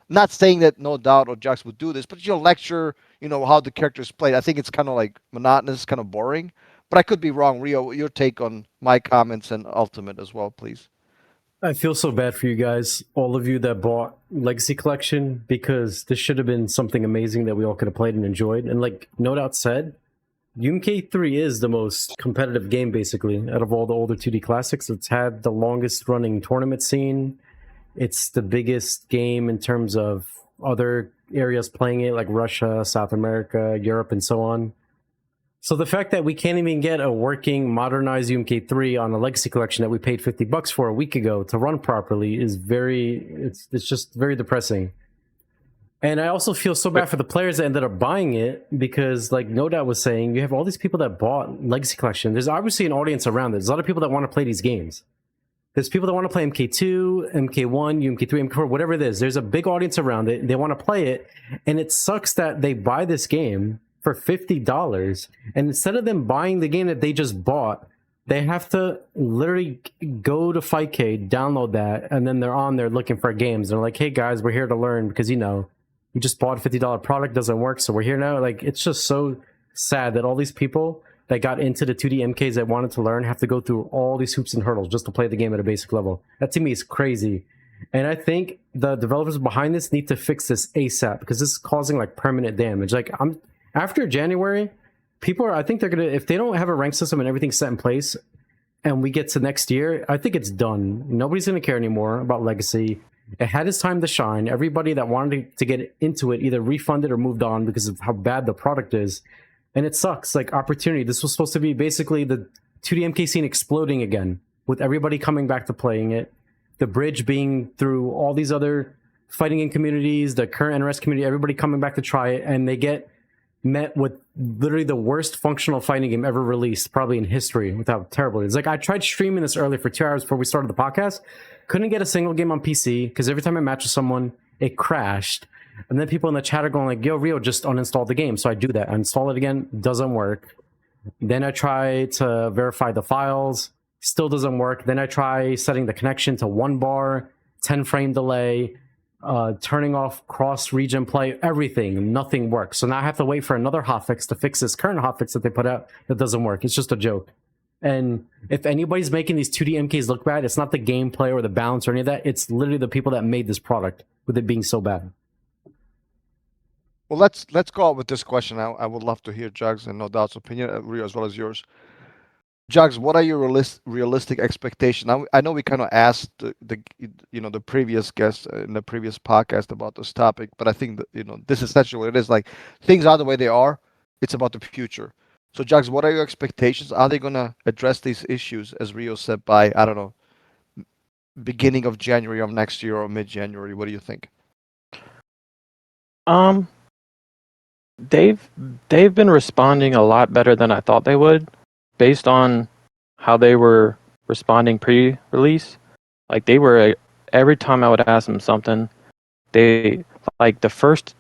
not saying that No Doubt or Jax would do this, but, lecture, how the characters played. I think it's kind of like monotonous, kind of boring. But I could be wrong. Rio, your take on my comments and Ultimate as well, please. I feel so bad for you guys, all of you that bought Legacy Collection, because this should have been something amazing that we all could have played and enjoyed. And like No Doubt said, UMK3 is the most competitive game, basically, out of all the older 2D classics. It's had the longest running tournament scene. It's the biggest game in terms of other areas playing it, like Russia, South America, Europe, and so on. So the fact that we can't even get a working, modernized UMK3 on a Legacy Collection that we paid $50 for a week ago to run properly is it's just very depressing. And I also feel so bad for the players that ended up buying it, because like No Doubt was saying, you have all these people that bought Legacy Collection. There's obviously an audience around it. There's a lot of people that want to play these games. There's people that want to play MK2, MK1, UMK3, MK4, whatever it is. There's a big audience around it. They want to play it. And it sucks that they buy this game for $50. And instead of them buying the game that they just bought, they have to literally go to Fightcade, download that, and then they're on there looking for games. They're like, hey guys, we're here to learn because, we just bought a $50 product, doesn't work, so we're here now. Like, it's just so sad that all these people that got into the 2D MKs that wanted to learn have to go through all these hoops and hurdles just to play the game at a basic level. That to me is crazy. And I think the developers behind this need to fix this ASAP, because this is causing like permanent damage. Like, after January, I think they're gonna, if they don't have a rank system and everything set in place, and we get to next year, I think it's done. Nobody's gonna care anymore about Legacy. It had its time to shine. Everybody that wanted to get into it either refunded or moved on because of how bad the product is. And it sucks. Like, opportunity. This was supposed to be basically the 2D MK scene exploding again, with everybody coming back to playing it. The bridge being through all these other fighting in communities, the current NRS community, everybody coming back to try it, and they get met with literally the worst functional fighting game ever released, probably in history, with how terrible it is. Like, I tried streaming this earlier for 2 hours before we started the podcast. Couldn't get a single game on PC, because every time I matched with someone, it crashed. And then people in the chat are going like, yo, Rio, just uninstall the game. So I do that. I install it again, doesn't work. Then I try to verify the files, still doesn't work. Then I try setting the connection to 1 bar, 10 frame delay, turning off cross-region play, everything. Nothing works. So now I have to wait for another hotfix to fix this current hotfix that they put out that doesn't work. It's just a joke. And if anybody's making these 2D MKs look bad, it's not the gameplay or the balance or any of that. It's literally the people that made this product, with it being so bad. Well, let's go out with this question. I would love to hear Jugs and No Doubt's opinion, Rio, as well as yours. Jugs, what are your realistic expectations? I know we kind of asked the previous guest in the previous podcast about this topic, but I think that this is essentially what it is. Like things are the way they are. It's about the future. So, Jugs, what are your expectations? Are they gonna address these issues, as Rio said, by I don't know, beginning of January of next year or mid-January? What do you think? Um, they've they've been responding a lot better than I thought they would, based on how they were responding pre-release. Like they were every time I would ask them something, they like the first,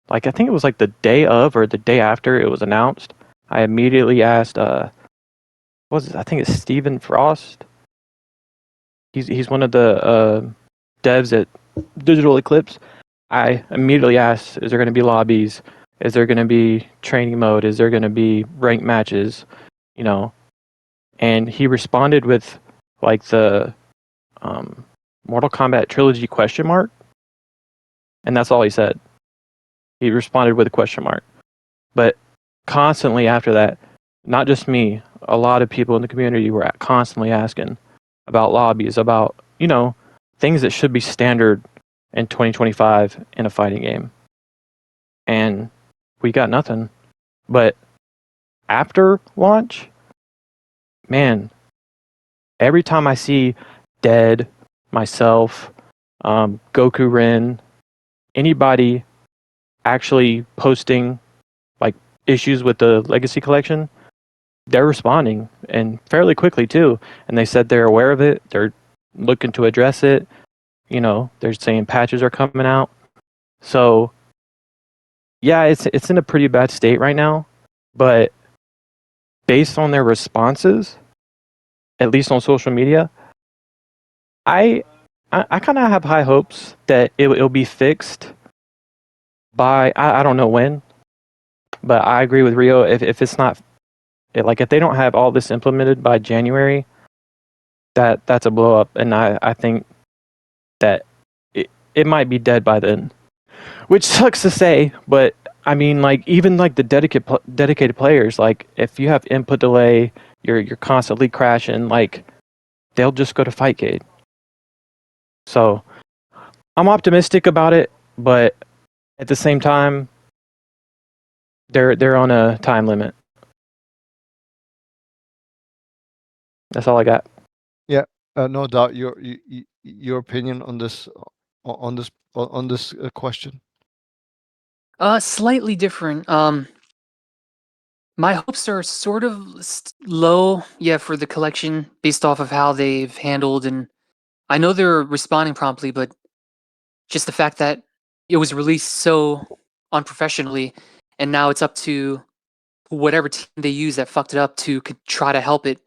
like I think it was like the day of or the day after it was announced. I immediately asked, what was it? I think it's Stephen Frost. He's one of the devs at Digital Eclipse. I immediately asked, is there going to be lobbies? Is there going to be training mode? Is there going to be ranked matches? You know, and he responded with like the Mortal Kombat trilogy question mark, and that's all he said. He responded with a question mark. But constantly after that, not just me, a lot of people in the community were constantly asking about lobbies, about things that should be standard in 2025 in a fighting game, and we got nothing. But after launch, man, every time I see Dead, myself, Goku Ren, anybody actually posting like issues with the Legacy Collection, they're responding and fairly quickly too. And they said they're aware of it. They're looking to address it. They're saying patches are coming out. So yeah, it's in a pretty bad state right now. But based on their responses, at least on social media, I kind of have high hopes that it'll be fixed by I don't know when, but I agree with Rio. If it's not like if they don't have all this implemented by January, that's a blow up, and I think that it might be dead by then, which sucks to say, but I mean like even like the dedicated players, like if you have input delay, you're constantly crashing, like they'll just go to Fightcade. So I'm optimistic about it, but at the same time, they're on a time limit. That's all I got. Yeah, no doubt. Your opinion on this question. Slightly different. My hopes are sort of low, yeah, for the collection based off of how they've handled, and I know they're responding promptly, but just the fact that it was released so unprofessionally, and now it's up to whatever team they use that fucked it up to try to help it.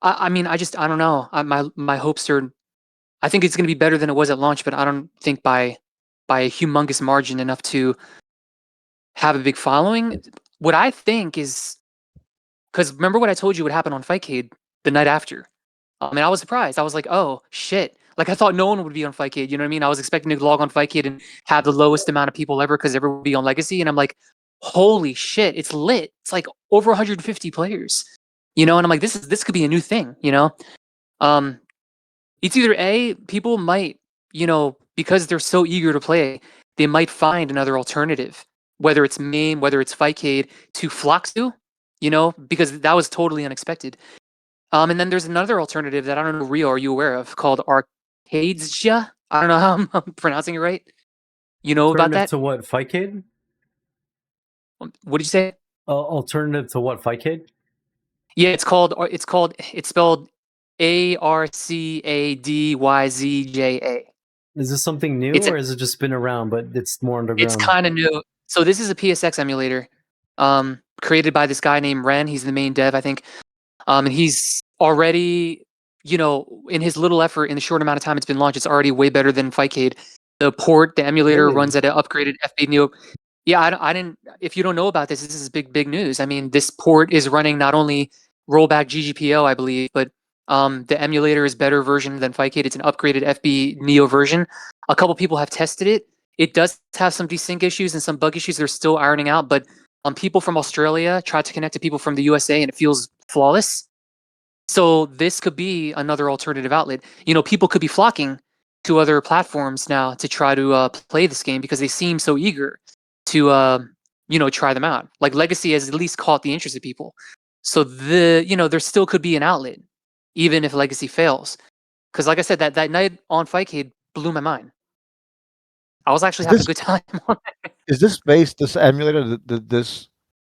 I mean, I don't know. My hopes are. I think it's going to be better than it was at launch, but I don't think by a humongous margin enough to have a big following. What I think is because remember what I told you would happen on Fightcade the night after. And I was surprised. I was like, oh shit. Like I thought no one would be on Fightcade. You know what I mean? I was expecting to log on Fightcade and have the lowest amount of people ever because everyone would be on Legacy. And I'm like, holy shit, it's lit. It's like over 150 players. And I'm like, this could be a new thing. Um, it's either A, people might, because they're so eager to play, they might find another alternative, whether it's MAME, whether it's Fightcade, to flock to, because that was totally unexpected. And then there's another alternative that I don't know, Rio, are you aware of, called Arcadesia? I don't know how I'm pronouncing it right. You know about Alternative that? to what, Fightcade? What did you say? Alternative to what, Fightcade? Yeah, it's spelled ARCADYZJA. Is this something new, It's or has it just been around, but it's more It's underground? kind of new. So this is a PSX emulator, created by this guy named Ren. He's the main dev, I think. And he's already, in his little effort in the short amount of time it's been launched, it's already way better than Fightcade. The emulator Really? runs at an upgraded FB Neo. Yeah, I didn't. If you don't know about this, this is big news. I mean, this port is running not only rollback GGPO, I believe, but the emulator is better version than Fightcade. It's an upgraded FB Neo version. A couple people have tested it. It does have some desync issues and some bug issues they're still ironing out, but people from Australia tried to connect to people from the USA and it feels flawless. So this could be another alternative outlet. You know, people could be flocking to other platforms now to try to play this game because they seem so eager to try them out. Like Legacy has at least caught the interest of people. So there still could be an outlet, even if Legacy fails. Because like I said, that night on Fightcade blew my mind. I was actually Is having a this good time on it. is this based this emulator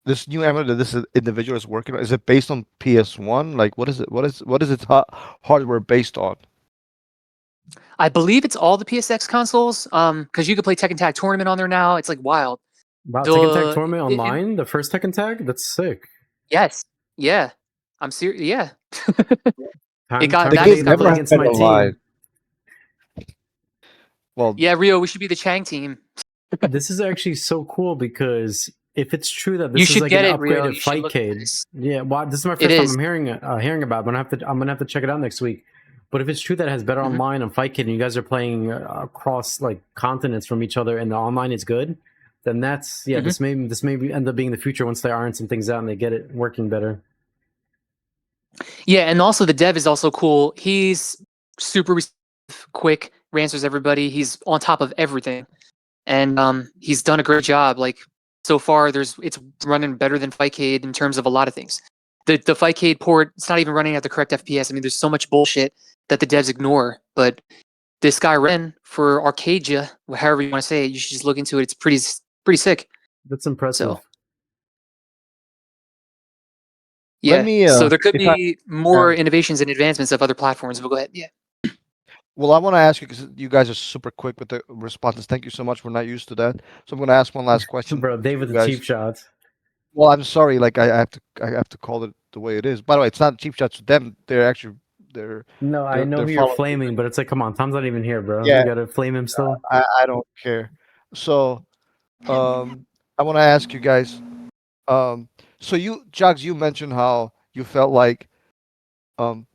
this new emulator that this individual is working on? Is it based on PS1? Like what is it? What is its hardware based on? I believe it's all the PSX consoles. Because you could play Tekken Tag Tournament on there now. It's like wild. Wow, Tekken Tag The Tournament it, online, the first Tekken Tag? That's sick. yes, yeah, I'm serious. Yeah, it Time got The time for that me game to got come never play had legs. against been my online. team. Well, Yeah, Rio, we should be the Chang team. This is actually so cool because if it's true that You this is should like an get it, Rio. upgraded You should look into Fightcade, this. yeah, well, this is my It first time is. I'm hearing about it. I'm gonna have to check it out next week. But if it's true that it has better Mhm. online on Fightcade and you guys are playing across like continents from each other and the online is good, then that's Mhm. this may end up being the future once they iron some things out and they get it working better. Yeah, and also the dev is also cool. He's super quick, answers everybody. He's on top of everything, and he's done a great job. Like so far, it's running better than Fightcade in terms of a lot of things. The Fightcade port, it's not even running at the correct FPS. I mean, there's so much bullshit that the devs ignore. But this guy Ren for Arcadia, however you want to say it, you should just look into it. It's pretty sick. That's impressive. So let yeah, me so there could if I be more innovations and advancements of other platforms. But go ahead. Yeah. well, I want to ask you because you guys are super quick with the responses. Thank you so much. We're not used to that, so I'm going to ask one last question Bro, to Dave you with the guys. cheap shots. Well, I'm sorry. Like I have to call it the way it is. By the way, it's not cheap shots to them. They're actually they're No, I know they're who you're following. flaming, but it's like, come on, Tom's not even here, bro. You Yeah, gotta flame him still. I don't care. So I want to ask you guys. Um, so Jogs, you mentioned how you felt like um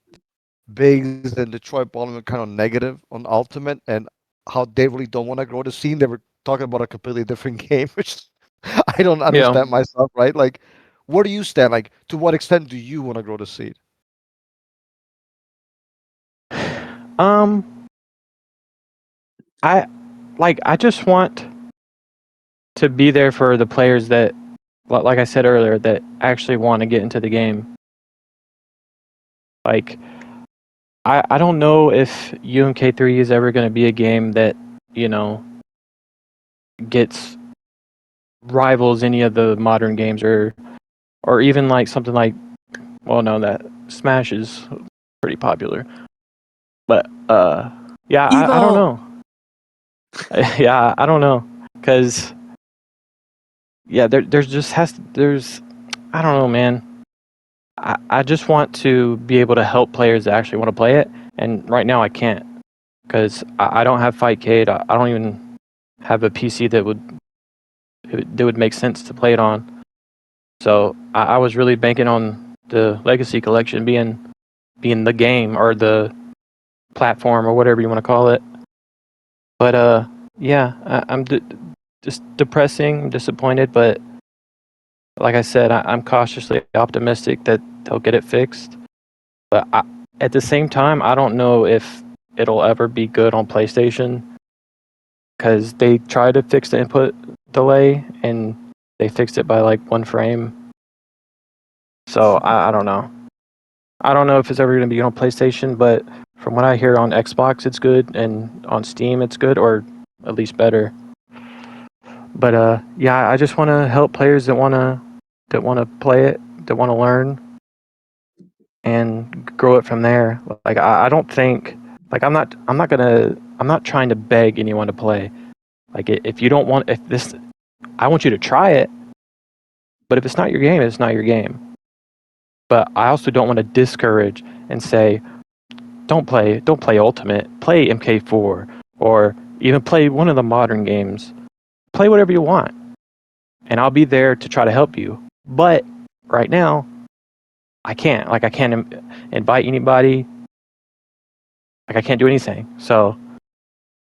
Biggs and Detroit Ballin were kind of negative on Ultimate, and how they really don't want to grow the scene. They were talking about a completely different game, which I don't Yeah. understand myself, right? Like, where do you stand? Like, to what extent do you want to grow the scene? Um, I just want to be there for the players that, like I said earlier, that actually want to get into the game. Like, I don't know if UMK3 is ever going to be a game that, you know, gets rivals any of the modern games or even like something like, well, no, that Smash is pretty popular. But yeah, I don't Evo. know. Yeah, I don't know, cuz yeah, there's just there's I don't know, man. I just want to be able to help players that actually want to play it, and right now I can't because I don't have Fightcade. I don't even have a PC that would make sense to play it on. So I was really banking on the Legacy Collection being the game or the platform or whatever you want to call it. But yeah, I'm just depressing, disappointed, but like I said, I'm cautiously optimistic that they'll get it fixed. But at the same time, I don't know if it'll ever be good on PlayStation because they tried to fix the input delay and they fixed it by like 1 frame. So I don't know. I don't know if it's ever going to be on PlayStation, but from what I hear on Xbox, it's good, and on Steam, it's good, or at least better. But yeah, I just want to help players that want to play it, that want to learn, and grow it from there. Like I don't think like I'm not trying to beg anyone to play. Like if you don't want if this I want you to try it, but if it's not your game, it's not your game. But I also don't want to discourage and say don't play Ultimate, play MK4 or even play one of the modern games. Play whatever you want. And I'll be there to try to help you. But right now, I can't. Like I can't invite anybody. Like I can't do anything. So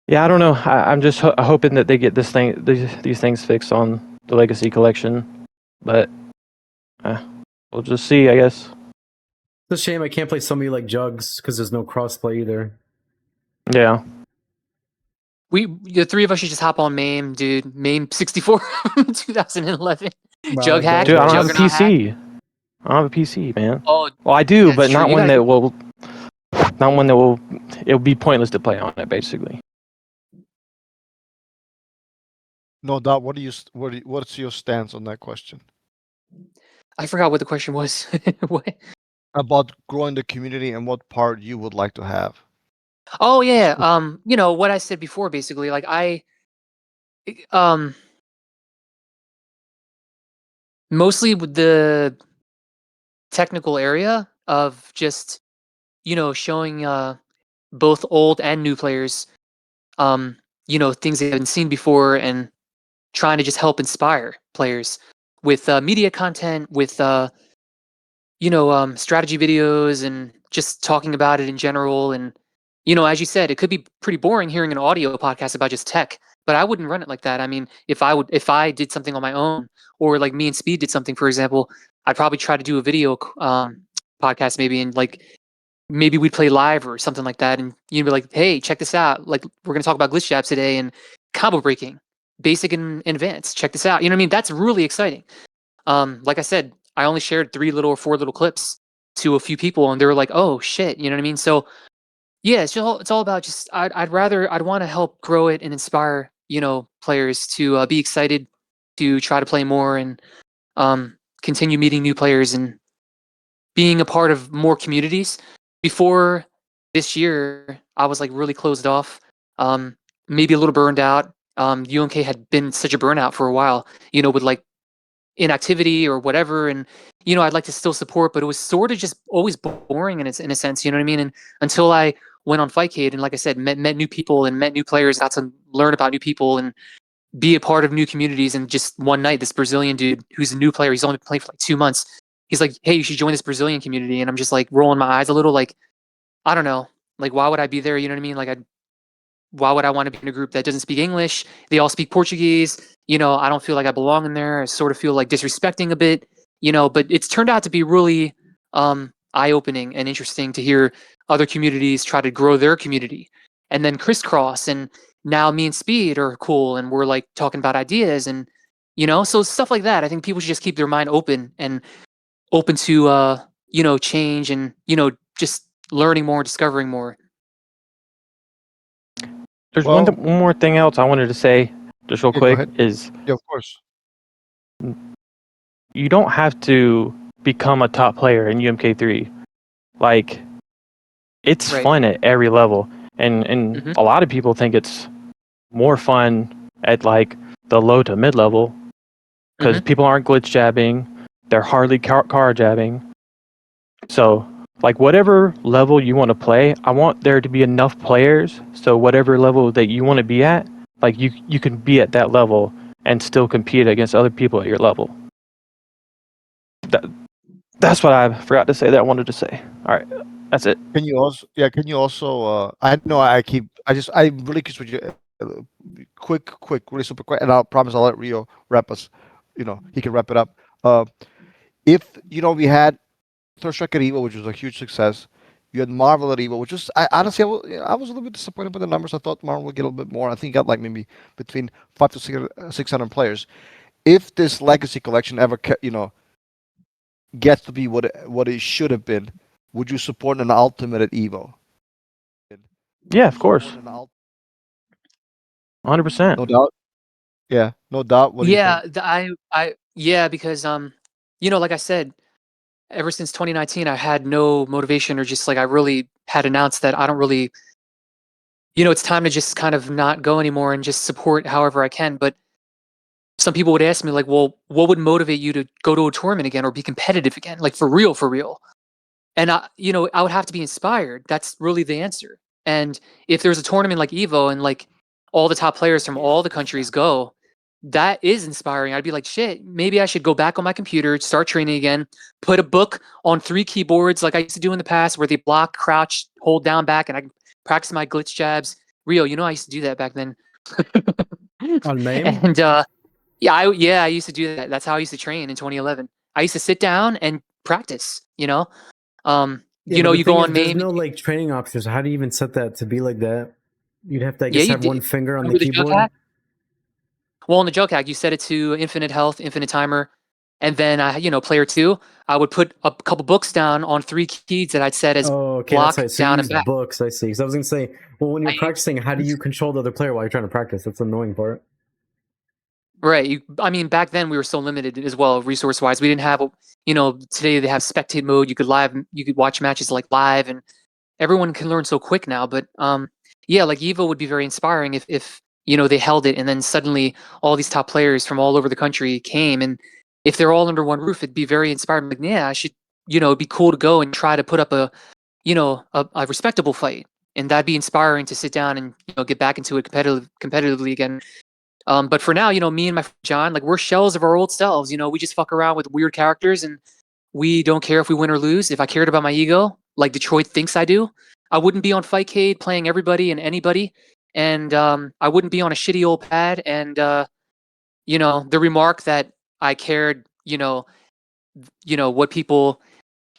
yeah, I don't know. I'm just hoping that they get these things fixed on the Legacy Collection. But we'll just see, I guess. It's a shame I can't play somebody like Jugs because there's no crossplay either. Yeah. The three of us should just hop on MAME, dude. MAME 64 from 2011. Wow, Jug hack, Dude, I don't have a Juggernaut hack. PC. I don't have a PC, man. Oh, Well, I do, yeah, but it's true. not You one gotta that will. Not one that will. It would be pointless to play on it, basically. No doubt. What's your stance on that question I forgot what the question was. What? about growing the community and what part you would like to have? Oh yeah. You know what I said before, basically. Like um, mostly with the technical area of just showing both old and new players things they haven't seen before and trying to just help inspire players with media content, with strategy videos, and just talking about it in general. And as you said, it could be pretty boring hearing an audio podcast about just tech, but I wouldn't run it like that. I mean, if I did something on my own, or like me and Speed did something, for example, I'd probably try to do a video podcast maybe, and like maybe we'd play live or something like that, and you'd be like, hey, check this out, like we're going to talk about glitch jabs today and combo breaking, basic and advanced, check this out. You know what I mean? That's really exciting. Like I said, I only shared 4 little clips to a few people, and they were like, oh shit, you know what I mean? So yeah, it's all about just I'd want to help grow it and inspire players to be excited to try to play more, and continue meeting new players and being a part of more communities. Before this year, I was like really closed off, maybe a little burned out. UMK had been such a burnout for a while, with like inactivity or whatever, and I'd like to still support, but it was sort of just always boring in a sense, you know what I mean? And until I went on Fightcade, and like I said, met new people and met new players, got to learn about new people and be a part of new communities. And just one night, this Brazilian dude who's a new player, he's only been playing for like 2 months. He's like, "Hey, you should join this Brazilian community." And I'm just like rolling my eyes a little, like, I don't know, like why would I be there? You know what I mean? Like, why would I want to be in a group that doesn't speak English? They all speak Portuguese. I don't feel like I belong in there. I sort of feel like disrespecting a bit. But it's turned out to be really eye-opening and interesting to hear other communities try to grow their community, and then crisscross. And now me and Speed are cool, and we're like talking about ideas, and so stuff like that. I think people should just keep their mind open and open to change, and just learning more, discovering more. There's Well, one more thing else I wanted to say, just real yeah, go quick, ahead. is Yeah, of course. you don't have to become a top player in UMK3. Like, it's Right. fun at every level, and Mhm. a lot of people think it's more fun at like the low to mid level because people aren't glitch jabbing, they're hardly car jabbing. So, like, whatever level you want to play, I want there to be enough players so whatever level that you want to be at, like you can be at that level and still compete against other people at your level. That's what I forgot to say that I wanted to say. All right, that's it. Can you also? Yeah. Can you also? I know. I'm really curious with you. Quick, really super quick, and I'll promise I'll let Rio wrap us. He can wrap it up. If we had Third Strike at Evo, which was a huge success. You had Marvel at Evo, which was honestly I was a little bit disappointed with the numbers. I thought Marvel would get a little bit more. I think it got like maybe between 500 to 600 players. If this Legacy Collection ever gets to be what it should have been, would you support an Ultimate at Evo? Yeah, of course, 100%. No doubt. Yeah, no doubt. What do you Yeah, think? yeah, because like I said, ever since 2019, I had no motivation, or just like I really had announced that I don't really, it's time to just kind of not go anymore and just support however I can. But some people would ask me like, well, what would motivate you to go to a tournament again or be competitive again, like for real, for real? And I would have to be inspired. That's really the answer. And if there's a tournament like Evo, and like all the top players from all the countries go, that is inspiring. I'd be like, shit, maybe I should go back on my computer, start training again, put a book on 3 keyboards like I used to do in the past, where they block, crouch, hold down, back, and I can practice my glitch jabs. Rio, I used to do that back then. On MAME? And I used to do that. That's how I used to train in 2011. I used to sit down and practice, Yeah, You but know, the you thing go is, on there's MAME. no like training options. How do you even set that to be like that? You'd have to, I Yeah, guess, you have one did. finger on the Remember the jug keyboard. hack? Well, in the jug hack, you set it to infinite health, infinite timer, and then player two, I would put a couple books down on 3 keys that I'd set as Oh, okay, that's block, right. So you down, and use back. books. I see. Because I was gonna say, well, when you're I practicing, how do you control the other player while you're trying to practice? That's the annoying part. Right. I mean, back then we were so limited as well, resource wise. We didn't have, today they have spectate mode. You could watch matches like live, and everyone can learn so quick now. But yeah, like Evo would be very inspiring if they held it, and then suddenly all these top players from all over the country came, and if they're all under one roof, it'd be very inspiring. Like, yeah, I should, it'd be cool to go and try to put up a respectable fight, and that'd be inspiring to sit down and get back into it competitively again. But for now, me and my friend John, like we're shells of our old selves. We just fuck around with weird characters, and we don't care if we win or lose. If I cared about my ego, like Detroit thinks I do, I wouldn't be on Fightcade playing everybody and anybody, and I wouldn't be on a shitty old pad. And the remark that I cared, what people,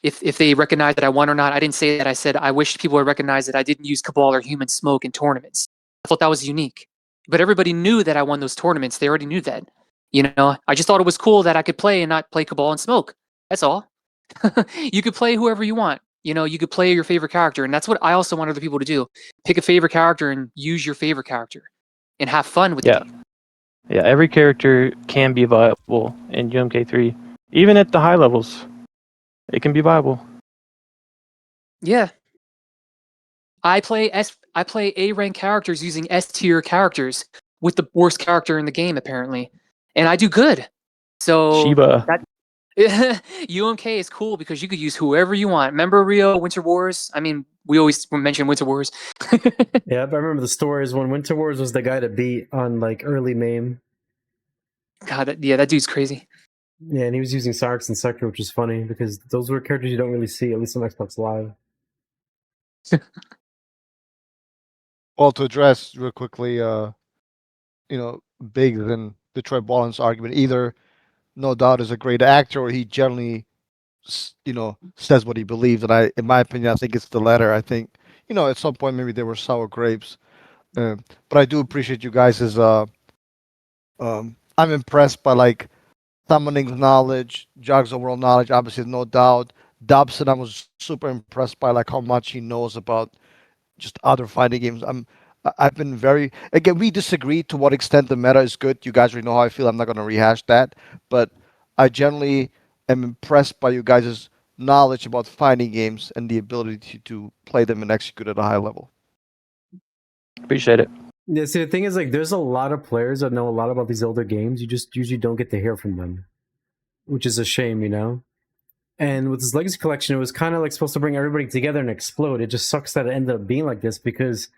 if they recognize that I won or not, I didn't say that. I said I wish people would recognize that I didn't use Cabal or Human Smoke in tournaments. I thought that was unique. But everybody knew that I won those tournaments. They already knew that. I just thought it was cool that I could play and not play Cabal and Smoke. That's all. You could play whoever you want. You could play your favorite character, and that's what I also want other people to do. Pick a favorite character and use your favorite character, and have fun with the Yeah. game. Yeah, every character can be viable in UMK3. Even at the high levels, it can be viable. Yeah, I play A rank characters using S tier characters with the worst character in the game apparently, and I do good. So Shiba. that UMK is cool because you could use whoever you want. Remember Rio Winter Wars? I mean, we always mention Winter Wars. Yeah, I remember the stories when Winter Wars was the guy to beat on like early MAME. God, that dude's crazy. Yeah, and he was using Cyrix and Sector, which is funny because those were characters you don't really see, at least on Xbox Live. Well, to address real quickly, Biggs and Detroit Ballin's argument, either No Doubt is a great actor, or he generally, says what he believes. And in my opinion, I think it's the latter. I think, at some point maybe there were sour grapes. But I do appreciate you guys' I'm impressed by like Summoning's knowledge, Jog's overall knowledge, obviously No Doubt. Dobson, I was super impressed by like how much he knows about just other fighting games. I've been very, again, we disagree to what extent the meta is good. You guys already know how I feel. I'm not going to rehash that, but I generally am impressed by you guys' knowledge about fighting games and the ability to play them and execute at a high level. Appreciate it. Yeah, see, the thing is, like, there's a lot of players that know a lot about these older games. You just usually don't get to hear from them, which is a shame, And with this Legacy Collection, it was kind of like supposed to bring everybody together and explode. It just sucks that it ended up being like this because,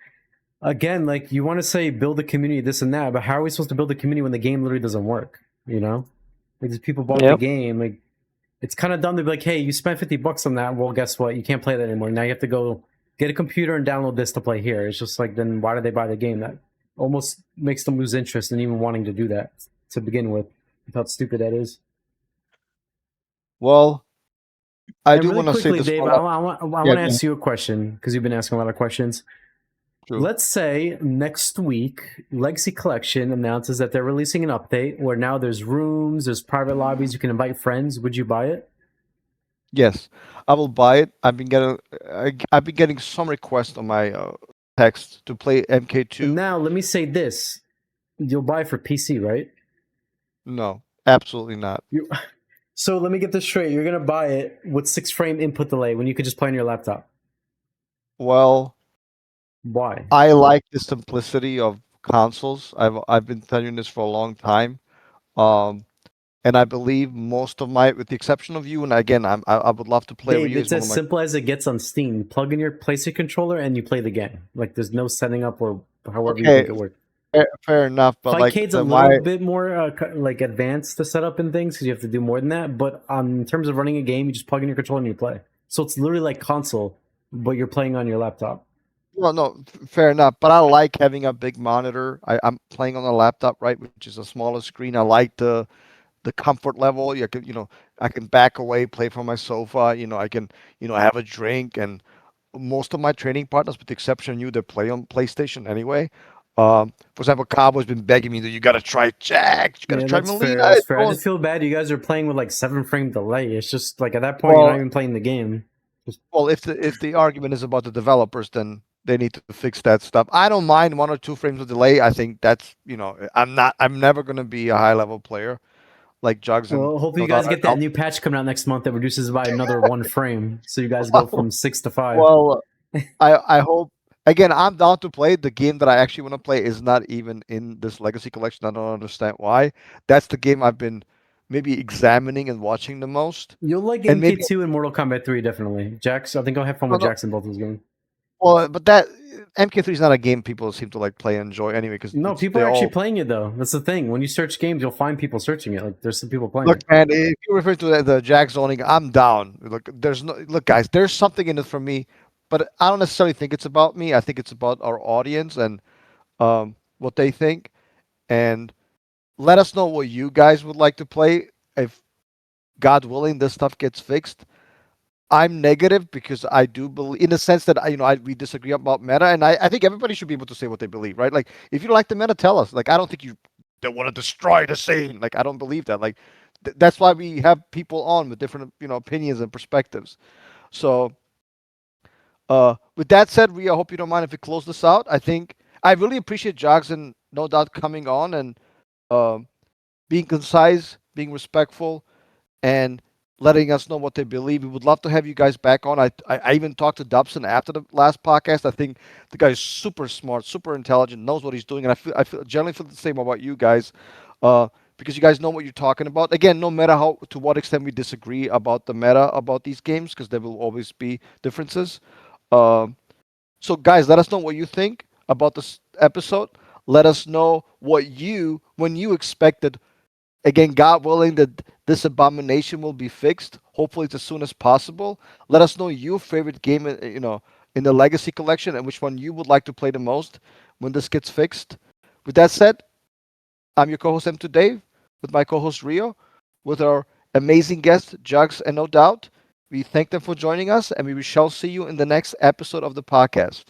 again, like, you want to say build a community, this and that, but how are we supposed to build a community when the game literally doesn't work, Like, these people bought the Yep. game, like, it's kind of dumb to be like, hey, you spent $50 on that. Well, guess what? You can't play that anymore. Now you have to go get a computer and download this to play here. It's just like, then why did they buy the game? That almost makes them lose interest in even wanting to do that to begin with. How stupid that is. Well, I And do really want to say quickly, this. Dave, I want to ask you a question because you've been asking a lot of questions. True. Let's say next week, Legacy Collection announces that they're releasing an update where now there's rooms, there's private lobbies, you can invite friends. Would you buy it? Yes, I will buy it. I've been getting some requests on my text to play MK2. Now, let me say this. You'll buy it for PC, right? No, absolutely not. So let me get this straight. You're going to buy it with 6-frame input delay when you could just play on your laptop. Well, Why? I like the simplicity of consoles. I've been telling you this for a long time. And I believe most of with the exception of you, and again, I would love to play Dave, Ryu. it's as simple as it gets on Steam. You plug in your PlayStation controller and you play the game. Like, there's no setting up or however you think it works. Fair enough, but Fightcade's a little bit more like advanced to set up and things because you have to do more than that. But in terms of running a game, you just plug in your controller and you play. So it's literally like console, but you're playing on your laptop. Well, no, fair enough. But I like having a big monitor. I'm playing on a laptop, right, which is a smaller screen. I like the the comfort level. I can back away, play from my sofa. I can have a drink. And most of my training partners, with the exception of you, they play on PlayStation anyway. For example, Cowboy's been begging me that you got to try Jack, you got to Yeah, try that's fair. Molina. That's fair. I just feel bad. You guys are playing with like 7 frame delay. It's just like at that point, you're not Well, even playing the game. well, if the argument is about the developers, then they need to fix that stuff. I don't mind 1 or 2 frames of delay. I think that's I'm never gonna be a high level player like Jugs, and Well, hopefully no you doubt guys get that new patch coming out next month that reduces by another 1 frame, so you guys go I'll from 6 to 5. well, I hope. Again, I'm down to play. The game that I actually want to play is not even in this Legacy Collection. I don't understand why. That's the game I've been maybe examining and watching the most. You'll like And maybe MK2 and Mortal Kombat 3 definitely. Jax, I think I'll have fun no, with no, Jax in both those games. well, but that MK3 is not a game people seem to like play and enjoy anyway because No, people they are actually all playing it though. That's the thing. When you search games, you'll find people searching it. Like there's some people playing look, it. man. If you refer to the Jack zoning, I'm down. Look, guys. There's something in it for me, but I don't necessarily think it's about me. I think it's about our audience and what they think. And let us know what you guys would like to play. If God willing, this stuff gets fixed. I'm negative because I do believe, in the sense that we disagree about meta, and I think everybody should be able to say what they believe, right? Like, if you don't like the meta, tell us. Like, I don't think they want to destroy the scene. Like, I don't believe that. Like, that's why we have people on with different opinions and perspectives. So, with that said, Rhea, I hope you don't mind if we close this out. I think I really appreciate Jogs and No Doubt coming on and um being concise, being respectful, and letting us know what they believe. We would love to have you guys back on. I even talked to Dobson after the last podcast. I think the guy is super smart, super intelligent, knows what he's doing, and I generally feel the same about you guys, because you guys know what you're talking about. Again, no matter how to what extent we disagree about the meta about these games, because there will always be differences. Um, so, guys, let us know what you think about this episode. Let us know when you expected. Again, God willing, that this abomination will be fixed. Hopefully, it's as soon as possible. Let us know your favorite game, in the Legacy Collection, and which one you would like to play the most when this gets fixed. With that said, I'm your co-host M2 Dave, with my co-host Rio, with our amazing guests Jugs and No Doubt. We thank them for joining us, and we shall see you in the next episode of the podcast.